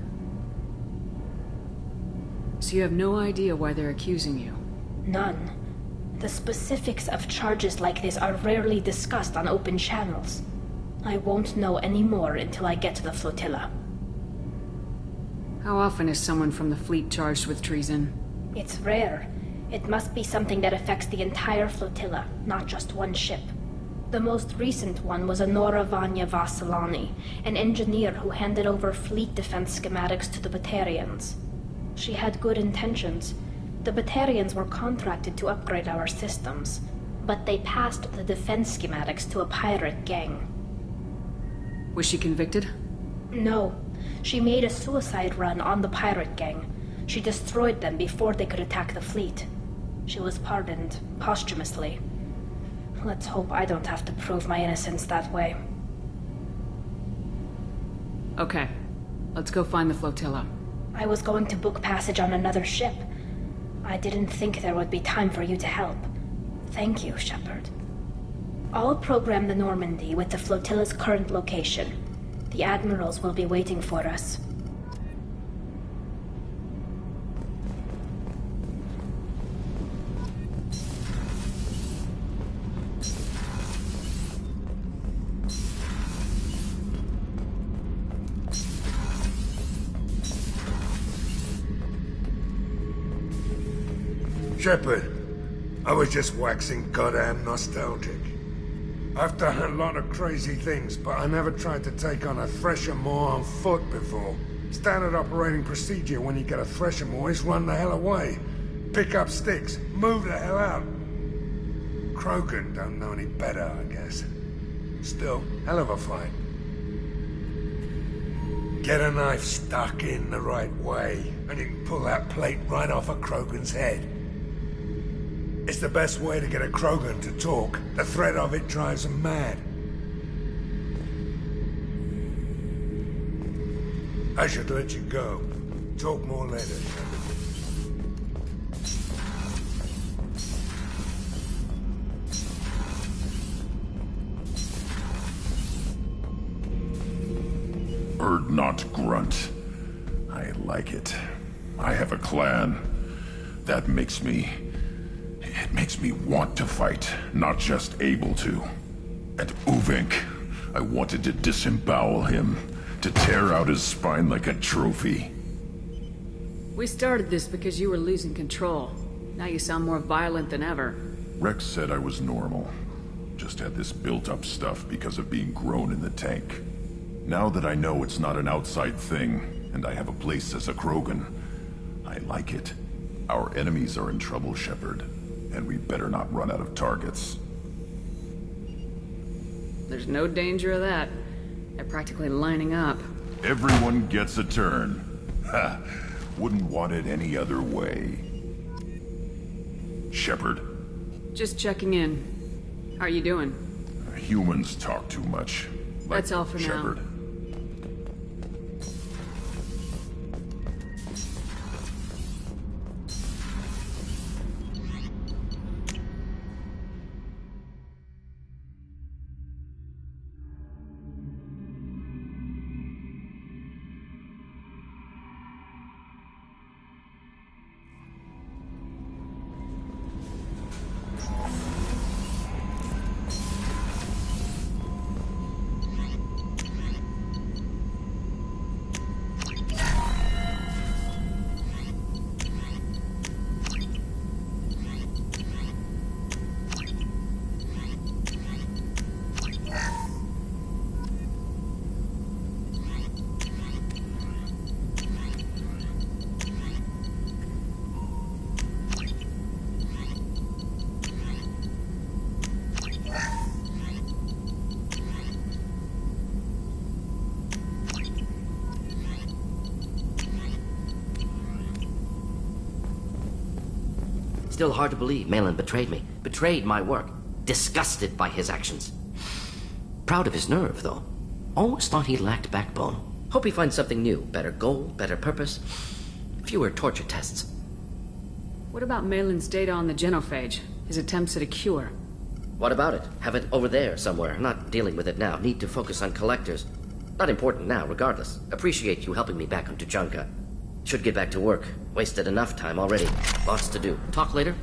So you have no idea why they're accusing you? None. The specifics of charges like this are rarely discussed on open channels. I won't know any more until I get to the flotilla. How often is someone from the fleet charged with treason? It's rare. It must be something that affects the entire flotilla, not just one ship. The most recent one was Anora Vanya Vasilani, an engineer who handed over fleet defense schematics to the Batarians. She had good intentions. The Batarians were contracted to upgrade our systems, but they passed the defense schematics to a pirate gang. Was she convicted? No. She made a suicide run on the pirate gang. She destroyed them before they could attack the fleet. She was pardoned, posthumously. Let's hope I don't have to prove my innocence that way. Okay. Let's go find the flotilla. I was going to book passage on another ship. I didn't think there would be time for you to help. Thank you, Shepard. I'll program the Normandy with the flotilla's current location. The admirals will be waiting for us. Shepard, I was just waxing goddamn nostalgic. I've done a lot of crazy things, but I never tried to take on a Threshermaw on foot before. Standard operating procedure when you get a Threshermaw is run the hell away. Pick up sticks, move the hell out. Krogan don't know any better, I guess. Still, hell of a fight. Get a knife stuck in the right way, and you can pull that plate right off a Krogan's head. It's the best way to get a Krogan to talk. The threat of it drives them mad. I should let you go. Talk more later. Urdnot grunt. I like it. I have a clan. That makes me... It makes me want to fight, not just able to. And Uvink, I wanted to disembowel him, to tear out his spine like a trophy. We started this because you were losing control. Now you sound more violent than ever. Rex said I was normal. Just had this built-up stuff because of being grown in the tank. Now that I know it's not an outside thing, and I have a place as a Krogan, I like it. Our enemies are in trouble, Shepard, and we better not run out of targets. There's no danger of that. They're practically lining up. Everyone gets a turn. Ha! Wouldn't want it any other way. Shepard? Just checking in. How are you doing? Humans talk too much. Like That's all for Shepard. now. Still hard to believe Malin betrayed me. Betrayed my work. Disgusted by his actions. Proud of his nerve, though. Always thought he lacked backbone. Hope he finds something new. Better goal, better purpose. Fewer torture tests. What about Malin's data on the genophage? His attempts at a cure? What about it? Have it over there somewhere. Not dealing with it now. Need to focus on collectors. Not important now, regardless. Appreciate you helping me back on Tuchanka. Should get back to work. Wasted enough time already. Lots to do. Talk later?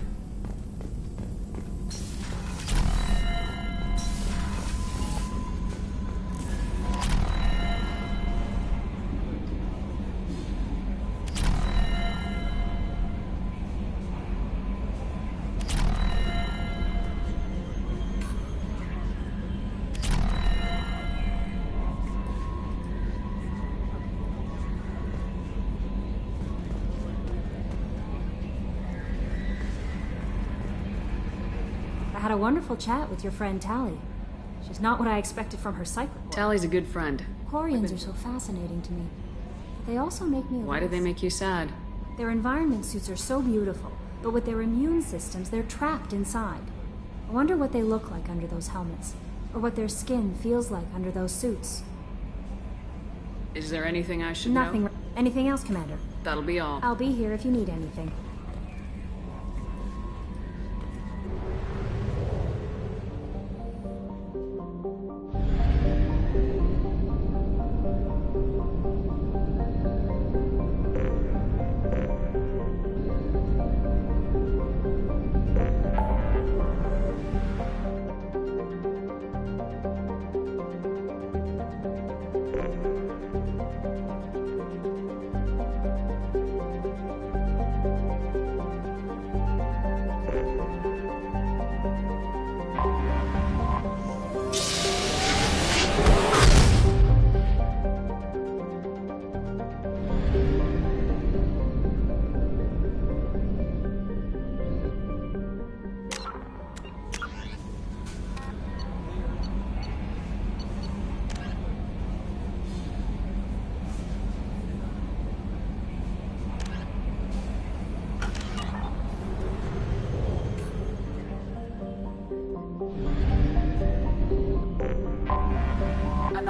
I had a wonderful chat with your friend Tali. She's not what I expected from her psych report. Tali's a good friend. Quarians are so fascinating to me. But they also make me Why do they make you sad? Their environment suits are so beautiful, but with their immune systems, they're trapped inside. I wonder what they look like under those helmets, or what their skin feels like under those suits. Is there anything I should Nothing. know? Anything else, Commander? That'll be all. I'll be here if you need anything.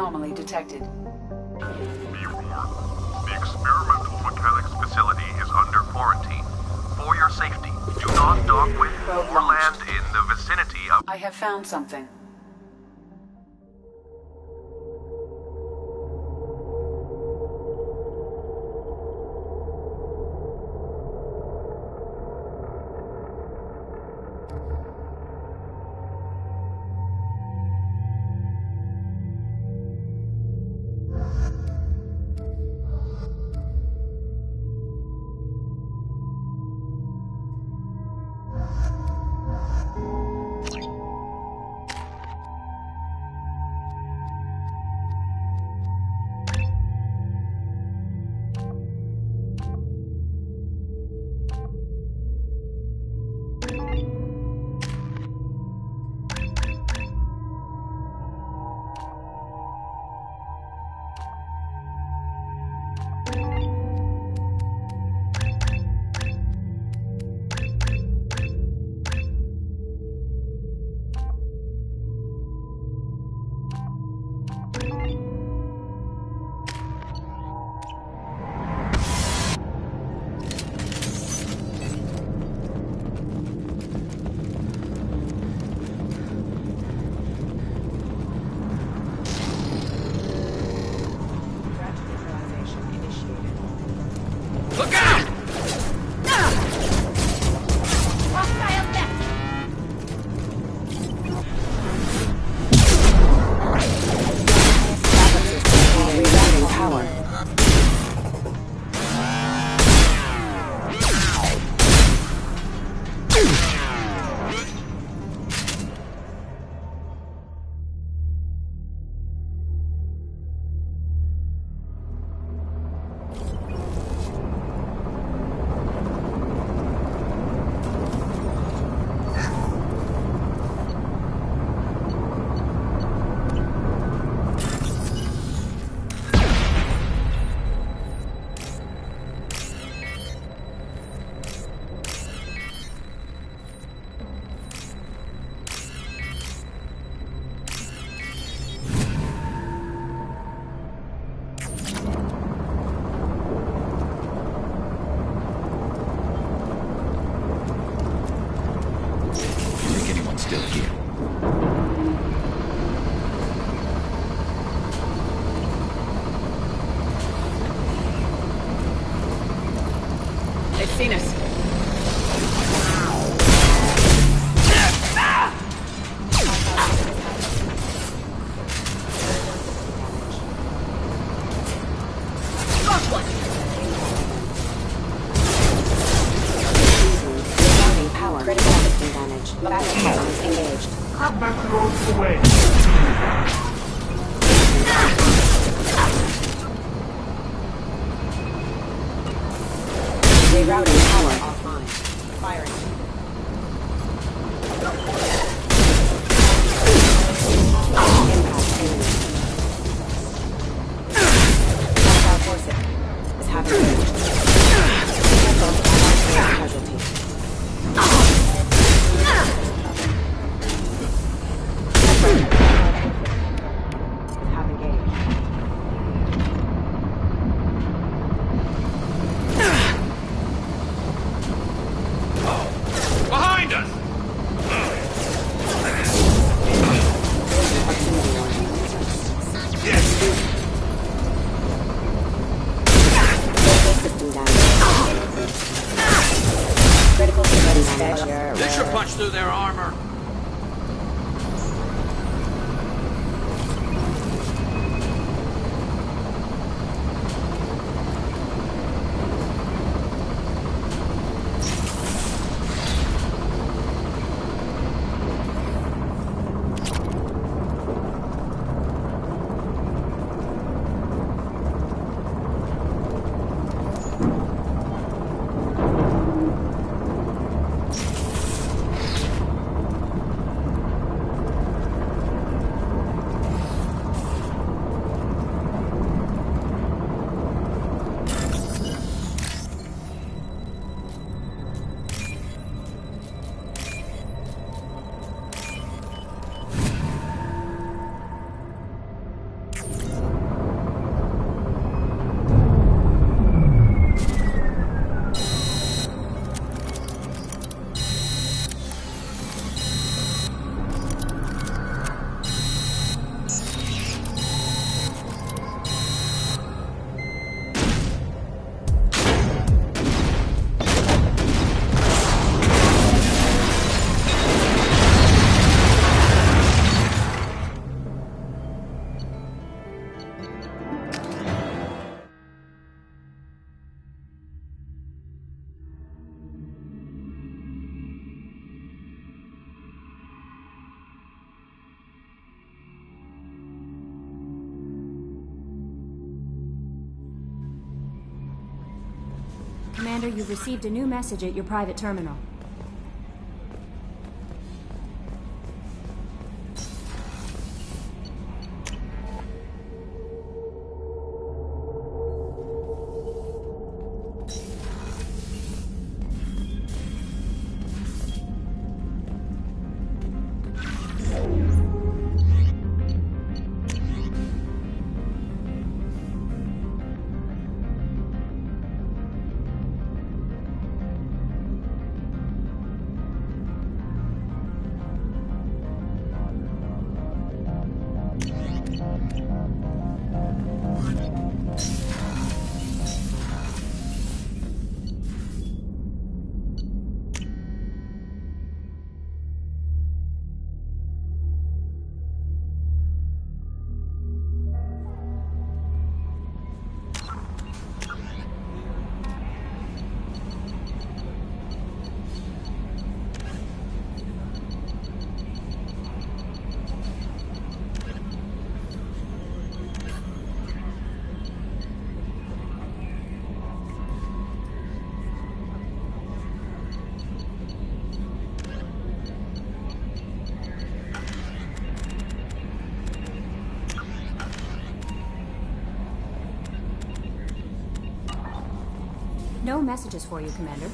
anomaly detected. The experimental mechanics facility is under quarantine. For your safety, do not dock with or land in the vicinity of... I have found something. This should punch through their armor. Commander, you've received a new message at your private terminal. No messages for you, Commander.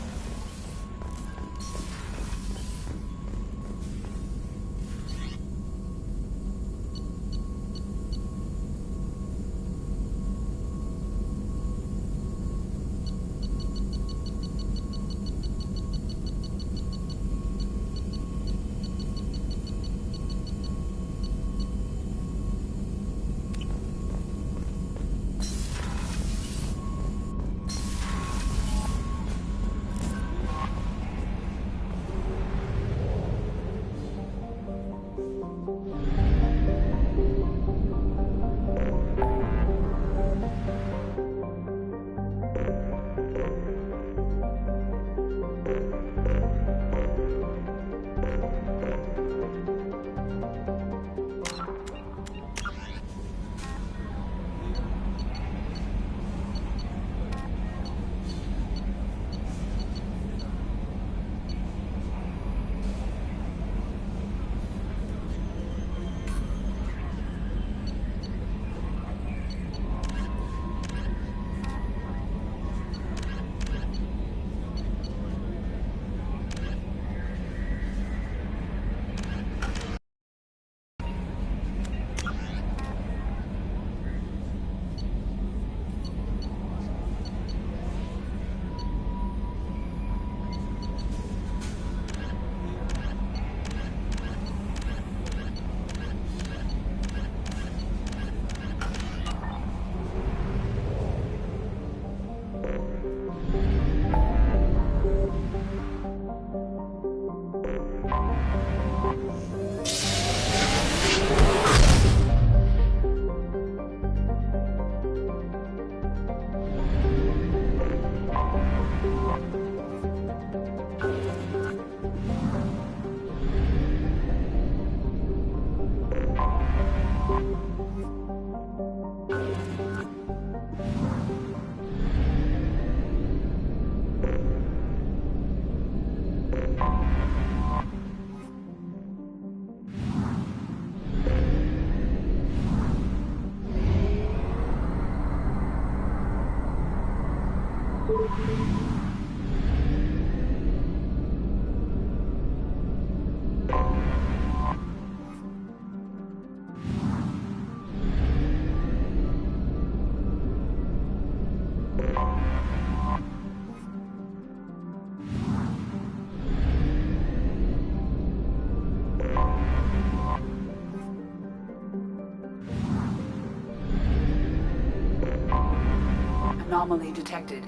Anomaly detected.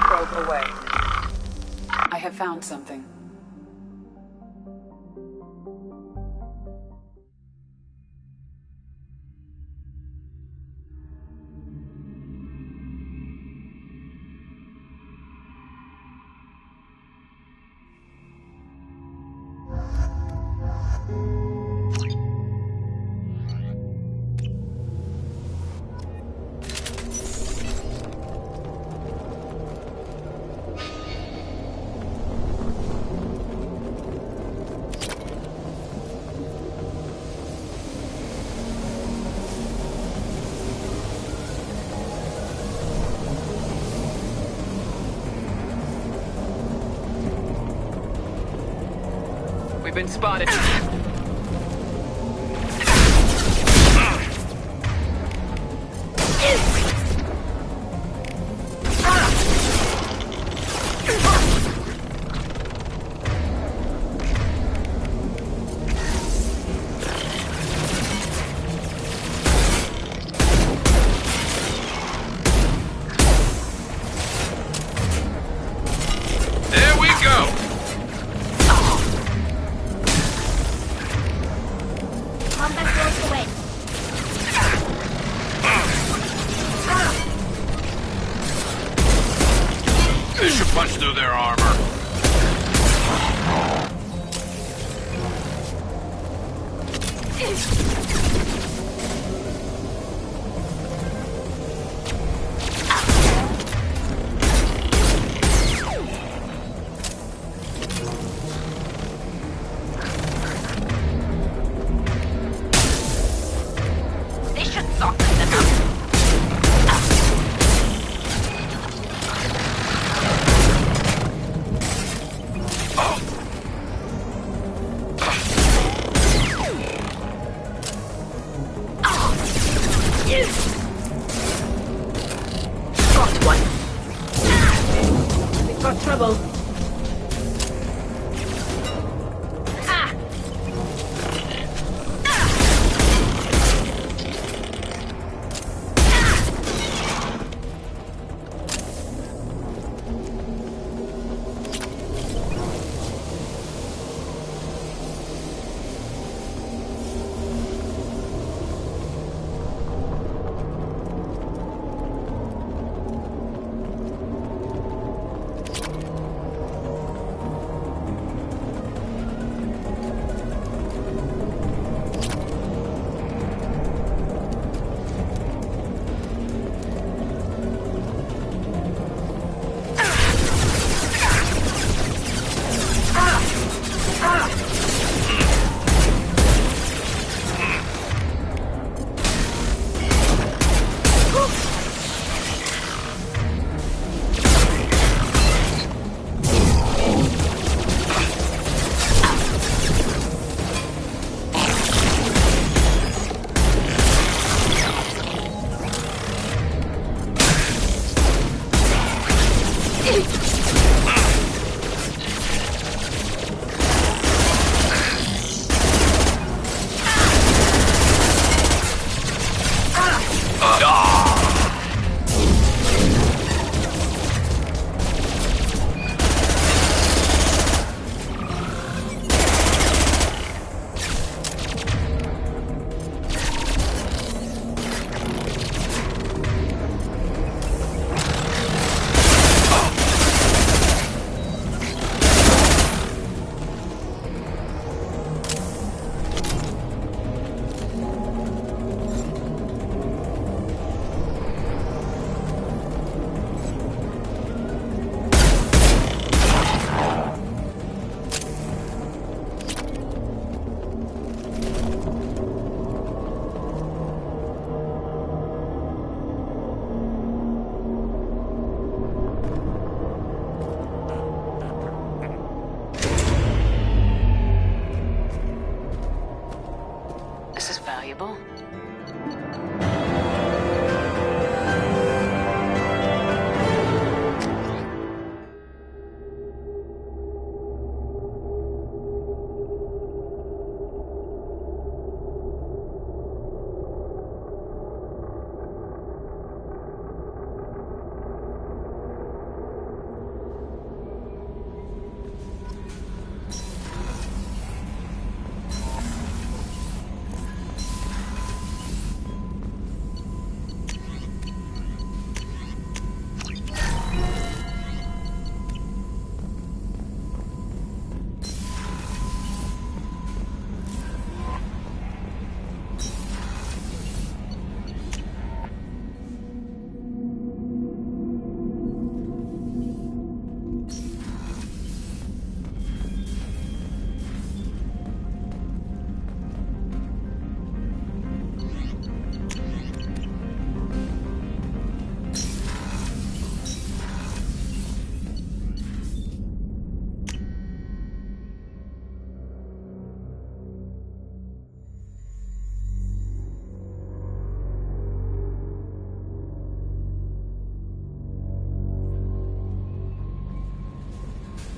Probe away. I have found something. been spotted.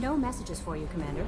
No messages for you, Commander.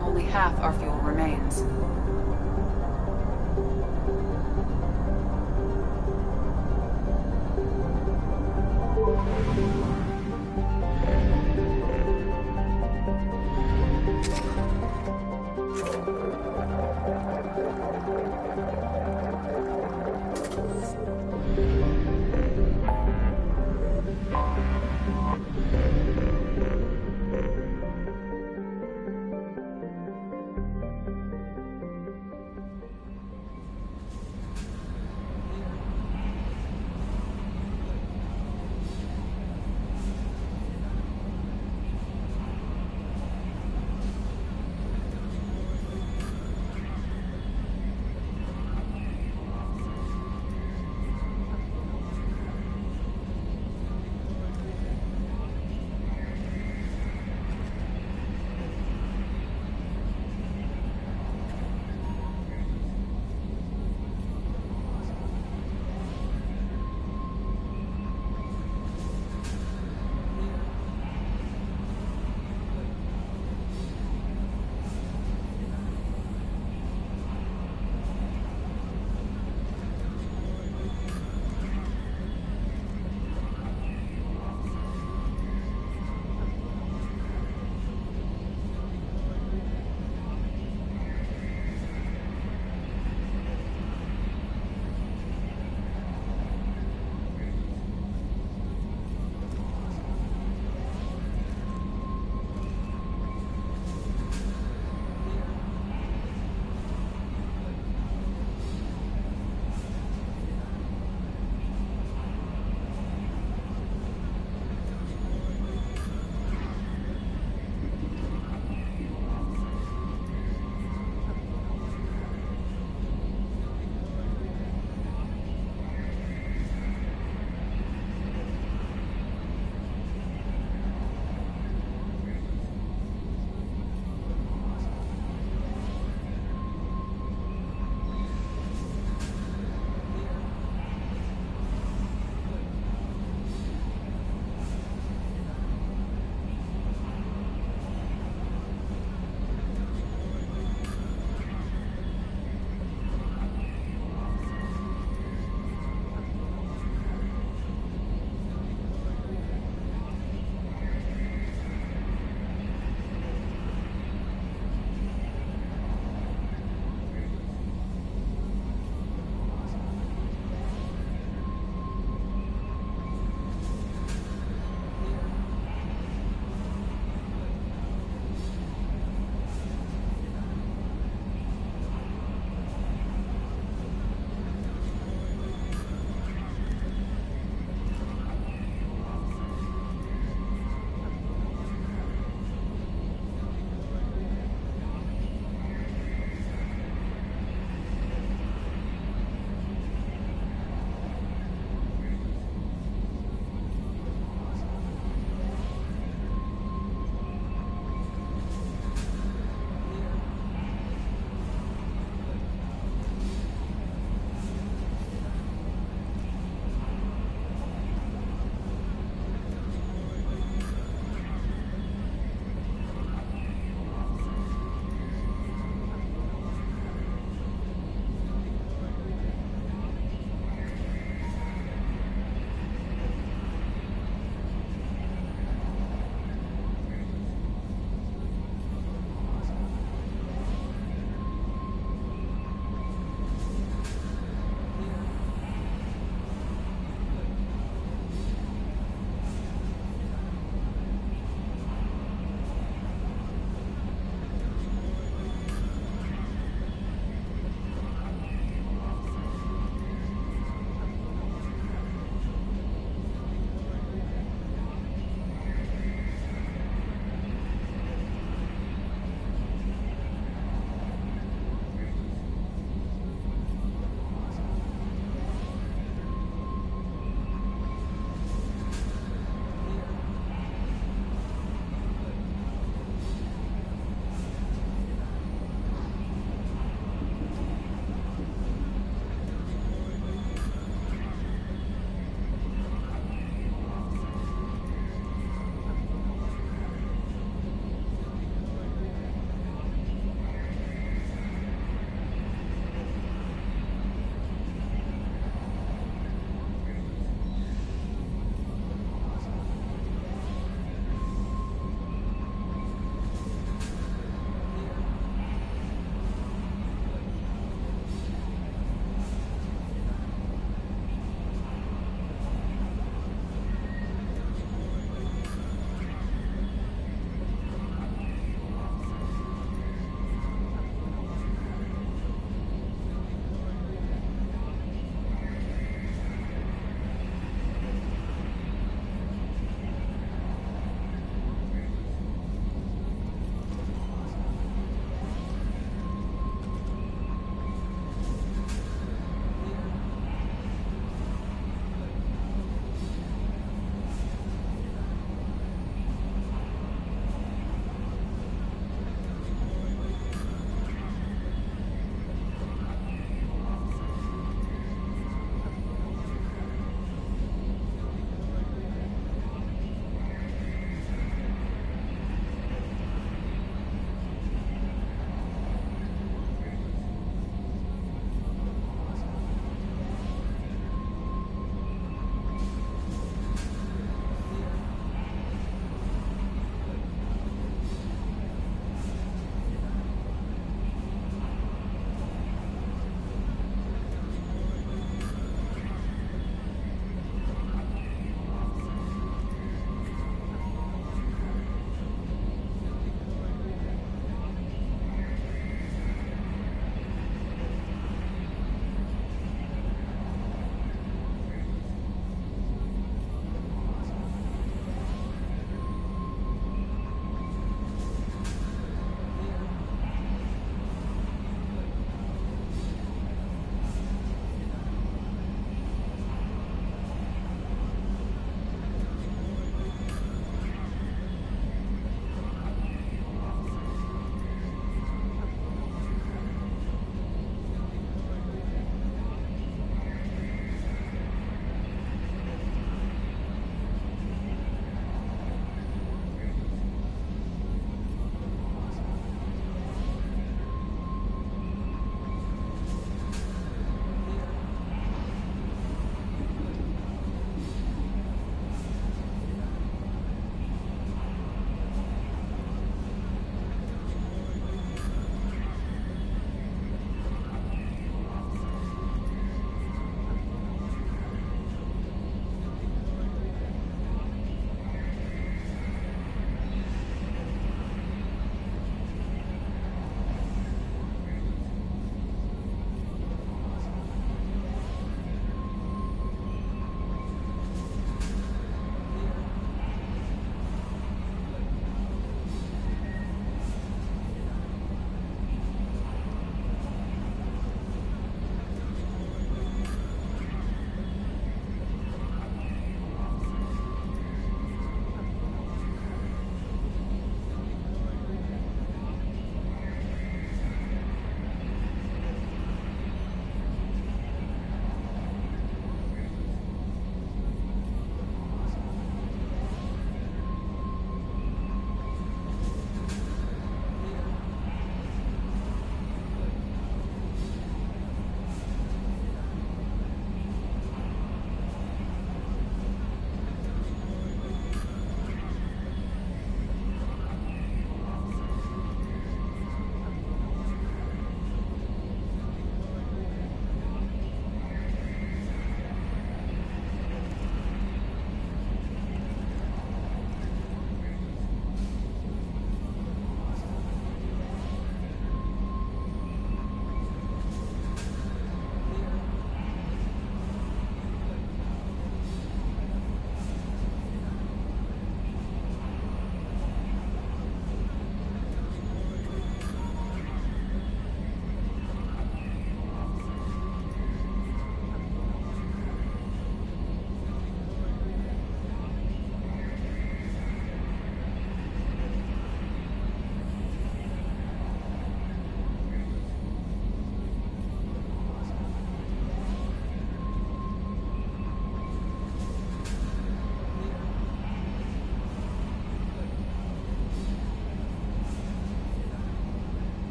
Only half our fuel remains.